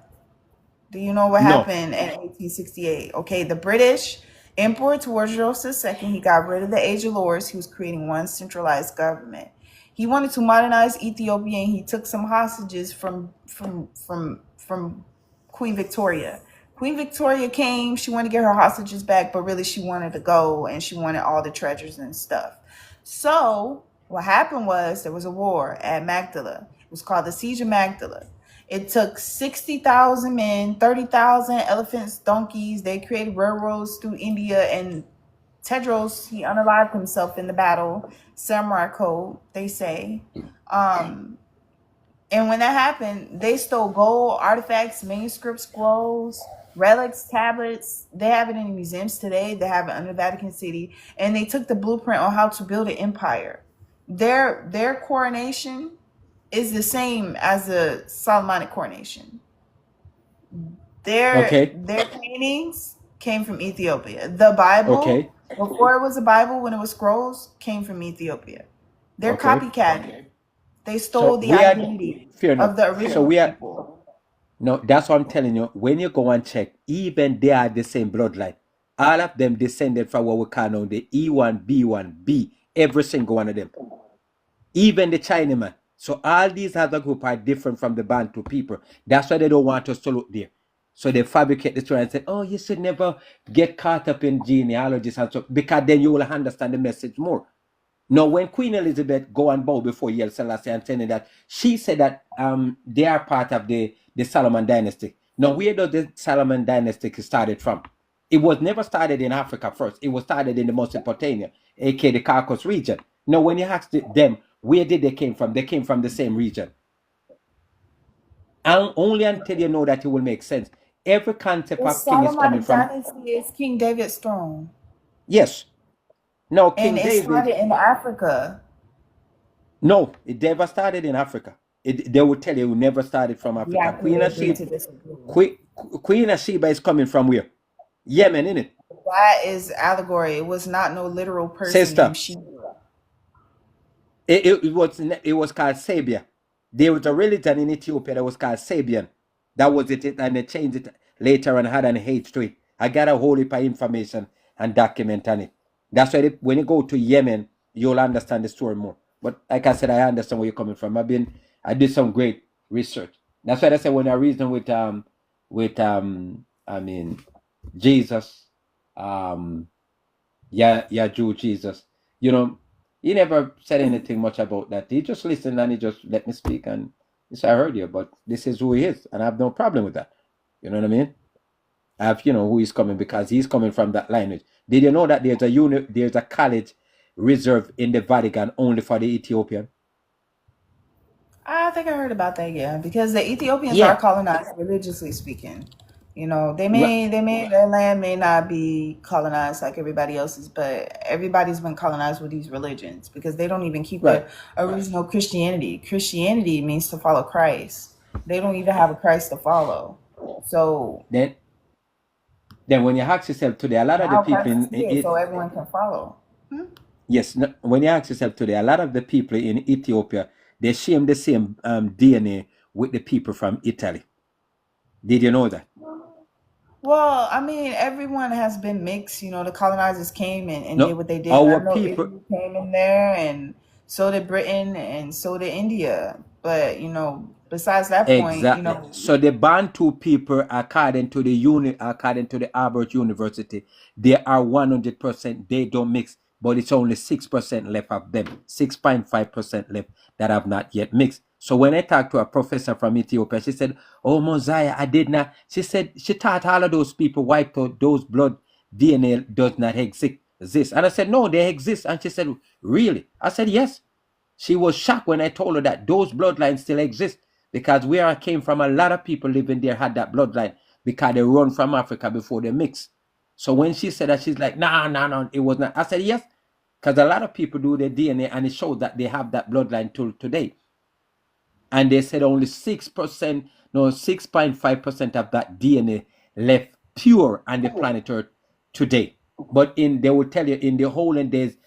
Do you know what No. happened in 1868? Okay, the British Emperor Theodosius II, he got rid of the Age of Lords. He was creating one centralized government. He wanted to modernize Ethiopia, and he took some hostages from Queen Victoria. Queen Victoria came. She wanted to get her hostages back, but really she wanted to go, and she wanted all the treasures and stuff. So what happened was there was a war at Magdala. It was called the Siege of Magdala. It took 60,000 men, 30,000 elephants, donkeys. They created railroads through India, and Tedros, he unalived himself in the battle. Samurai code, they say. And when that happened, they stole gold, artifacts, manuscripts, scrolls, relics, tablets. They have it in museums today. They have it under Vatican City. And they took the blueprint on how to build an empire. Their coronation is the same as the Solomonic coronation. Okay. Their paintings came from Ethiopia. The Bible, Okay. before it was a Bible, when it was scrolls, came from Ethiopia. They're Okay. copycat. They So stole the we are identity fair enough. of the So original we are people. no. That's what I'm telling you. When you go and check, even they are the same bloodline. All of them descended from what we call now the E1, B1, B. Every single one of them. Even the Chinaman. So all these other group are different from the Bantu people. That's why they don't want us to look there. So they fabricate the story and say, oh, you should never get caught up in genealogies and so, because then you will understand the message more. Now, when Queen Elizabeth go and bow before Haile Selassie and telling that, she said that they are part of the Solomon dynasty. Now, where does the Solomon dynasty started from? It was never started in Africa first. It was started in the Mesopotamia, aka the Caucasus region. Now, when you ask them, where did they came from? They came from the same region. And only until you know that it will make sense. Every concept The of king is coming Solomonic from, dynasty is King David's throne. yes. No, King And it David, started in Africa. no, it never started in Africa. They will tell you it never started from We Africa. actually agree to disagree. Queen of Sheba is coming from where? Yemen, innit? That is allegory. It was not no literal person Sister, named Sheba. it was called Sabia. There was a religion in Ethiopia that was called Sabian. That was it, and they changed it later and had an H to it. I got a whole heap of information and document on it. That's why when you go to Yemen, you'll understand the story more. But like I said, I understand where you're coming from. I did some great research. That's why I said when I reason with I mean Jesus, Jew Jesus, he never said anything much about that. He just listened and he just let me speak, and he said, I heard you, but this is who he is, and I have no problem with that. You know what I mean? I have, who he's coming, because he's coming from that lineage. Did you know that there's a college reserved in the Vatican only for the Ethiopian? I think I heard about that, yeah, because the Ethiopians Yeah. are colonized, religiously speaking. They Right. may their land may not be colonized like everybody else's, but everybody's been colonized with these religions because they don't even keep Right. the original Christianity. Christianity means to follow Christ. They don't even have a Christ to follow. So Then when you ask yourself today, a lot of the now people Christ is here, so everyone can follow. when you ask yourself today, a lot of the people in Ethiopia, they share the same DNA with the people from Italy. Did you know that? Well, I mean, everyone has been mixed. The colonizers came and No, did what they did. our I know people, Italy came in there, and so did Britain, and so did India. But besides that point, exactly. So the Bantu people, according to the Albert University, they are 100%. They don't mix, but it's only 6% left of them. 6.5% left that have not yet mixed. So when I talked to a professor from Ethiopia, she said, "Oh, Mosiah, I did not." She said she thought all of those people wiped out, those blood DNA does not exist. And I said, "No, they exist." And she said, "Really?" I said, "Yes." She was shocked when I told her that those bloodlines still exist, because where I came from, a lot of people living there had that bloodline because they run from Africa before they mix. So when she said that, she's like, "No, no, no, it was not." I said, "Yes," because a lot of people do their DNA and it shows that they have that bloodline till today. And they said only 6%, no, 6.5% of that DNA left pure on the planet Earth today. But they will tell you in the whole and days,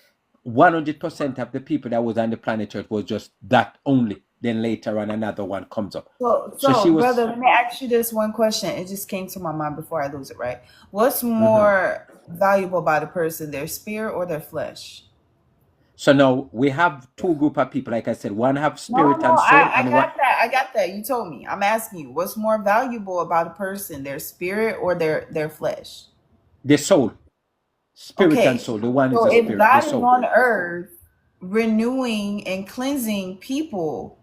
100% of the people that was on the planet Earth was just that only. Then later on, another one comes up. So, So she was. brother, let me ask you this one question. It just came to my mind before I lose it, right? What's more valuable about a person, their spirit or their flesh? So now we have two group of people. Like I said, one have No, spirit no, and soul, I and one got that. I got that. You told me. I'm asking you, what's more valuable about a person, their spirit or their flesh? the soul, spirit and Okay. soul. The one is So the if spirit, the God is soul. on earth renewing and cleansing people,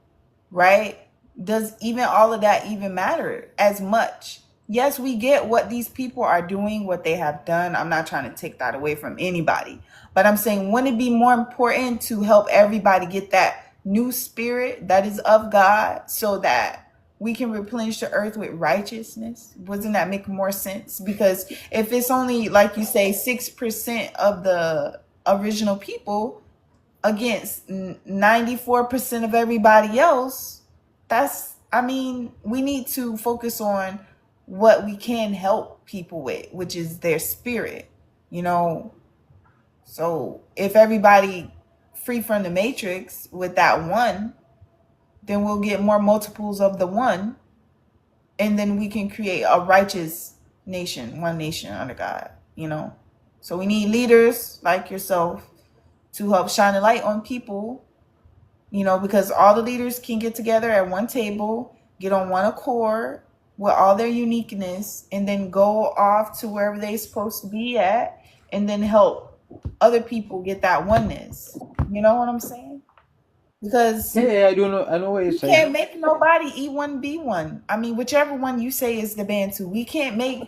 right? Does even all of that even matter as much? Yes, we get what these people are doing, what they have done. I'm not trying to take that away from anybody, but I'm saying, wouldn't it be more important to help everybody get that new spirit that is of God so that we can replenish the earth with righteousness? Wouldn't that make more sense? Because if it's only, like you say, 6% of the original people against 94% of everybody else, we need to focus on what we can help people with, which is their spirit, you know. So if everybody free from the matrix with that one, then we'll get more multiples of the one, and then we can create a righteous nation, one nation under God, you know. So we need leaders like yourself to help shine a light on people, you know, because all the leaders can get together at one table, get on one accord with all their uniqueness, and then go off to wherever they're supposed to be at, and then help other people get that oneness. You know what I'm saying? Because Yeah, I don't know. I know what you're you saying. can't make nobody E1 B1. I mean, whichever one you say is the Bantu, we can't make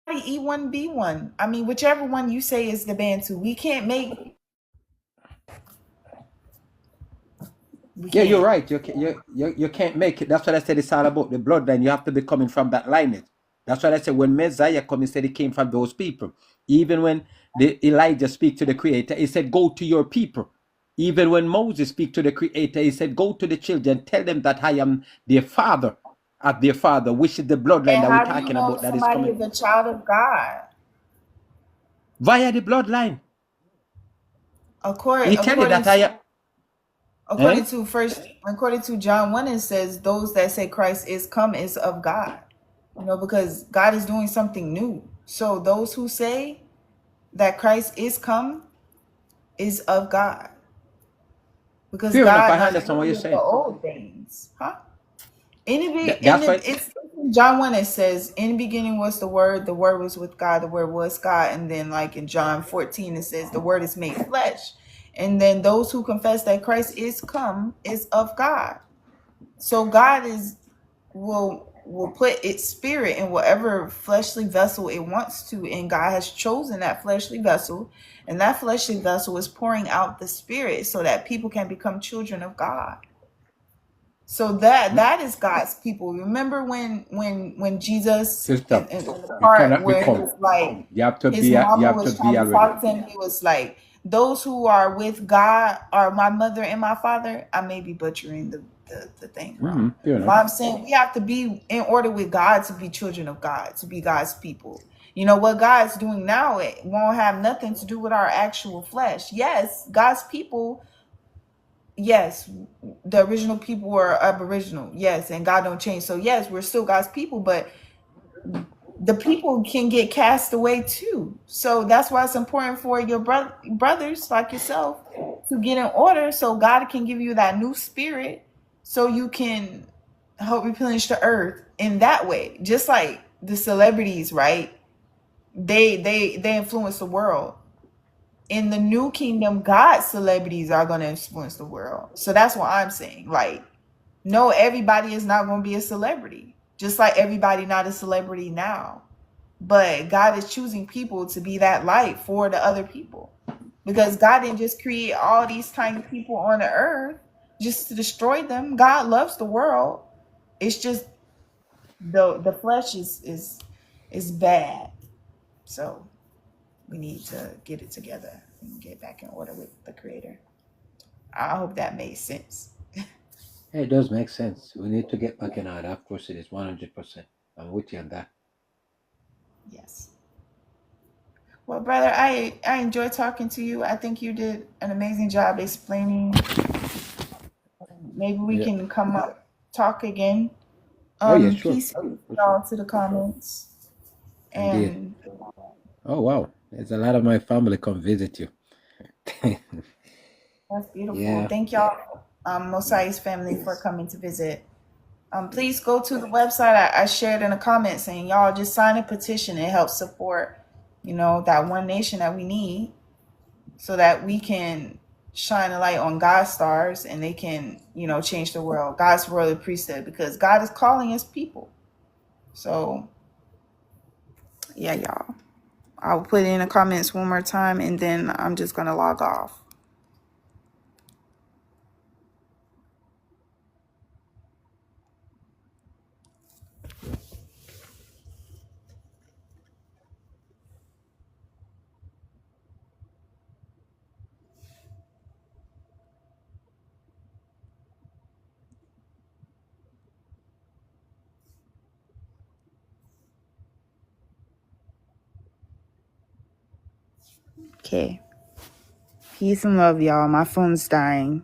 E1 B1. I mean, whichever one you say is the Bantu, we can't make. Yeah, you're right. You can't make it. That's what I said. It's all about the bloodline. You have to be coming from that lineage. That's what I said. When Messiah come, he said he came from those people. Even when Elijah speak to the Creator, he said, "Go to your people." Even when Moses speak to the Creator, he said, "Go to the children, tell them that I am their father of their father," which is the bloodline And that we're how do you talking know about. That is somebody coming is a child of God? via the bloodline. According He tell you that I. according to John 1, it says those that say Christ is come is of God. You know, because God is doing something new. So those who say that Christ is come is of God. Because Fair enough. God I not understand what dealing you're with the saying. old things. Huh? That's why. It's John 1, it says, in the beginning was the word was with God, the word was God. And then like in John 14, it says the word is made flesh. And then those who confess that Christ is come is of God. So God will put its spirit in whatever fleshly vessel it wants to, and God has chosen that fleshly vessel, and that fleshly vessel is pouring out the spirit so that people can become children of God. So that is God's people. Remember when Jesus Sister, in the you part cannot where he become. was like, You have to his be. You mama have to was be trying to already. talk to him, he was like, those who are with God are my mother and my father. I may be butchering the thing wrong. Fair But enough. I'm saying we have to be in order with God to be children of God, to be God's people. You know what God's doing now, it won't have nothing to do with our actual flesh. Yes, God's people, yes, the original people were aboriginal. Yes, and God don't change. So yes, we're still God's people, but the people can get cast away too. So that's why it's important for your brothers like yourself to get in order so God can give you that new spirit so you can help replenish the earth in that way. Just like the celebrities, right? They influence the world. In the new kingdom, God's celebrities are going to influence the world. So that's what I'm saying. Like, No, everybody is not going to be a celebrity, just like everybody not a celebrity now. But God is choosing people to be that light for the other people, because God didn't just create all these tiny people on the earth just to destroy them. God loves the world. It's just the flesh is bad. So we need to get it together and get back in order with the Creator. I hope that made sense. Yeah, it does make sense. We need to get back in order. Of course, it is 100%. I'm with you on that. Yes. Well, brother, I enjoyed talking to you. I think you did an amazing job explaining. Maybe we Yeah. can come up talk again. Oh, yeah, sure. Peace For sure. y'all to the comments. Indeed. And Oh, wow. There's a lot of my family come visit you. that's beautiful. Yeah. Thank y'all, Mosai's family, for coming to visit. Please go to the website. I shared in a comment saying, y'all just sign a petition. It helps support, that one nation that we need, so that we can shine a light on God's stars and they can, change the world, God's royal priesthood, because God is calling his people. So yeah, y'all. I'll put it in the comments one more time and then I'm just gonna log off. Okay. Peace and love, y'all. My phone's dying.